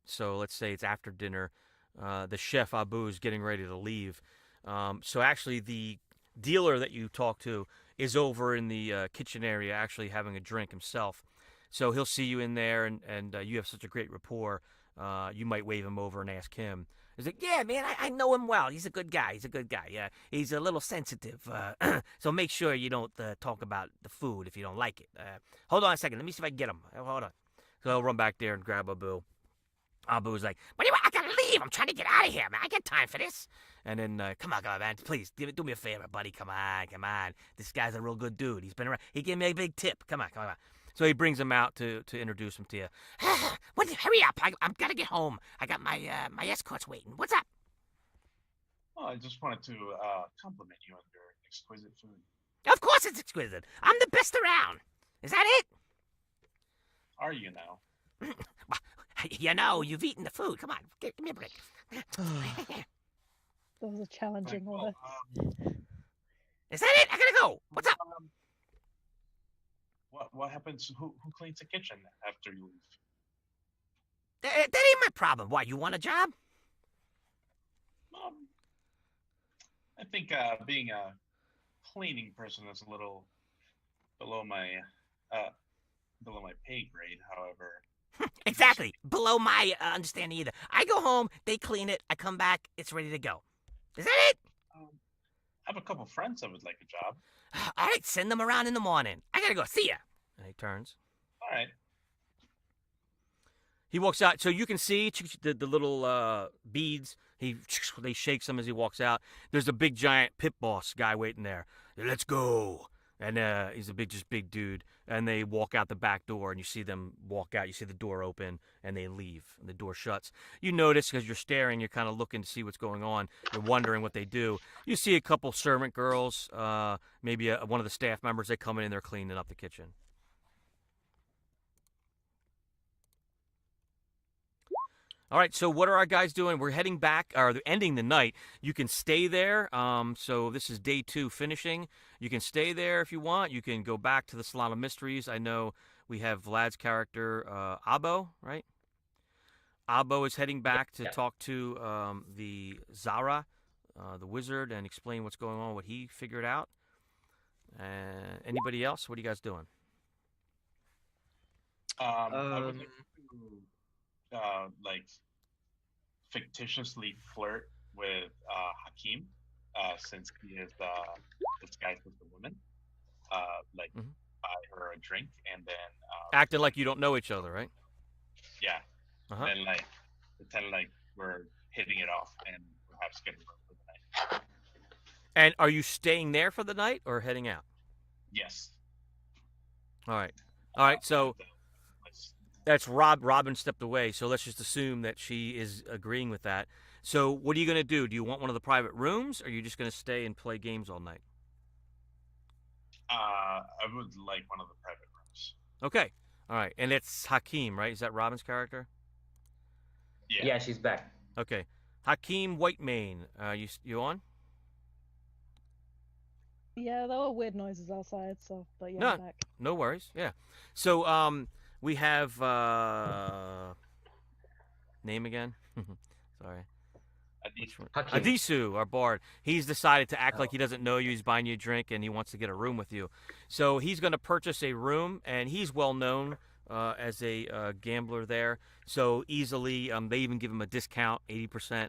so let's say it's after dinner, the chef Abu is getting ready to leave. So actually, the dealer that you talk to is over in the kitchen area, actually having a drink himself. So he'll see you in there, and you have such a great rapport. You might wave him over and ask him. He's like, "Yeah, man, I know him well. He's a good guy. Yeah, he's a little sensitive. So make sure you don't talk about the food if you don't like it. Hold on a second. Let me see if I can get him. Hold on." So he'll run back there and grab Abu. Abu's like, "What do you want? I gotta leave. I'm trying to get out of here, man. I got time for this." And then, come on, man. Please, do me a favor, buddy. Come on. This guy's a real good dude. He's been around. He gave me a big tip. Come on. So he brings him out to introduce him to you. Hurry up. I'm gotta get home. I got my escorts waiting. What's up? Well, I just wanted to compliment you on your exquisite food. Of course it's exquisite. I'm the best around. Is that it? Are you now? You've eaten the food. Come on, give me a break. That was a challenging order. Is that it? I gotta go. What's up? What happens? Who cleans the kitchen after you leave? That ain't my problem. Why, you want a job? I think being a cleaning person is a little below my pay grade. However, Exactly. Below my understanding either. I go home, they clean it, I come back, it's ready to go. Is that it? I have a couple friends that would like a job. All right, send them around in the morning. I gotta go. See ya. And he turns. All right. He walks out, so you can see the little beads. They shakes them as he walks out. There's a big giant pit boss guy waiting there. "Let's go." And he's a big dude. And they walk out the back door, and you see them walk out. You see the door open, and they leave, and the door shuts. You notice, because you're staring, you're kind of looking to see what's going on. You're wondering what they do. You see a couple servant girls, maybe one of the staff members. They come in, and they're cleaning up the kitchen. All right, so what are our guys doing? We're heading back, or they're ending the night. You can stay there. So this is day 2 finishing. You can stay there if you want. You can go back to the Salon of Mysteries. I know we have Vlad's character, Abo, right? Abo is heading back to talk to the Zara, the wizard, and explain what's going on, what he figured out. Anybody else? What are you guys doing? I would like to fictitiously flirt with Hakim, since he is disguised as a woman. Buy her a drink and then acting like you don't know each other, right? Yeah. Uh-huh. And then pretend like we're hitting it off and perhaps getting drunk for the night. And are you staying there for the night or heading out? Yes. All right. So that's Robin stepped away, so let's just assume that she is agreeing with that. So what are you going to do? Do you want one of the private rooms, or are you just going to stay and play games all night? I would like one of the private rooms. Okay. All right. And it's Hakim, right? Is that Robin's character? Yeah, she's back. Okay. Hakim Whitemane, you on? Yeah, there were weird noises outside, but yeah, No, I'm back. no worries. Yeah. So we have name again. Sorry. Adisu, our bard, he's decided to act like he doesn't know you. He's buying you a drink, and he wants to get a room with you. So he's going to purchase a room, and he's well known as a gambler there. So easily, they even give him a discount, 80%.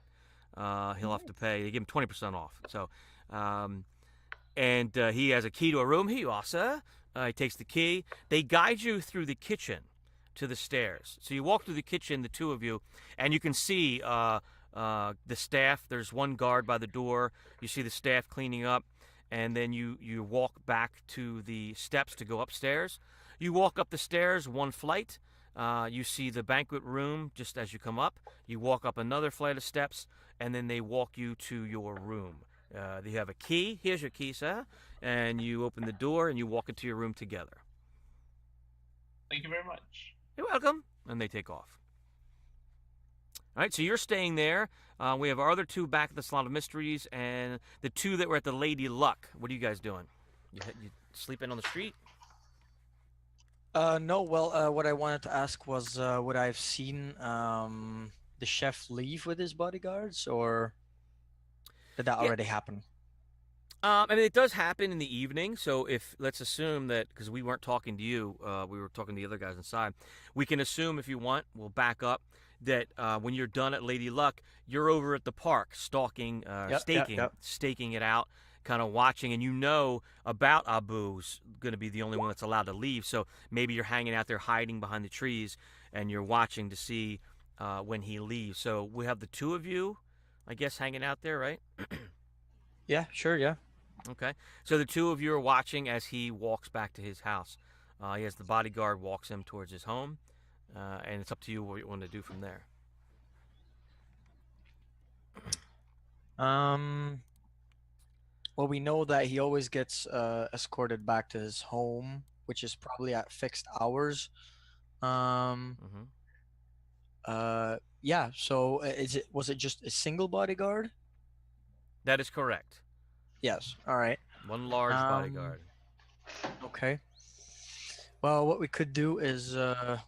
He'll have to pay. They give him 20% off. So, and he has a key to a room. Here you are, sir. He takes the key. They guide you through the kitchen to the stairs. So you walk through the kitchen, the two of you, and you can see the staff. There's one guard by the door. You see the staff cleaning up, and then you walk back to the steps to go upstairs. You walk up the stairs one flight. You see the banquet room just as you come up. You walk up another flight of steps, and then they walk you to your room. You have a key. Here's your key, sir. And you open the door, and you walk into your room together. Thank you very much. You're welcome. And they take off. All right, so you're staying there. We have our other two back at the Salon of Mysteries, and the two that were at the Lady Luck. What are you guys doing? You sleeping on the street? No. Well, what I wanted to ask was, would I have seen the chef leave with his bodyguards, or did that already happen? I mean, it does happen in the evening. So if, let's assume that, because we weren't talking to you, we were talking to the other guys inside. We can assume, if you want, we'll back up, that when you're done at Lady Luck, you're over at the park staking it out, kind of watching, and you know about Abu's going to be the only one that's allowed to leave. So maybe you're hanging out there hiding behind the trees, and you're watching to see when he leaves. So we have the two of you, I guess, hanging out there, right? Yeah, sure, yeah. Okay. So the two of you are watching as he walks back to his house. He has the bodyguard walks him towards his home, and it's up to you what you want to do from there. Well, we know that he always gets escorted back to his home, which is probably at fixed hours. Yeah. So was it just a single bodyguard? That is correct. Yes. All right. One large bodyguard. Okay. Well, what we could do is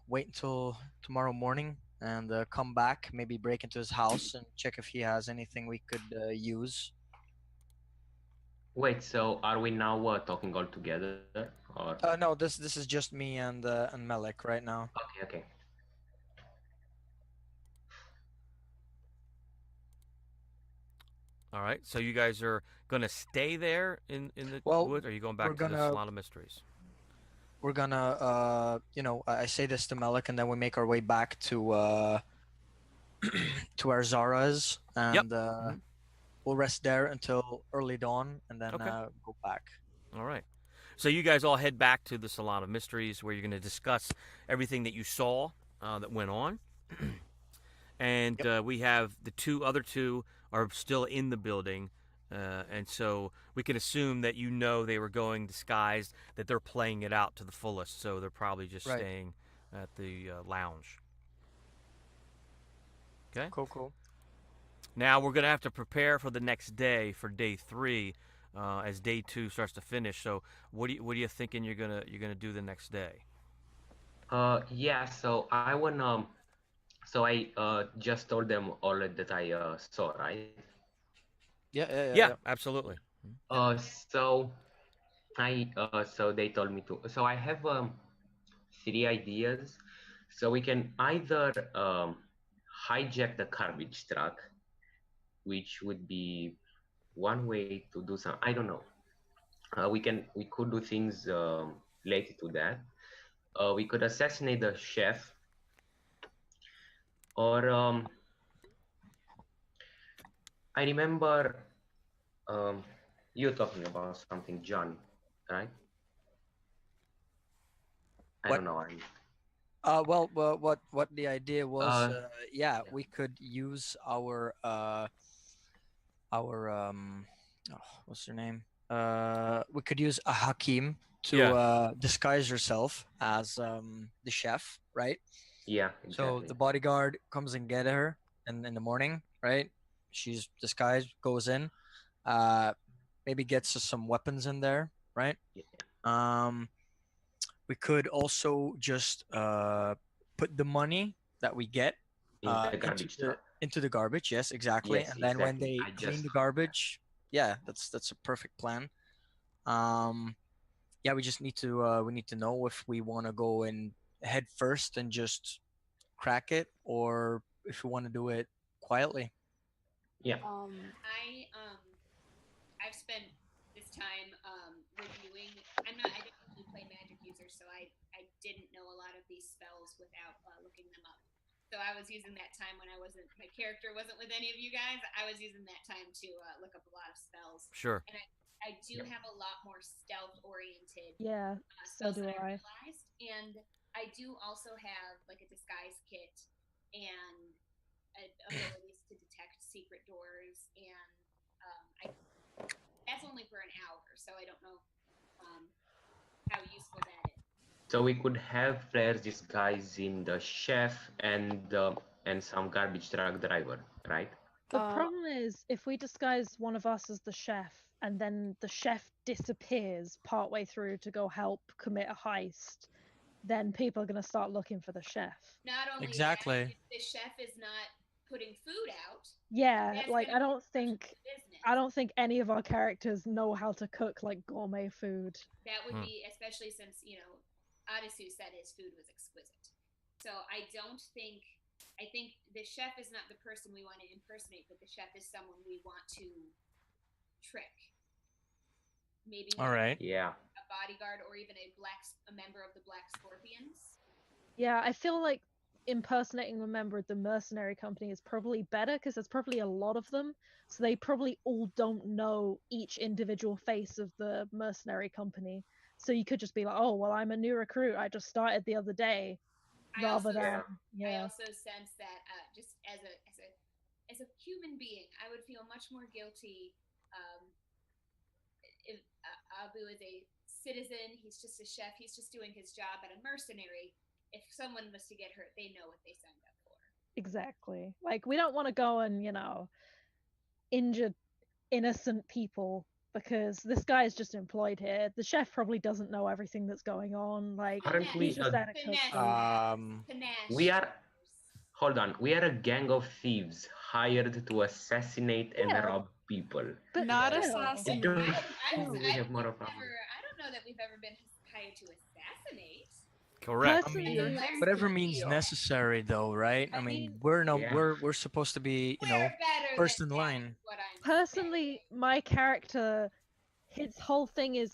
wait until tomorrow morning and come back, maybe break into his house and check if he has anything we could use. Wait, so are we now talking all together, or? No, this is just me and Melek right now. Okay. All right. So you guys are gonna stay there in the woods, or are you going back to the Salon of Mysteries? We're gonna, I say this to Melek, and then we make our way back to to our Zara's, and we'll rest there until early dawn, and then go back. All right. So you guys all head back to the Salon of Mysteries, where you're going to discuss everything that you saw that went on. And we have the other two are still in the building. And so we can assume that they were going disguised, that they're playing it out to the fullest. So they're probably just staying at the lounge. Okay? Cool. Now we're going to have to prepare for the next day, for day 3, as day 2 starts to finish. So what are you thinking you're gonna do the next day? Yeah. So I wanna. So I just told them all that I saw, right? Yeah, absolutely. So they told me to. So I have 3 ideas. So we can either hijack the garbage truck, which would be one way to do some. I don't know. We could do things related to that. We could assassinate the chef, or I remember you talking about something, John, right? I don't know. Well, what the idea was? We could use our what's her name? We could use a Hakim to disguise herself as the chef, right? Yeah. Exactly. So the bodyguard comes and get her in the morning, right? She's disguised, goes in, maybe gets us some weapons in there, right? Yeah. We could also just put the money that we get Into the garbage, yes, exactly. Yes, And then when exactly. they I clean just the heard that. garbage, yeah, that's a perfect plan. Um, yeah, we need to know if we want to go in head first and just crack it, or if we want to do it quietly. Yeah. I've spent this time reviewing. I didn't usually play magic user, so I didn't know a lot of these spells without looking them up. So I was using that time when my character wasn't with any of you guys. I was using that time to look up a lot of spells. Sure. And I do have a lot more stealth oriented Yeah, so spells do than I I. realized. And I do also have like a disguise kit and abilities to detect secret doors. And that's only for an hour, so I don't know how useful that is. So we could have players disguising the chef and some garbage truck driver, right? The Uh, problem is if we disguise one of us as the chef and then the chef disappears partway through to go help commit a heist, then people are going to start looking for the chef. Not only Exactly. that, if the chef is not putting food out, Yeah, that's like gonna be business. I don't think any of our characters know how to cook like gourmet food. That would be, especially since Adisu said his food was exquisite. So I think the chef is not the person we want to impersonate, but the chef is someone we want to trick. Maybe All right. Yeah. a bodyguard or even a member of the Black Scorpions. Yeah, I feel like impersonating a member of the mercenary company is probably better because there's probably a lot of them. So they probably all don't know each individual face of the mercenary company. So you could just be like, oh, well, I'm a new recruit. I just started the other day. I also Yeah. sense that just as a human being, I would feel much more guilty if Abu is a citizen. He's just a chef. He's just doing his job. At a mercenary, if someone was to get hurt, they know what they signed up for. Exactly. Like, we don't want to go and, injure innocent people because this guy is just employed here. The chef probably doesn't know everything that's going on. Like, Currently, he's just there to cook food. we are. Hold on. We are a gang of thieves hired to assassinate and rob people. But not still. assassinate. We have more of a I don't know that we've ever been hired to assassinate. Correct. Personally, Whatever means necessary, though, right? I mean, we're supposed to be, first in line. personally, my character, his whole thing is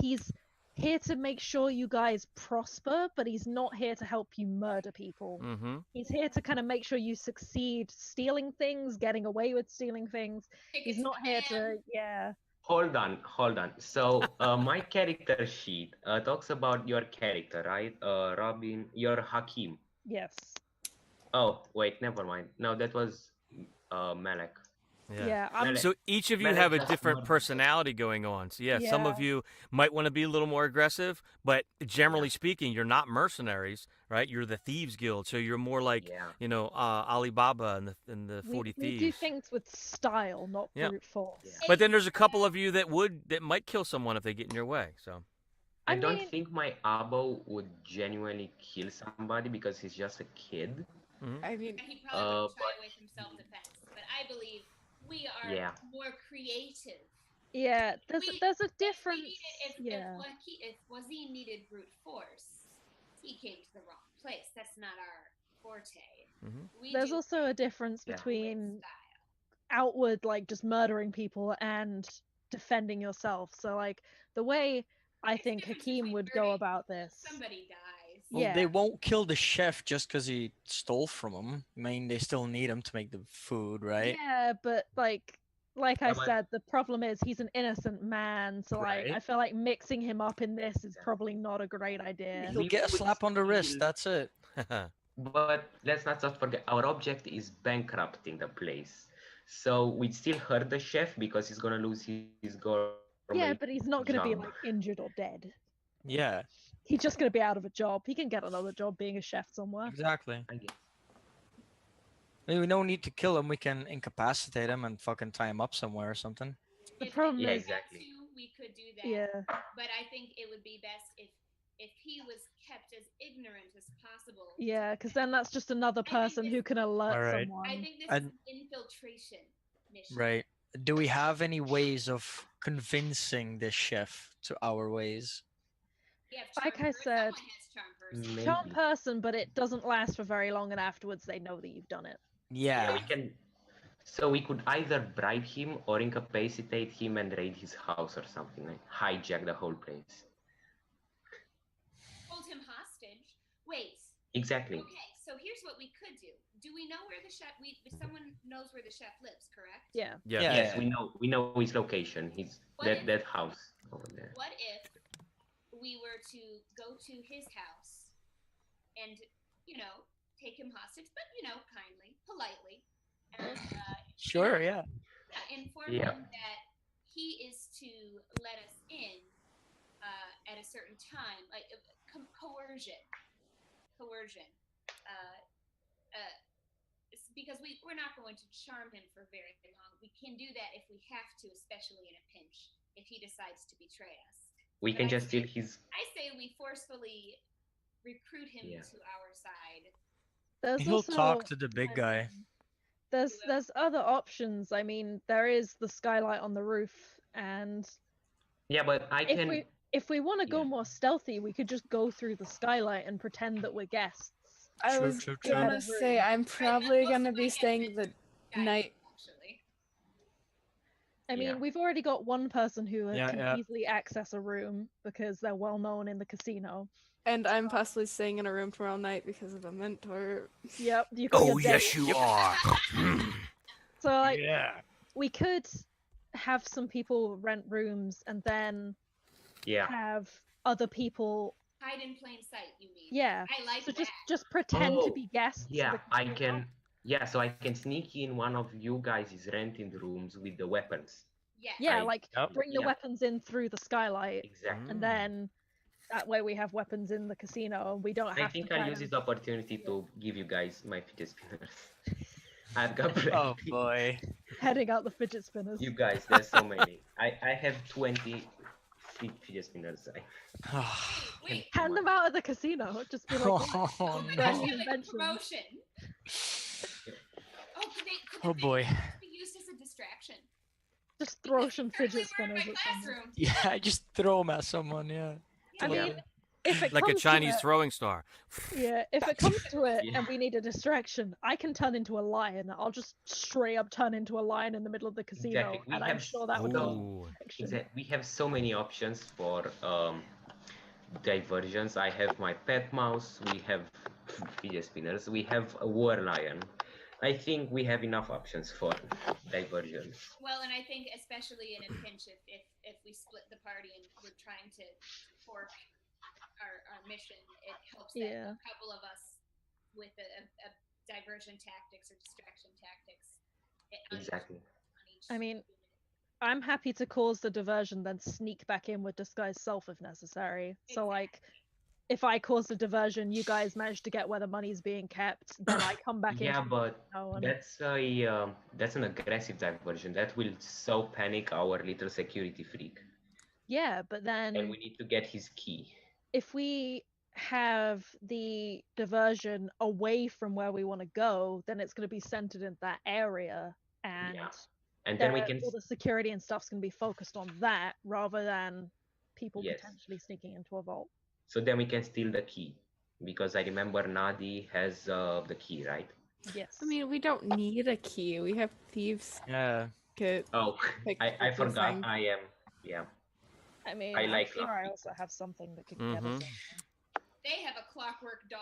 he's here to make sure you guys prosper, but he's not here to help you murder people. Mm-hmm. He's here to kind of make sure you succeed stealing things, getting away with stealing things. He's not here to, yeah. Hold on. So my character sheet talks about your character, right? Robin, you're Hakim. Yes. Oh, wait, never mind. No, that was Malek. Yeah. So each of you have a different personality going on. So some of you might want to be a little more aggressive, but generally speaking, you're not mercenaries, right? You're the Thieves Guild, so you're more like Alibaba and the 40 Thieves. We do things with style, not brute force. Yeah. But then there's a couple of you that might kill someone if they get in your way. So I don't think my Abo would genuinely kill somebody because he's just a kid. Mm-hmm. I mean, he probably would shy away from self-defense, but I believe we are more creative. Yeah, there's a difference. If Wazim needed brute force, he came to the wrong place. That's not our forte. Mm-hmm. There's also a difference between outward, like, just murdering people and defending yourself. So, like, the way I think Hakim would go about this. Somebody dies. Well, they won't kill the chef just because he stole from them. I mean, they still need him to make the food, right? Yeah, but like I said, the problem is he's an innocent man. So like, I feel like mixing him up in this is probably not a great idea. He'll get a slap on the wrist. That's it. But let's not forget, our object is bankrupting the place. So we'd still hurt the chef because he's gonna lose his gourmet. Yeah, but he's not gonna be like injured or dead. Yeah. He's just gonna be out of a job. He can get another job being a chef somewhere. Exactly. I guess. We don't need to kill him. We can incapacitate him and fucking tie him up somewhere or something. The problem is exactly. We could do that. Yeah. But I think it would be best if if he was kept as ignorant as possible. Yeah, because then that's just another person who can alert Alright. someone. I think this is an infiltration mission. Right. Do we have any ways of convincing this chef to our ways? Yeah, Like I said, someone has charm person. Maybe. charm person, but it doesn't last for very long, and afterwards they know that you've done it. Yeah. We can. So we could either bribe him or incapacitate him and raid his house or something, like hijack the whole place. Hold him hostage. Wait. Exactly. Okay, so here's what we could do. Do we know where the chef? Someone knows where the chef lives, correct? Yeah. Yeah. Yes, we know his location. He's that house over there. What if we were to go to his house and take him hostage, but kindly, politely, and Sure, yeah. inform him that he is to let us in at a certain time, like coercion, because we're not going to charm him for very long. We can do that if we have to, especially in a pinch, if he decides to betray us. We can just steal his. I say we forcefully recruit him to our side. He'll talk to the big guy. There's other options. I mean, there is the skylight on the roof, and yeah, but if we want to go more stealthy, we could just go through the skylight and pretend that we're guests. I was gonna say I'm probably gonna be staying the night. I mean, we've already got one person who can easily access a room because they're well known in the casino. And I'm possibly staying in a room tomorrow night because of a mentor. Yep. Yes, you are. So, we could have some people rent rooms and then have other people hide in plain sight. You mean? Yeah. I like so that. just pretend to be guests. Yeah, I can. Yeah, so I can sneak in one of you guys' renting rooms with the weapons. Yes. Yeah, bring the weapons in through the skylight. Exactly. And then that way we have weapons in the casino and we don't have to. I think I'll use this opportunity to give you guys my fidget spinners. I've got Oh boy. Heading out the fidget spinners. You guys, there's so many. I have 20 fidget spinners. Wait. Hand them out at the casino. Just be like, brand new invention. Promotion. Oh boy. Be used as a distraction. Just throw some fidget spinners at someone. Yeah, just throw them at someone, yeah. I mean, if it like a comes Chinese to it, throwing star. Yeah, if it comes to it and we need a distraction, I can turn into a lion. I'll just straight up turn into a lion in the middle of the casino, Exactly. and I'm sure that would go. We have so many options for diversions. I have my pet mouse, we have fidget spinners, we have a war lion. I think we have enough options for diversions. Well, and I think especially in a pinch, if we split the party and we're trying to fork our mission, it helps that a couple of us with a diversion tactics or distraction tactics. Exactly. I mean, I'm happy to cause the diversion, then sneak back in with disguised self if necessary. So, like, if I cause the diversion, you guys manage to get where the money's being kept, then I come back in. Yeah, but that's an aggressive diversion. That will so panic our little security freak. Yeah, but then... And we need to get his key. If we have the diversion away from where we want to go, then it's going to be centered in that area. And then we can... all the security and stuff's going to be focused on that rather than people potentially sneaking into a vault. So then we can steal the key, because I remember Nadi has the key, right? Yes. I mean, we don't need a key. We have thieves. Yeah. Oh, I forgot. Thing. I am. Yeah. I mean, I'm sure I also have something that could get us. They have a clockwork dog.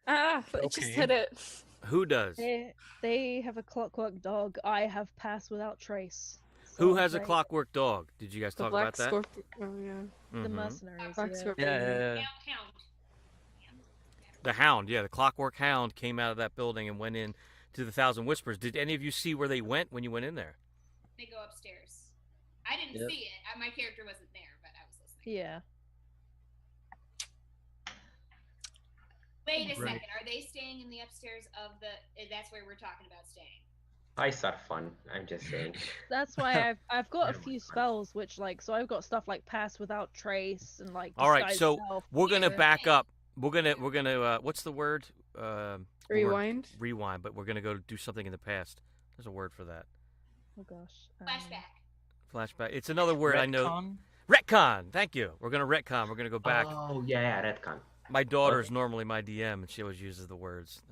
Ah, I just hit it. Who does? They have a clockwork dog. I have passed without trace. Who has a clockwork dog? Did you guys talk about that? Oh, yeah. The mercenaries. Yeah. Hound. The hound, the clockwork hound came out of that building and went in to the Thousand Whispers. Did any of you see where they went when you went in there? They go upstairs. I didn't see it. My character wasn't there, but I was listening. Yeah. Wait a second. Are they staying in the upstairs of the... That's where we're talking about staying. Heists are fun. I'm just saying. That's why I've got a They're few fun. spells which like so I've got stuff like pass without trace and like All right, disguise so self. we're gonna Yeah. back up. We're gonna what's the word? Rewind. Rewind, but we're gonna go do something in the past. There's a word for that. Oh gosh. Flashback. Flashback. It's another word I know. Retcon? Retcon. Thank you. We're gonna retcon. We're gonna go back. Oh yeah, retcon. My daughter's Okay. normally my DM, and she always uses the words.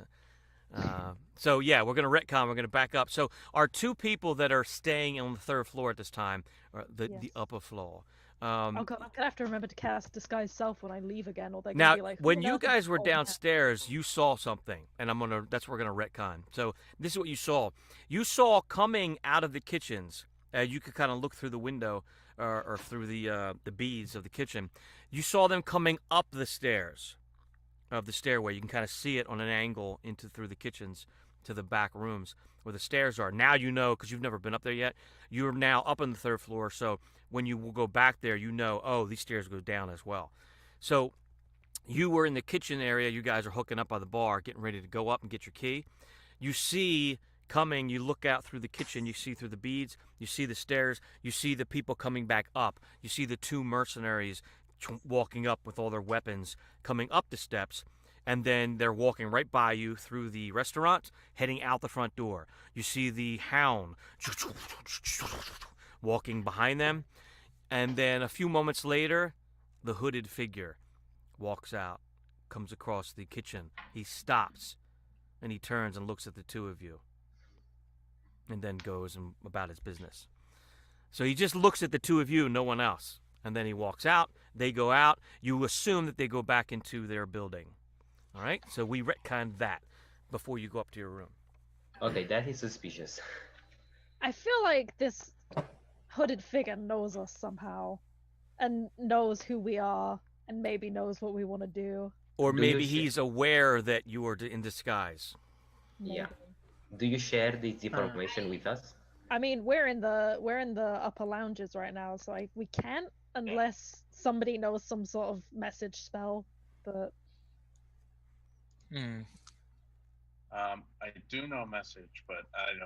So yeah, we're gonna retcon. We're gonna back up. So our two people that are staying on the third floor at this time, are the Yes. upper floor. Oh god, I'm gonna have to remember to cast disguise self when I leave again, or they're Now, gonna be like, when "Oh, you no, guys were oh, yeah." downstairs, you saw something, and that's what we're gonna retcon. So this is what you saw. You saw coming out of the kitchens. You could kind of look through the window or through the beads of the kitchen. You saw them coming up the stairs of the stairway. You can kind of see it on an angle through the kitchens to the back rooms where the stairs are. Now you know, because you've never been up there yet. You're now up on the third floor, so when you will go back there, you know, oh, these stairs go down as well. So you were in the kitchen area. You guys are hooking up by the bar, getting ready to go up and get your key. You see coming, you look out through the kitchen, you see through the beads, you see the stairs, you see the people coming back up. You see the two mercenaries walking up with all their weapons, coming up the steps, and then they're walking right by you through the restaurant, heading out the front door. You see the hound walking behind them, and then a few moments later, the hooded figure walks out, comes across the kitchen. He stops, and he turns and looks at the two of you, and then goes about his business. So he just looks at the two of you, no one else. And then he walks out. They go out. You assume that they go back into their building. All right? So we retconned that before you go up to your room. Okay, that is suspicious. I feel like this hooded figure knows us somehow, and knows who we are, and maybe knows what we want to do. Or Do maybe you he's aware that you are in disguise. Yeah. Maybe. Do you share this information with us? I mean, we're in the upper lounges right now, so we can't unless somebody knows some sort of message spell. But I do know a message, but I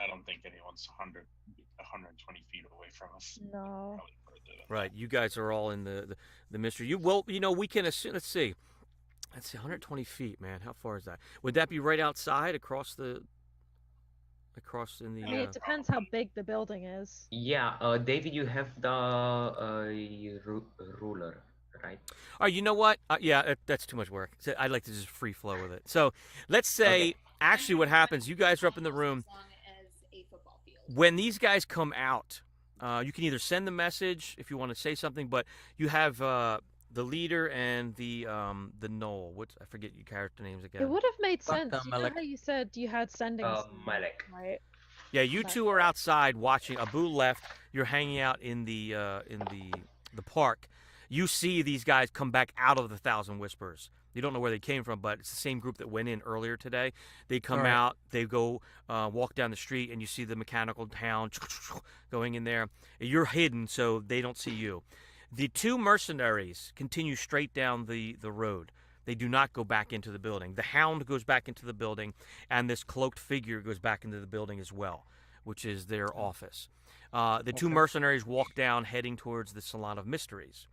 don't think anyone's 120 feet away from us. no. Probably further than Right. You guys are all in the mystery. We can assume. Let's see. 120 feet, man. How far is that? Would that be right outside, across in the? I mean, it depends how big the building is. Yeah, David, you have the ruler, right? Oh, you know what? Yeah, that's too much work. So I'd like to just free flow with it. So let's say, actually, what happens? You guys are up in the room. As long as a football field. When these guys come out, you can either send the message if you want to say something, but you have the leader and the Knoll. I forget your character names again. It would have made Fuck sense. them, You know Malek. how you said you had sending, Malek. right? Yeah, you two are outside watching. Abu left. You're hanging out in the park. You see these guys come back out of the Thousand Whispers. You don't know where they came from, but it's the same group that went in earlier today. They come Alright. out. They go walk down the street, and you see the mechanical hound going in there. You're hidden, so they don't see you. The two mercenaries continue straight down the road. They do not go back into the building. The hound goes back into the building, and this cloaked figure goes back into the building as well, which is their office. The two mercenaries walk down, heading towards the Salon of Mysteries.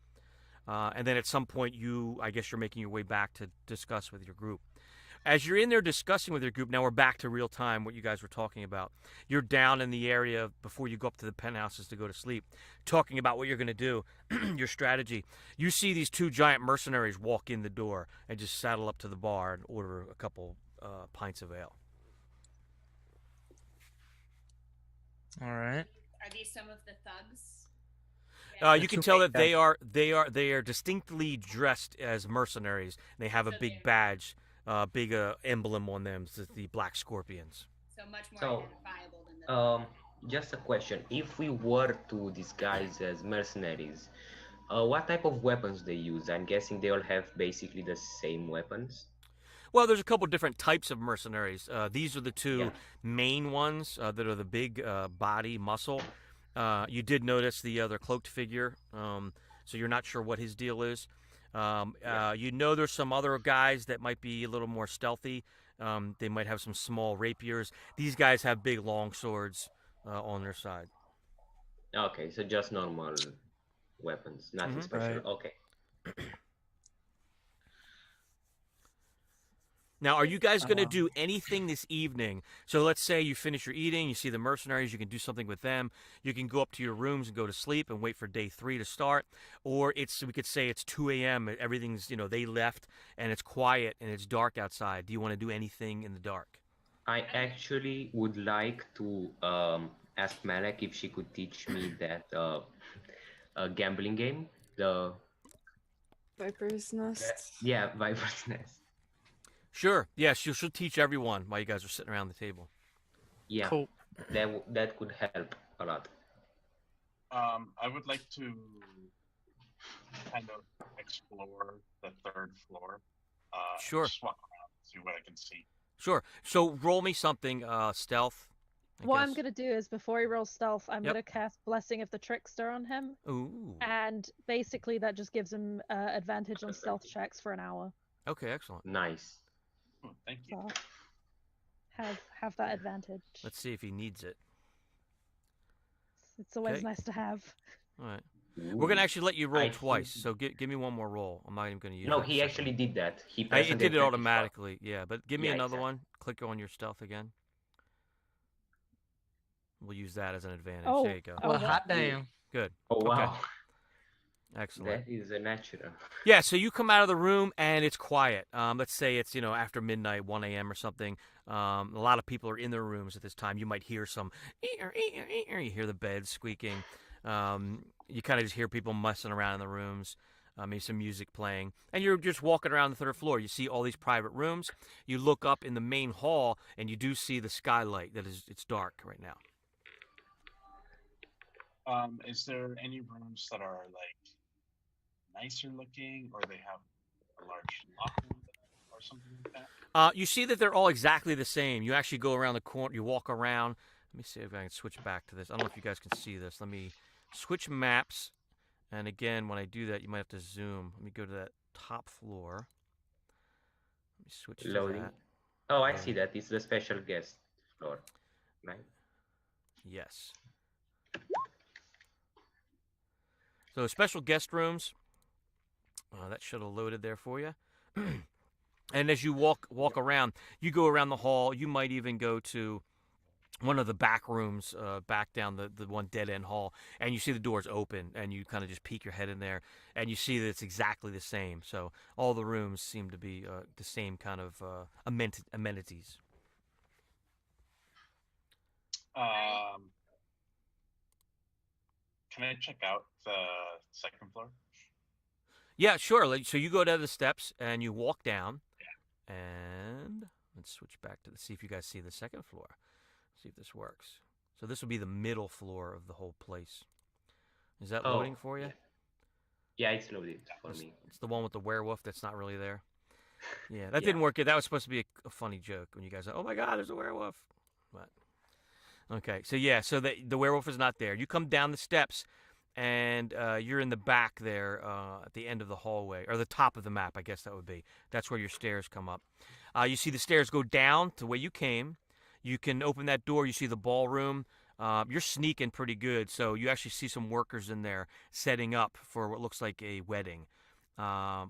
And then at some point, I guess you're making your way back to discuss with your group. As you're in there discussing with your group, now we're back to real time, what you guys were talking about. You're down in the area before you go up to the penthouses to go to sleep, talking about what you're going to do, your strategy. You see these two giant mercenaries walk in the door and just saddle up to the bar and order a couple pints of ale. All right. Are these some of the thugs? You can tell that they are distinctly dressed as mercenaries. They have a So big they're- badge, big emblem on them, the Black Scorpions. So much more So, identifiable than the Just a question. If we were to disguise as mercenaries, what type of weapons they use? I'm guessing they all have basically the same weapons. Well, there's a couple different types of mercenaries. These are the two Yeah. main ones that are the big body muscle. You did notice the other cloaked figure, so you're not sure what his deal is. You know there's some other guys that might be a little more stealthy. They might have some small rapiers. These guys have big long swords on their side. Okay, so just normal weapons, nothing special. Right. Okay. Now, are you guys going to do anything this evening? So let's say you finish your eating, you see the mercenaries, you can do something with them. You can go up to your rooms and go to sleep and wait for day 3 to start. Or we could say it's 2 a.m., everything's, they left, and it's quiet and it's dark outside. Do you want to do anything in the dark? I actually would like to ask Malek if she could teach me that gambling game, the Viper's Nest. yeah, Viper's Nest. Sure. Yes, she'll teach everyone while you guys are sitting around the table. Yeah, Cool. that could help a lot. I would like to kind of explore the 3rd floor. Sure. Just walk around, see what I can see. Sure. So roll me something, stealth. What I'm gonna do is before he rolls stealth, I'm Yep. gonna cast Blessing of the Trickster on him, Ooh. and basically that just gives him advantage on stealth checks for an hour. Okay, excellent. Nice. Oh, thank you. So have that advantage. Let's see if he needs it. It's always Okay. nice to have. All right. Ooh. We're gonna actually let you roll I twice. see. So give me one more roll. I'm not even gonna use. No, that he second actually one. did that. He It pressed did the it advantage automatically. Yeah, but give me Yeah, another exactly. one. Click on your stealth again. We'll use that as an advantage. Oh. There you go. Oh, Well, that- hot damn. Good. Oh Okay. wow, Excellent. that is a natural. Yeah, so you come out of the room and it's quiet. Let's say it's after midnight, 1 a.m. or something. A lot of people are in their rooms at this time. You might hear some, you hear the bed squeaking. You kind of just hear people messing around in the rooms. Maybe some music playing, and you're just walking around the 3rd floor. You see all these private rooms. You look up in the main hall, and you do see the skylight. It's dark right now. Is there any rooms that are like nicer looking, or they have a large locker room or something like that? You see that they're all exactly the same. You actually go around the corner. You walk around. Let me see if I can switch back to this. I don't know if you guys can see this. Let me switch maps. And again, when I do that, you might have to zoom. Let me go to that top floor. Let me switch to Loading. that. Oh, I see that. It's the special guest floor, right? Yes. So special guest rooms. That should have loaded there for you. And as you walk around, you go around the hall. You might even go to one of the back rooms, back down the one dead-end hall, and you see the doors open, and you kind of just peek your head in there, and you see that it's exactly the same. So all the rooms seem to be the same kind of amenities. Can I check out the 2nd floor? Yeah, sure. So you go down the steps, and you walk down, and let's switch back to see if you guys see the 2nd floor. See if this works. So this will be the middle floor of the whole place. Is that loading for you? Yeah, it's loaded for me. It's the one with the werewolf that's not really there. Yeah, that didn't work. That was supposed to be a funny joke when you guys said, "Oh my God, there's a werewolf." But okay, so yeah, so the werewolf is not there. You come down the steps, and you're in the back there at the end of the hallway, or the top of the map, I guess that would be. That's where your stairs come up. You see the stairs go down to where you came. You can open that door. You see the ballroom. You're sneaking pretty good, so you actually see some workers in there setting up for what looks like a wedding.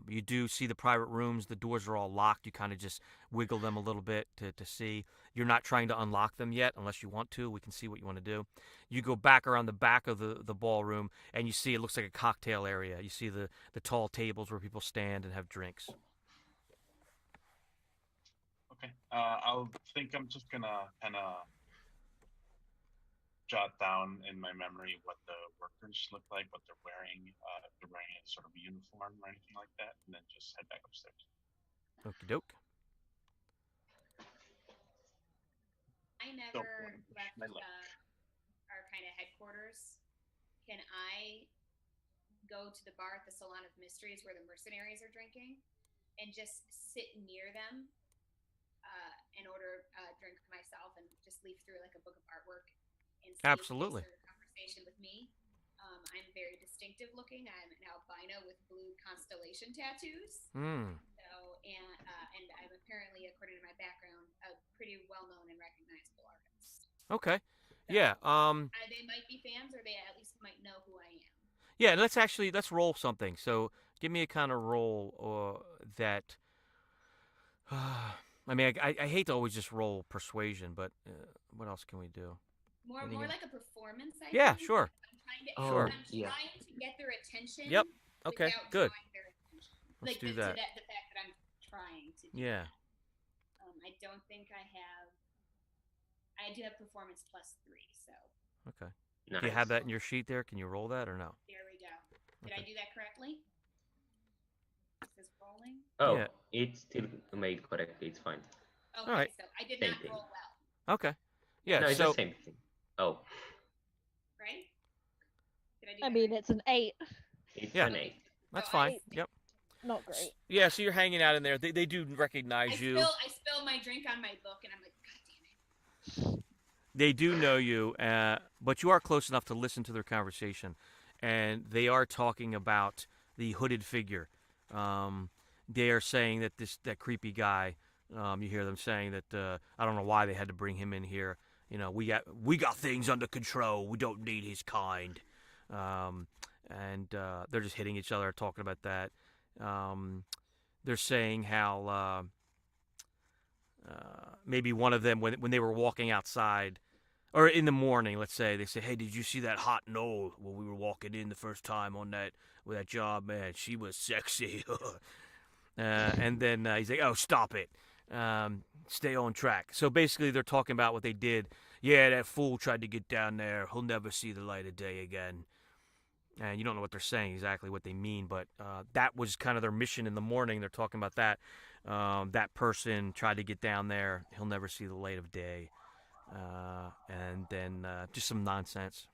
You do see the private rooms. The doors are all locked. You kind of just wiggle them a little bit to see. You're not trying to unlock them yet unless you want to. We can see what you want to do. You go back around the back of the ballroom, and you see it looks like a cocktail area. You see the tall tables where people stand and have drinks. Okay. I'll think I'm just gonna kind of jot down in my memory what the workers look like, what they're wearing, if they're wearing a sort of uniform or anything like that, and then just head back upstairs. Okie doke. I never left our kind of headquarters. Can I go to the bar at the Salon of Mysteries where the mercenaries are drinking and just sit near them and order a drink myself and just leaf through like a book of artwork and see Absolutely. if they start a conversation with me? I'm very distinctive looking. I'm an albino with blue constellation tattoos. Hmm. So and I'm apparently, according to my background, a pretty well-known and recognizable artist. Okay. So, Yeah. They might be fans, or they at least might know who I am. Yeah. Let's roll something. So give me a kind of roll that. I mean, I hate to always just roll persuasion, but what else can we do? More like a performance. Yeah, think. sure. I'm Sure. trying to get their attention. Yep. Okay. Without Good. drawing their attention. Let's do that. The fact that I'm trying to. Do Yeah. that. I don't think I have. I do have performance +3, so. Okay. Nice. Do you have that in your sheet there? Can you roll that or no? There we go. Did I do that correctly? This is rolling. Oh, Yeah. it's still made correctly. It's fine. Okay, All right. so I did Same not thing. roll well, Okay. Yeah. No, it's so the same thing. Oh, right? Did I do I that mean, right? it's an 8. it's Yeah. an 8. that's So fine. Yep. Not great. Yeah. So you're hanging out in there. They do recognize you. I spill my drink on my book, and I'm like, God damn it. They do know you, but you are close enough to listen to their conversation, and they are talking about the hooded figure. They are saying that that creepy guy. You hear them saying that I don't know why they had to bring him in here. You know, we got things under control. We don't need his kind. And they're just hitting each other, talking about that. They're saying how maybe one of them, when they were walking outside, or in the morning, let's say, they say, "Hey, did you see that hot Knoll when we were walking in the first time on that job? Man, she was sexy." And then he's like, "Oh, stop it. Stay on track." So basically, they're talking about what they did. Yeah, that fool tried to get down there. He'll never see the light of day again. And you don't know what they're saying, exactly what they mean, but that was kind of their mission in the morning. They're talking about that. That person tried to get down there. He'll never see the light of day. And then just some nonsense.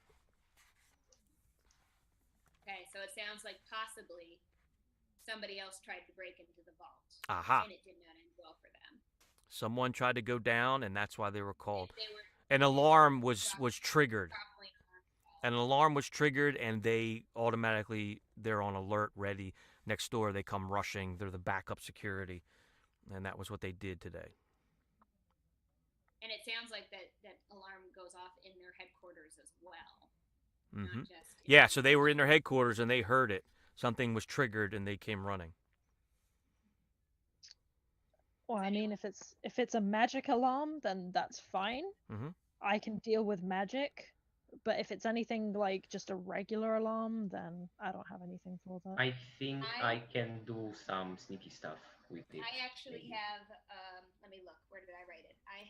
Okay, so it sounds like possibly somebody else tried to break into the vault. Aha. And it did not end well for them. Someone tried to go down, and that's why they were called. They An alarm was triggered. probably An alarm was triggered, and they're on alert, ready. Next door, they come rushing. They're the backup security, and that was what they did today. And it sounds like that alarm goes off in their headquarters as well. Mm-hmm. Not just Yeah, so they were in their headquarters, and they heard it. Something was triggered, and they came running. Well, I mean, if it's a magic alarm, then that's fine. Mm-hmm. I can deal with magic. But if it's anything like just a regular alarm, then I don't have anything for that. I think I can do some sneaky stuff with it. I actually maybe. have, let me look, where did I write it? I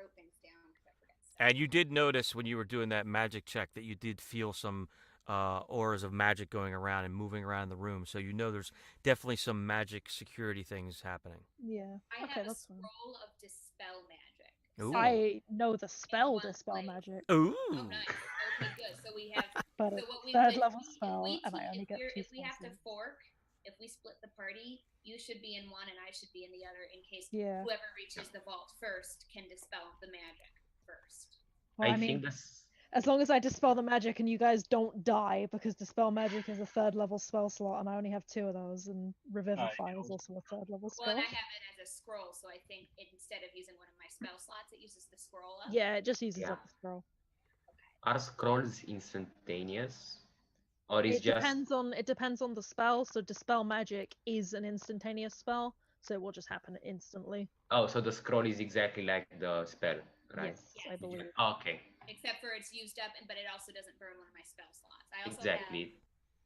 wrote things down because I forget stuff. And you did notice when you were doing that magic check that you did feel some auras of magic going around and moving around the room. So you know there's definitely some magic security things happening. Yeah. I Okay, have a that's fine. scroll of dispel magic. Ooh. I know the spell one dispel place. magic, Ooh. Oh, nice. Okay, good. So we have. but So it's what we third if level we- if spell, we and I keep- only if get we're- 2 If we have to spells. fork, if we split the party, you should be in one and I should be in the other in case Yeah. whoever reaches the vault first can dispel the magic first. Well, I think mean, that's as long as I dispel the magic and you guys don't die, because dispel magic is a 3rd level spell slot, and I only have 2 of those, and revivify is also a 3rd level Well, spell. and I have it as a scroll, so I think instead of using one of my spell slots, it uses the scroll up. Yeah, it just uses Yeah. up the scroll. are scrolls instantaneous, or is It just depends on the spell. So dispel magic is an instantaneous spell, so it will just happen instantly. oh, so the scroll is exactly like the spell, right? Yes, I believe. Okay, Except for it's used up, but it also doesn't burn one of my spell slots. I also exactly.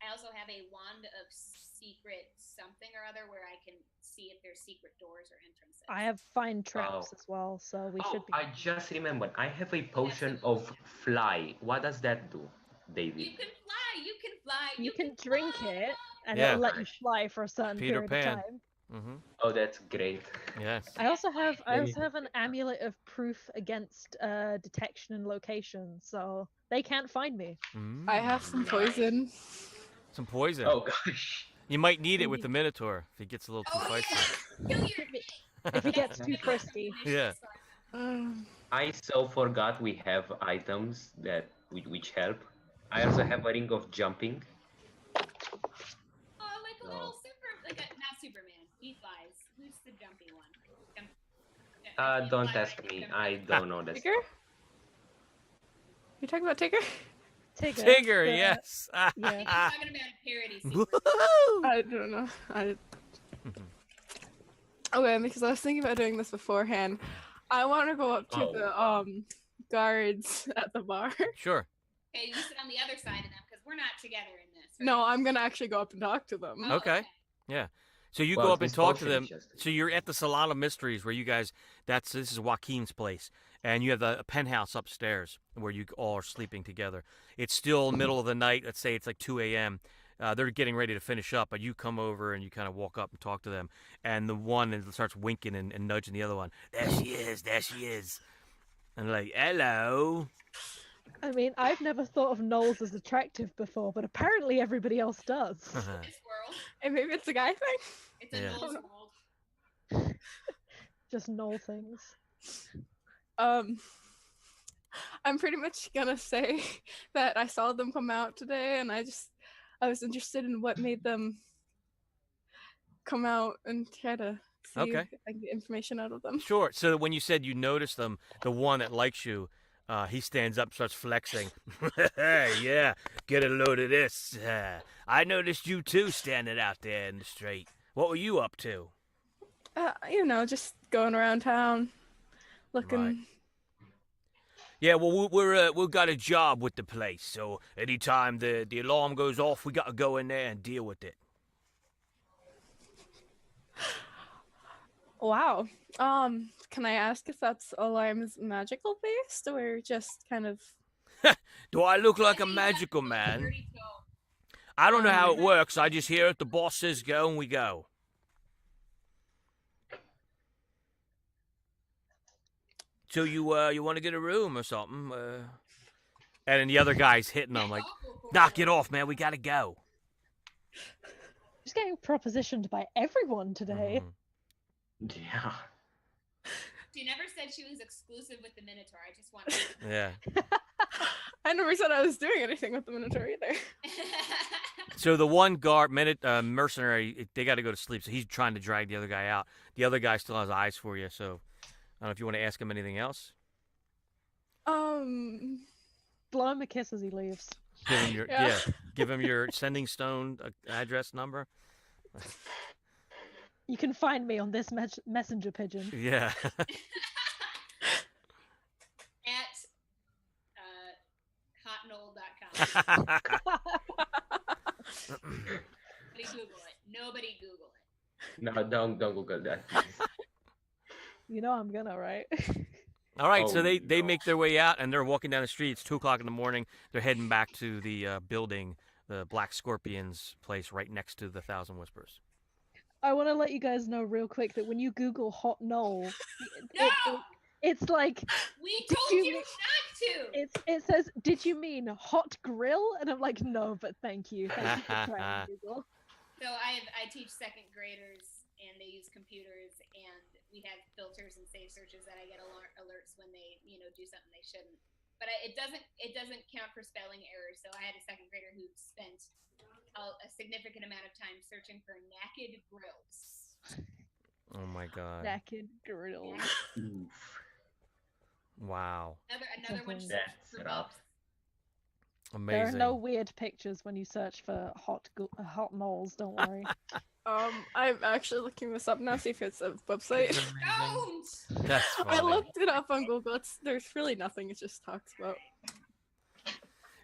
have a wand of secret something or other where I can see if there's secret doors or entrances. I have find traps as well, so we should be. I just remembered. I have a potion of fly. What does that do, David? You can fly. You can fly. You can drink fly. it, and Yeah. it'll let you fly for a certain Peter period Pan. of time. Mm-hmm. Oh, that's great. Yes. I also have Maybe. an amulet of proof against detection and location, so they can't find me. I have some Nice. poison. Some poison. Oh gosh. You might need it with the Minotaur if he gets a little too Oh feisty. yeah. Kill your If he gets too frisky. Yeah. I so forgot we have items that which help. I also have a ring of jumping. Oh, like a little not Superman. He flies. Don't ask me. I don't know this. Tigger? You talking about Tigger? Tigger, yes. I think you're talking about parody sequence. I don't know. Okay, because I was thinking about doing this beforehand. I want to go up to the guards at the bar. Sure. Okay, you sit on the other side of them because we're not together in this. Right? No, I'm gonna actually go up and talk to them. Oh, Okay. Yeah. So you Well, go up and this talk to function them. is just- So you're at the Salon of Mysteries where you guys, this is Joaquin's place. And you have a penthouse upstairs where you all are sleeping together. It's still middle of the night. Let's say it's like 2 a.m. They're getting ready to finish up, but you come over and you kind of walk up and talk to them. And the one starts winking and nudging the other one. There she is. There she is. And they're like, hello. I mean, I've never thought of Knowles as attractive before, but apparently everybody else does. This world, And maybe it's a guy thing. it's a Yeah. Knowles world. Just Knoll things. I'm pretty much gonna say that I saw them come out today, and I was interested in what made them come out and try to see Okay. if I can get information out of them. Sure. So when you said you noticed them, the one that likes you, he stands up, starts flexing. Yeah, get a load of this. I noticed you too standing out there in the street. What were you up to? Just going around town, looking. Right. Yeah, well, we've got a job with the place, so anytime the alarm goes off, we got to go in there and deal with it. Wow. Can I ask if that's alarms magical based or just kind of? Do I look like a I think you have magical to go man? dirty toe. I don't know how it works. I just hear it. The boss says go, and we go. So you want to get a room or something? And then the other guy's hitting him like, knock it off, man. We got to go. Just getting propositioned by everyone today. Mhm. Yeah. She never said she was exclusive with the Minotaur. I just want to. Yeah. I never said I was doing anything with the Minotaur either. So the one guard, mercenary, they got to go to sleep. So he's trying to drag the other guy out. The other guy still has eyes for you. So I don't know if you want to ask him anything else. Blow him a kiss as he leaves. Give him your Yeah. Give him your sending stone address number. You can find me on this messenger pigeon. Yeah. At hotnoll.com. Nobody Google it. Nobody Google it. No, don't Google that, please. You know I'm gonna, right? All right, so Oh, they no. make their way out, and they're walking down the street. It's 2 o'clock in the morning. They're heading back to the building, the Black Scorpion's place right next to the Thousand Whispers. I want to let you guys know real quick that when you Google Hot Knoll, No! it's like We Did told you you mean- not to! it says, "Did you mean hot grill?" And I'm like, "No, but thank you. Thank you for trying, Google." So I teach second graders, and they use computers, and we have filters and save searches that I get alerts when they do something they shouldn't. But it doesn't count for spelling errors. So I had a second grader who spent a significant amount of time searching for naked grills. Oh my God! Naked grill. Oof. Wow! Another one searched That's for rough. bumps. There are Amazing. no weird pictures when you search for hot knolls. Don't worry. I'm actually looking this up now, see if it's a website. Don't! That's I funny. looked it up on Google. There's really nothing. It just talks about.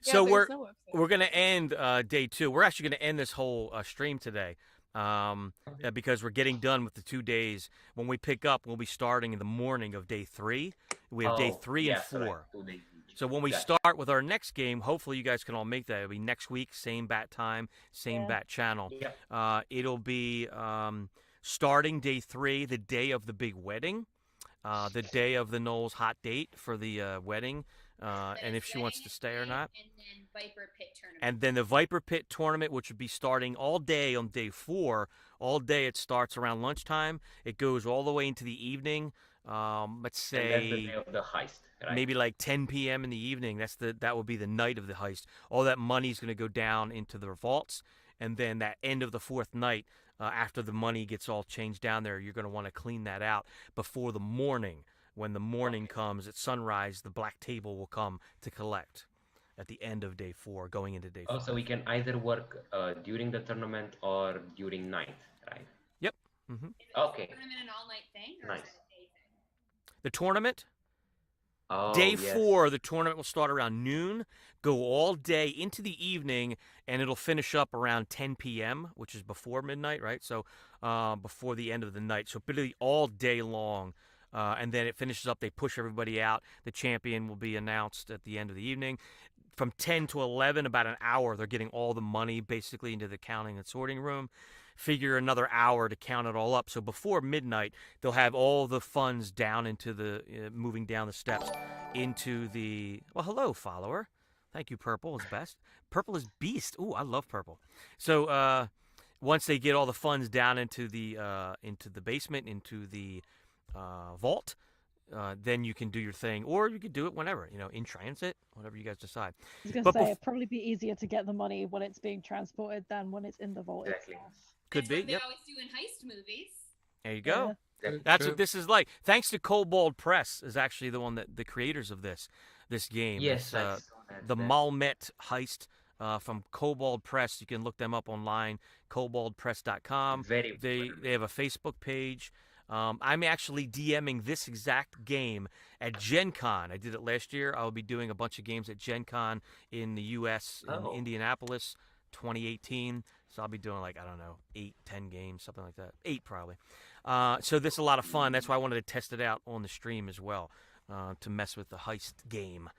So Yeah, we're there's no website. we're gonna end day 2. We're actually gonna end this whole stream today, because we're getting done with the 2 days. When we pick up, we'll be starting in the morning of day 3. We have day 3 and 4. Right. 2 days each. So when we Gotcha. start with our next game, hopefully you guys can all make that. It'll be next week, same bat time, same Yeah. bat channel. Yep. It'll be starting day 3, the day of the big wedding, the day of the Knowles hot date for the wedding, and if she wants to stay or not. And then Viper Pit tournament. And then the Viper Pit tournament, which would be starting all day on day 4. All day it starts around lunchtime. It goes all the way into the evening. Let's And that's the say day of the heist, right? maybe like 10 p.m. in the evening. That would be the night of the heist. All that money's going to go down into the vaults, and then that end of the 4th night, after the money gets all changed down there, you're going to want to clean that out before the morning. When the morning comes at sunrise, the black table will come to collect at the end of day 4, going into day 5. So we can either work during the tournament or during night, right? Yep. Mm-hmm. Okay. Tournament an all-night thing, or Nice. is it a day thing? The tournament? Oh, Day yes. 4, the tournament will start around noon, go all day into the evening, and it'll finish up around 10 p.m., which is before midnight, right? So before the end of the night. So literally all day long. And then it finishes up. They push everybody out. The champion will be announced at the end of the evening. From 10 to 11, about an hour, they're getting all the money basically into the counting and sorting room. Figure another hour to count it all up. So before midnight, they'll have all the funds down into the, moving down the steps into the, well, hello, follower. Thank you, Purple is best. Purple is beast. Ooh, I love Purple. So once they get all the funds down into the basement, into the vault, then you can do your thing, or you could do it whenever, in transit, whatever you guys decide. I was going to say, it'd probably be easier to get the money when it's being transported than when it's in the vault itself. Could be, That's what they always do in heist movies. There you go. Yeah. That's what this is like. Thanks to Kobold Press is actually the one that the creators of this game. Yes, It's, the Mhalmet heist from Kobold Press. You can look them up online, koboldpress.com. They have a Facebook page. I'm actually DMing this exact game at Gen Con. I did it last year. I'll be doing a bunch of games at Gen Con in the U.S., in Indianapolis, 2018. So I'll be doing 8, 10 games, something like that. 8 probably. So this is a lot of fun. That's why I wanted to test it out on the stream as well, to mess with the heist game.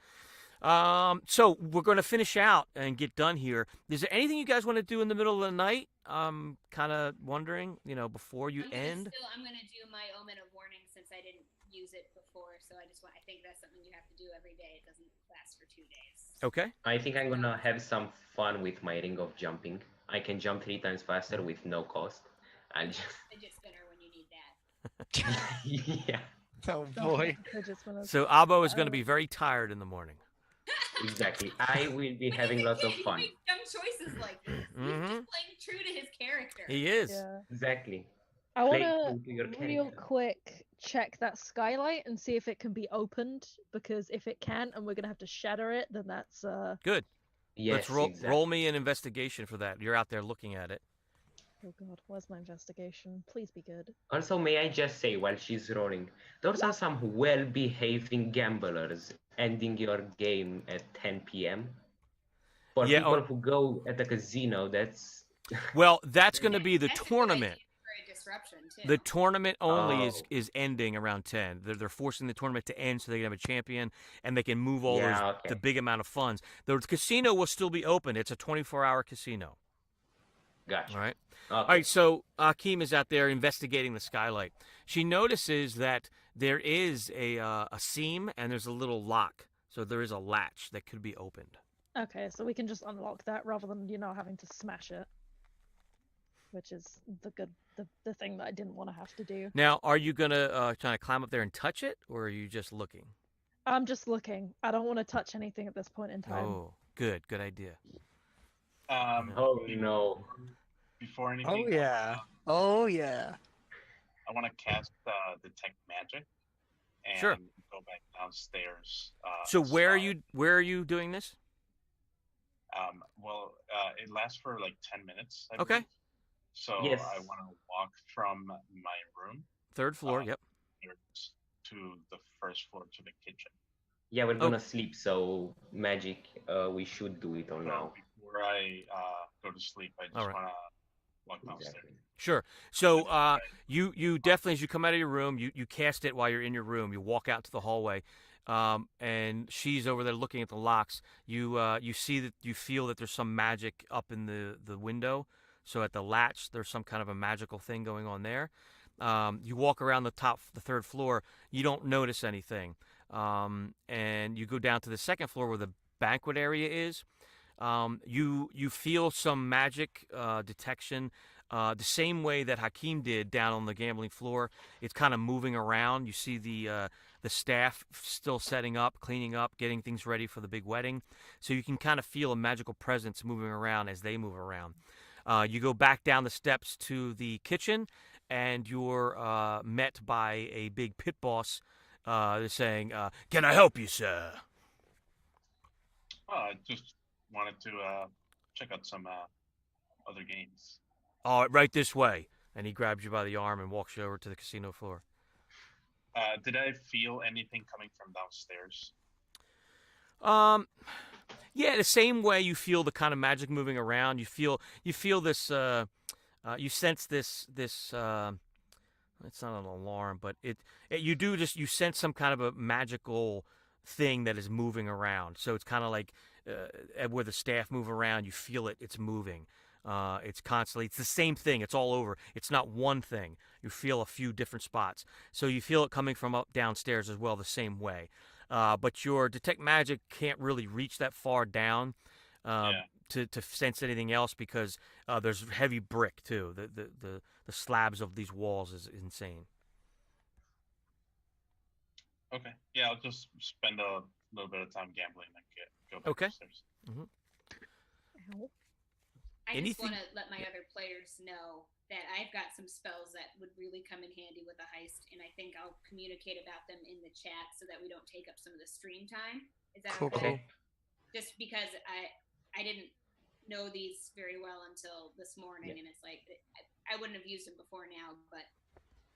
So we're going to finish out and get done here. Is there anything you guys want to do in the middle of the night? I'm kind of wondering, before you end. I'm going to do my Omen of Warning since I didn't use it before. So I think that's something you have to do every day. It doesn't last for 2 days. Okay. I think I'm going to have some fun with my ring of jumping. I can jump 3 times faster with no cost. Fidget spinner when you need that. Yeah. Oh boy. So Abo is going to be very tired in the morning. Exactly. I will be having lots of fun. He makes dumb choices like this. He's just playing true to his character. He is. Yeah. Exactly. I want Play to real quick check that skylight and see if it can be opened, because if it can and we're going to have to shatter it, then that's good. Yes, Let's roll me an investigation for that. You're out there looking at it. Oh god, where's my investigation? Please be good. Also, may I just say, while she's rolling, those are some well-behaving gamblers ending your game at 10 p.m. For people who go at the casino, that's... Well, that's going to be the tournament. Disruption too. The tournament only is ending around 10. They're forcing the tournament to end so they can have a champion and they can move all the big amount of funds. The casino will still be open. It's a 24-hour casino. Gotcha. All right. Okay. All right. So Akeem is out there investigating the skylight. She notices that there is a seam and there's a little lock. So there is a latch that could be opened. Okay, so we can just unlock that rather than having to smash it, which is the thing that I didn't want to have to do. Now, are you gonna try to climb up there and touch it, or are you just looking? I'm just looking. I don't want to touch anything at this point in time. Oh, good idea. Oh no! Before anything. Oh yeah. I want to cast detect magic and go back downstairs. So where are you doing this? Well, it lasts for like 10 minutes. I Okay. believe. So Yes. I want to walk from my room. 3rd floor. Yep. To the 1st floor to the kitchen. Yeah, we're gonna sleep, so magic. We should do it all now. Before I go to sleep, I just want to walk downstairs. Exactly. Sure. So you definitely, as you come out of your room, you cast it while you're in your room. You walk out to the hallway, and she's over there looking at the locks. You see that you feel that there's some magic up in the window. So at the latch, there's some kind of a magical thing going on there. You walk around the 3rd floor. You don't notice anything, and you go down to the 2nd floor where the banquet area is. You feel some magic detection. The same way that Hakeem did down on the gambling floor. It's kind of moving around. You see the staff still setting up, cleaning up, getting things ready for the big wedding. So you can kind of feel a magical presence moving around as they move around. You go back down the steps to the kitchen, and you're met by a big pit boss. They're saying, "Can I help you, sir?" Oh, I just wanted to check out some other games. All right, right this way. And he grabs you by the arm and walks you over to the casino floor. Did I feel anything coming from downstairs? Yeah, the same way you feel the kind of magic moving around. You feel this. You sense this. It's not an alarm, but you sense some kind of a magical thing that is moving around. So it's kind of like where the staff move around. You feel it. It's moving. It's constantly. It's the same thing. It's all over. It's not one thing. You feel a few different spots. So you feel it coming from up downstairs as well, the same way. But your detect magic can't really reach that far down to sense anything else because there's heavy brick too. The slabs of these walls is insane. Okay. Yeah, I'll just spend a little bit of time gambling and go back upstairs. Mm-hmm. I just want to let my other players know that I've got some spells that would really come in handy with a heist, and I think I'll communicate about them in the chat so that we don't take up some of the stream time. Is that okay? Just because I didn't know these very well until this morning, and it's like I wouldn't have used them before now, but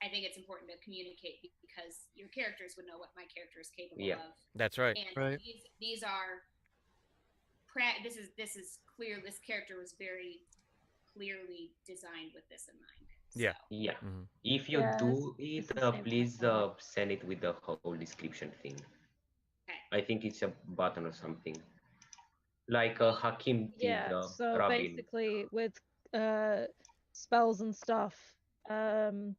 I think it's important to communicate because your characters would know what my character is capable of. That's right. And these are this is clear. This character was very clearly designed with this in mind. Yeah. So. Yeah. Mm-hmm. If you do it, please send it with the whole description thing. Okay. I think it's a button or something. Like Hakim did. So Robin. basically, with spells and stuff, you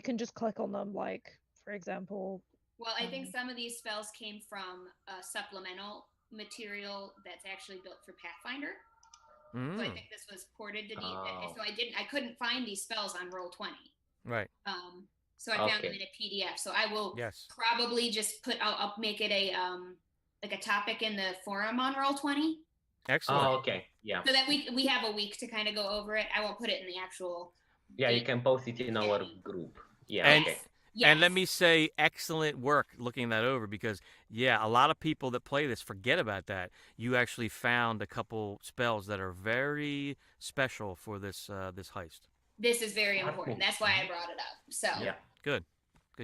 can just click on them. Like, for example. Well, I think some of these spells came from a supplemental material that's actually built for Pathfinder. So I think this was ported to so I couldn't find these spells on Roll20. Right. So I found them in a PDF. So I will probably just I'll make it a like a topic in the forum on Roll20. Excellent. Oh, okay. Yeah. So that we have a week to kind of go over it. I won't put it in the actual. Yeah, you can post it in our group. Yeah. And, and let me say, excellent work looking that over because, a lot of people that play this forget about that. You actually found a couple spells that are very special for this this heist. This is very important. That's why I brought it up. So good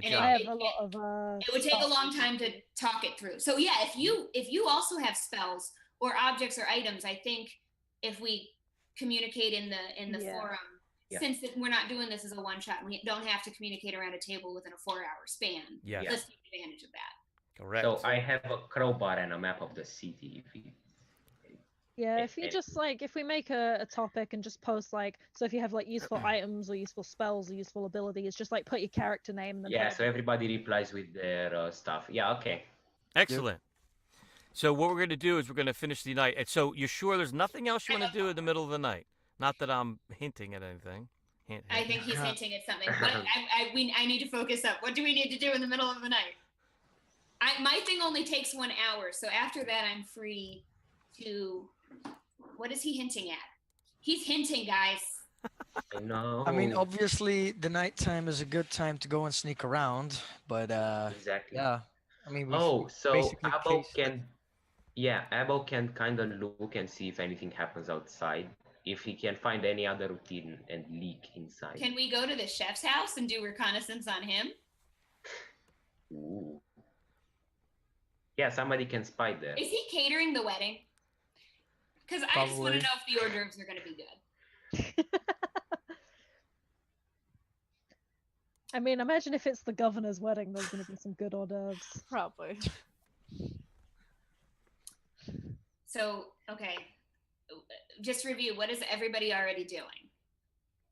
job. I have a lot of. It would take a long time to talk it through. So if you also have spells or objects or items, I think if we communicate in the forum. Yeah. Since we're not doing this as a one-shot, we don't have to communicate around a table within a 4-hour span. Let's take advantage of that. Correct. So I have a crowbar and a map of the city. If you just if we make a topic and just post so if you have useful items or useful spells or useful abilities, just put your character name. And so everybody replies with their stuff. Yeah, okay. Excellent. So what we're going to do is we're going to finish the night. And so you're sure there's nothing else you want to do in the middle of the night? Not that I'm hinting at anything. Hint. I think he's hinting at something. But I need to focus up. What do we need to do in the middle of the night? My thing only takes 1 hour. So after that, I'm free to... What is he hinting at? He's hinting, guys. No. I mean, obviously, the nighttime is a good time to go and sneak around. But, exactly. Yeah. I mean, so Abel can kind of look and see if anything happens outside. If he can find any other routine and leak inside. Can we go to the chef's house and do reconnaissance on him? Ooh. Yeah, somebody can spy there. Is he catering the wedding? Because I just want to know if the hors d'oeuvres are going to be good. I mean, imagine if it's the governor's wedding, there's going to be some good hors d'oeuvres. Probably. So, okay. Just review. What is everybody already doing?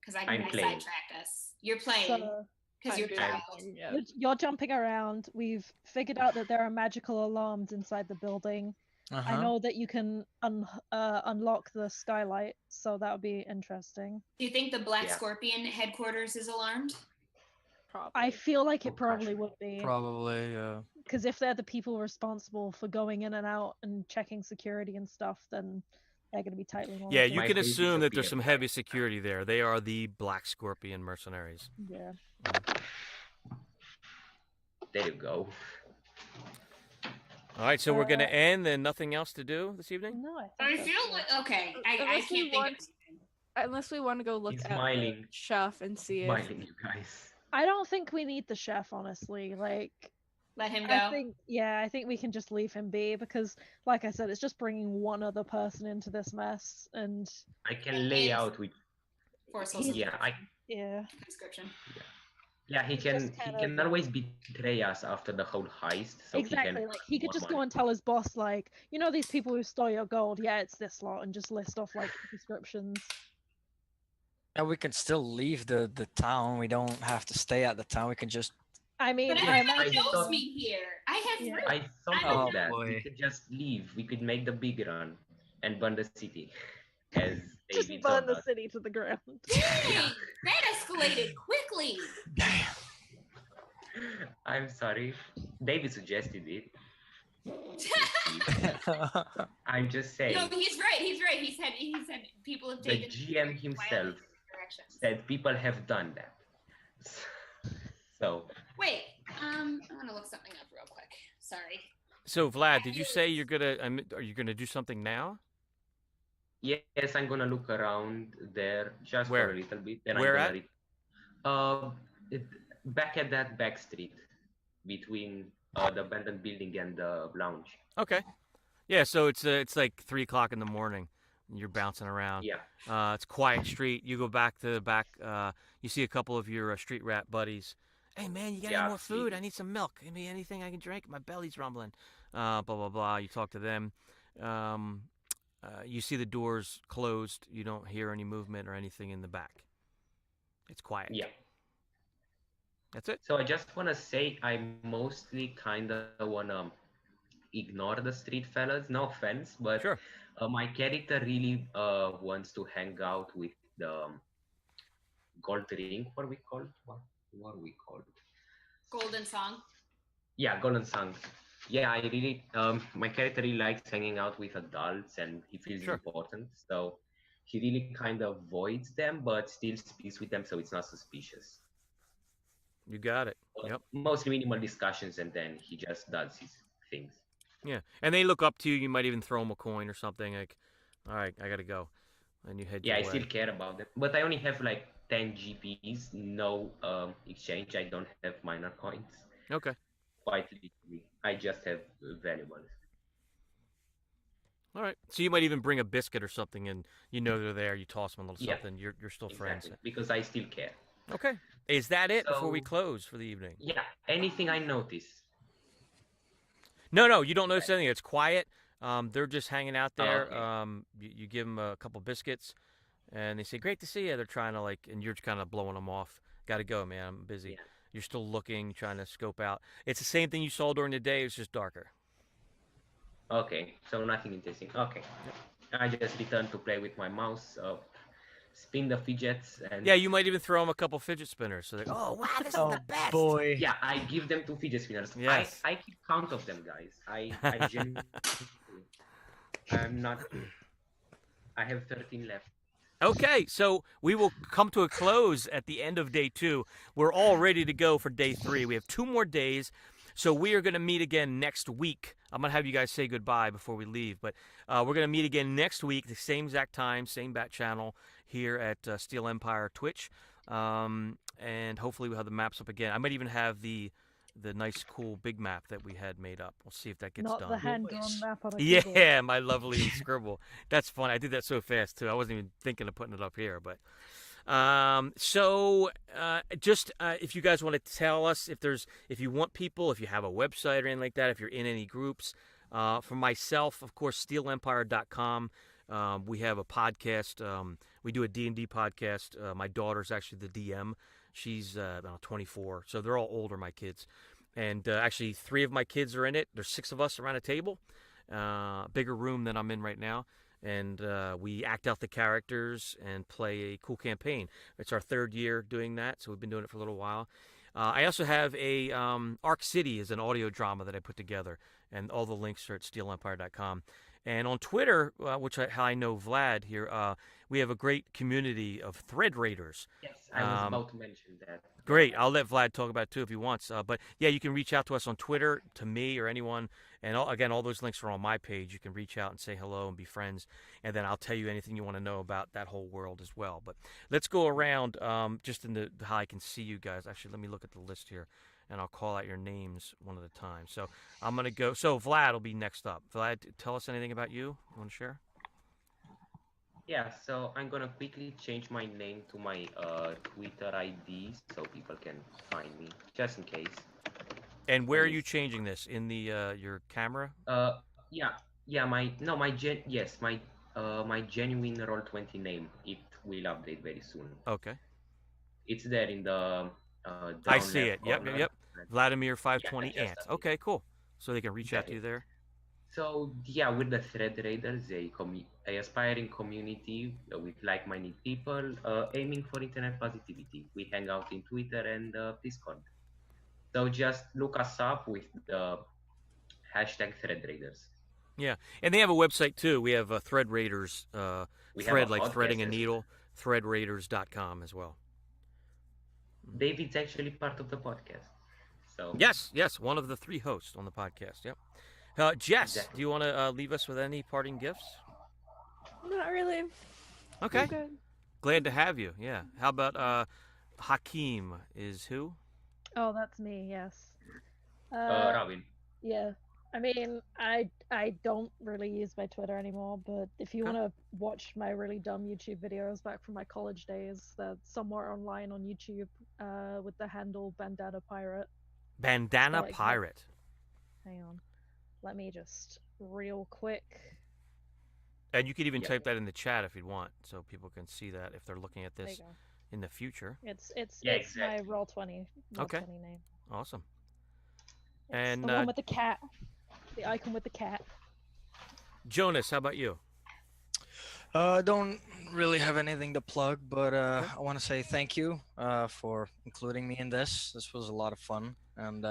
Because I sidetracked us. You're playing because you're traveled. You're jumping around. We've figured out that there are magical alarms inside the building. I know that you can unlock the skylight, so that would be interesting. Do you think the Black Scorpion headquarters is alarmed? Probably. I feel like it probably would be. Probably, yeah. Because if they're the people responsible for going in and out and checking security and stuff, then they're going to be tightly Yeah, monitored. you My can base assume that there's disappeared, some guys. heavy security there. They are the Black Scorpion mercenaries. Yeah. There you go. All right, so we're going to end, and nothing else to do this evening? No, I feel like okay. I Unless we can't think of want- anything. Unless we want to go look He's at the smiling. chef and see if Smiling, you guys. I don't think we need the chef, honestly. Like, Let him go. I think we can just leave him be because, like I said, it's just bringing one other person into this mess, and I can lay out with. Forceful yeah, description. Yeah, he It's can. just He kind can of, always betray us after the whole heist. So exactly. He can Like he could more just money. go and tell his boss, like, you know, these people who stole your gold. Yeah, it's this lot, and just list off like descriptions. And we can still leave the town. We don't have to stay at the town. We can just. I mean, But I everyone imagine. knows me here. I have Yeah. room. I thought Oh, of that. boy. We could just leave. We could make the big run and burn the city, as Just David burn told the us. city to the ground. Dang, that escalated quickly. Damn. I'm sorry. David suggested it. I'm just saying. No, he's right. He's right. He said people have The taken GM himself directions. said people have done that. So Wait, I'm gonna look something up real quick. Sorry. So, Vlad, did you say you're gonna? Are you gonna do something now? yes, I'm gonna look around there just Where? for a little bit. Then Where I'm gonna back at that back street between the abandoned building and the lounge. Okay. Yeah. So it's like 3 o'clock in the morning. And you're bouncing around. Yeah. It's a quiet street. You go back to the back. You see a couple of your street rat buddies. Hey man, you got any more food? I need some milk. Give me anything I can drink. My belly's rumbling. Blah blah blah. You talk to them. You see the doors closed. You don't hear any movement or anything in the back. It's quiet. Yeah. That's it. So I just wanna say I mostly kinda wanna ignore the street fellas. No offense, but Sure. my character really wants to hang out with the gold ring. What are we called? What are we called? Golden song. Yeah, golden song. Yeah, I really my character really likes hanging out with adults and he feels Sure. important. So he really kind of avoids them but still speaks with them so it's not suspicious. You got it. Yep. Mostly minimal discussions and then he just does his things. Yeah. And they look up to you. You might even throw them a coin or something. Like, all right, I gotta go. And you head. Yeah, I your way. still care about them. But I only have like 10 GPs, no exchange. I don't have minor coins. Okay. Quite literally. I just have valuables. All right. So you might even bring a biscuit or something, and you know they're there. You toss them a little Yeah. something. You're still Exactly. friends. Because I still care. Okay. Is that it before we So- close for the evening? Yeah, anything I notice. No, you don't notice anything. It's quiet. They're just hanging out there. okay. You give them a couple biscuits, and they say, "Great to see you." They're trying to and you're kind of blowing them off. Got to go, man. I'm busy. Yeah. You're still looking, trying to scope out. It's the same thing you saw during the day. It's just darker. Okay, so nothing interesting. Okay. I just return to play with my mouse, spin the fidgets, and Yeah, you might even throw them a couple fidget spinners. So they go, "Oh wow, this is Oh the best." boy. yeah, I give them 2 fidget spinners. Yes. I keep count of them, guys. I genuinely, I'm not. I have 13 left. Okay, so we will come to a close at the end of day 2. We're all ready to go for day 3. We have 2 more days. So we are going to meet again next week. I'm going to have you guys say goodbye before we leave. But we're going to meet again next week, the same exact time, same bat channel here at Steel Empire Twitch. And hopefully we'll have the maps up again. I might even have the nice, cool big map that we had made up. We'll see if that gets Not done. the hand-drawn map on a keyboard. Yeah, my lovely scribble. That's fun. I did that so fast too. I wasn't even thinking of putting it up here, but if you guys want to tell us if you want people, if you have a website or anything like that, if you're in any groups. For myself, of course, steelempire.com. We have a podcast. We do a D&D podcast. My daughter's actually the DM. She's about 24, so they're all older, my kids. And actually, 3 of my kids are in it. There's 6 of us around a table, bigger room than I'm in right now. And we act out the characters and play a cool campaign. It's our 3rd year doing that, so we've been doing it for a little while. I also have a Arc City is an audio drama that I put together, and all the links are at steelempire.com. And on Twitter, how I know Vlad here, we have a great community of thread raiders. Yes, I was about to mention that. Great. I'll let Vlad talk about it too if he wants. But yeah, you can reach out to us on Twitter, to me or anyone. And again, all those links are on my page. You can reach out and say hello and be friends. And then I'll tell you anything you want to know about that whole world as well. But let's go around just in how I can see you guys. Actually, let me look at the list here. And I'll call out your names one at a time. So I'm going to go. So Vlad will be next up. Vlad, tell us anything about you. You want to share? Yeah, so I'm going to quickly change my name to my Twitter ID so people can find me, just in case. And where are you changing this? In the your camera? Yeah, my genuine Roll20 name. It will update very soon. Okay. It's there in the I see it. Yep. Vladimir 520 yeah, Ant. Okay, cool. So they can reach out to you there. So yeah, with the Thread Raiders, a aspiring community with like-minded people aiming for internet positivity. We hang out in Twitter and Discord. So just look us up with the hashtag Thread Raiders. Yeah, and they have a website too. We have Thread Raiders, thread like threading a needle, threadraiders.com as well. David's actually part of the podcast. So yes, one of the 3 hosts on the podcast. Yep. Jess, exactly. Do you want to leave us with any parting gifts? Not really. Okay. Glad to have you. Yeah. How about Hakeem is who? Oh, that's me. Yes. Robin. Yeah. I mean, I don't really use my Twitter anymore, but if you want to watch my really dumb YouTube videos back from my college days, they're somewhere online on YouTube with the handle Bandana Pirate. Bandana Pirate. Hang on. Let me just real quick. And you could even type that in the chat if you'd want, so people can see that if they're looking at this in the future. It's exactly. My Roll20 name. Awesome. It's and the one with the cat. The icon with the cat. Jonas, how about you? Don't really have anything to plug, but I want to say thank you for including me in this. This was a lot of fun, and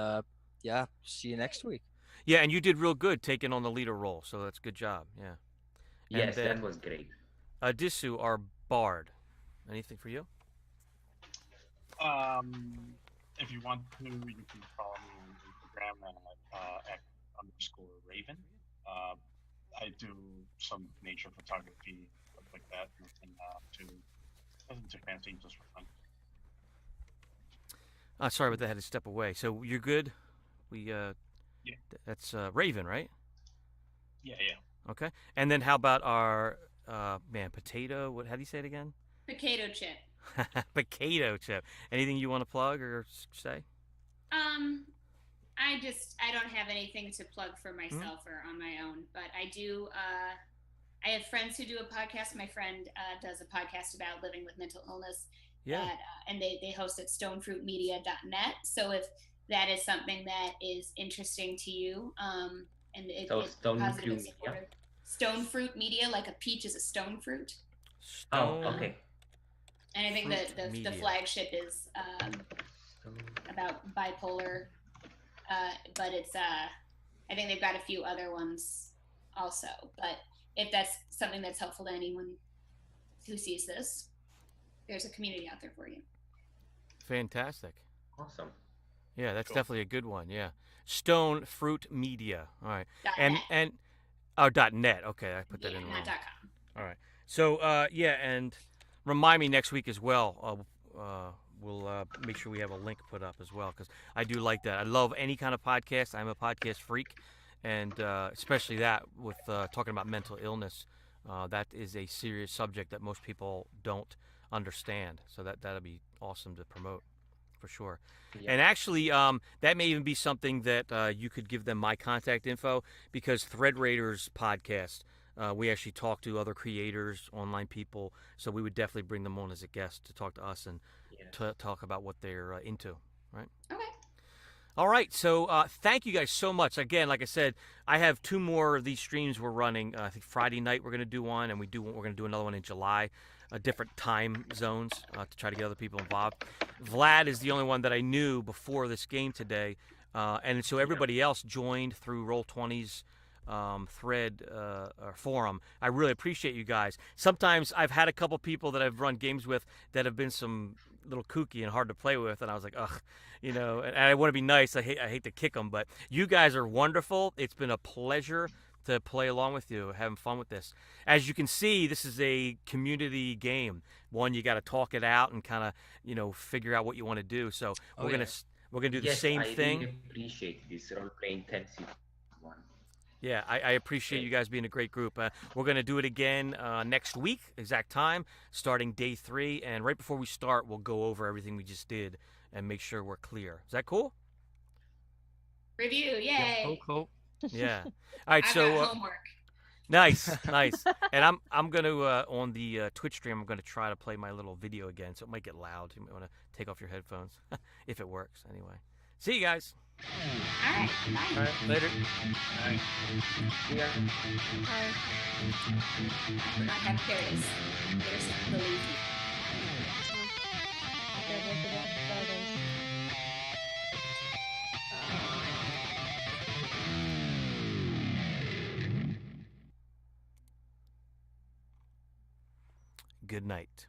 yeah, see you next week. Yeah, and you did real good taking on the leader role, so that's a good job. Yeah. Yes, that was great. Disu, our bard. Anything for you? If you want to, you can follow me on Instagram at @_Raven. I do some nature photography, stuff like that. Nothing too fancy, just for fun. Sorry about that. I had to step away. So you're good? Yeah. That's Raven, right? Yeah. Okay. And then how about our potato? How do you say it again? Potato chip. Potato chip. Anything you want to plug or say? I don't have anything to plug for myself or on my own, but I do. I have friends who do a podcast. My friend does a podcast about living with mental illness. Yeah. And they host at stonefruitmedia.net. So if that is something that is interesting to you, and it's positive and supportive. Stone Fruit Media, like a peach is a stone fruit. Okay. And I think the flagship is about bipolar, but it's I think they've got a few other ones also. But if that's something that's helpful to anyone who sees this, there's a community out there for you. Fantastic. Awesome. Yeah, that's definitely a good one. Yeah, Stone Fruit Media. All right, .net. .net. Okay, I put that in wrong. Not .com. All right. So and remind me next week as well. We'll make sure we have a link put up as well because I do like that. I love any kind of podcast. I'm a podcast freak, and especially that with talking about mental illness. That is a serious subject that most people don't understand. So that'll be awesome to promote. For sure. Yeah. And actually, that may even be something that you could give them my contact info because Thread Raiders podcast, we actually talk to other creators, online people, so we would definitely bring them on as a guest to talk to us and to talk about what they're into, right? Okay. All right, so thank you guys so much. Again, like I said, I have 2 more of these streams we're running. I think Friday night we're going to do one, and we're going to do another one in July. Different time zones to try to get other people involved. Vlad is the only one that I knew before this game today, and so everybody else joined through Roll20's thread or forum. I really appreciate you guys. Sometimes I've had a couple people that I've run games with that have been some little kooky and hard to play with, and I was like, ugh, and I want to be nice. I hate to kick them, but you guys are wonderful. It's been a pleasure to play along with you, having fun with this. As you can see, this is a community game. One, you got to talk it out and kind of, figure out what you want to do. So we're gonna do the same thing. I really appreciate this role-play intensive one. Yeah, I appreciate you guys being a great group. We're going to do it again next week, exact time, starting day 3. And right before we start, we'll go over everything we just did and make sure we're clear. Is that cool? Review, yay! Cool. Yeah. All right, I've so got homework. nice. And I'm going to on the Twitch stream, I'm going to try to play my little video again, so it might get loud. You might want to take off your headphones if it works. Anyway, see you guys. All right, bye. All right, later. All right. Yeah. Hi. I forgot to have Paris. There's the lazy. Okay, what's the next Fridays? Good night.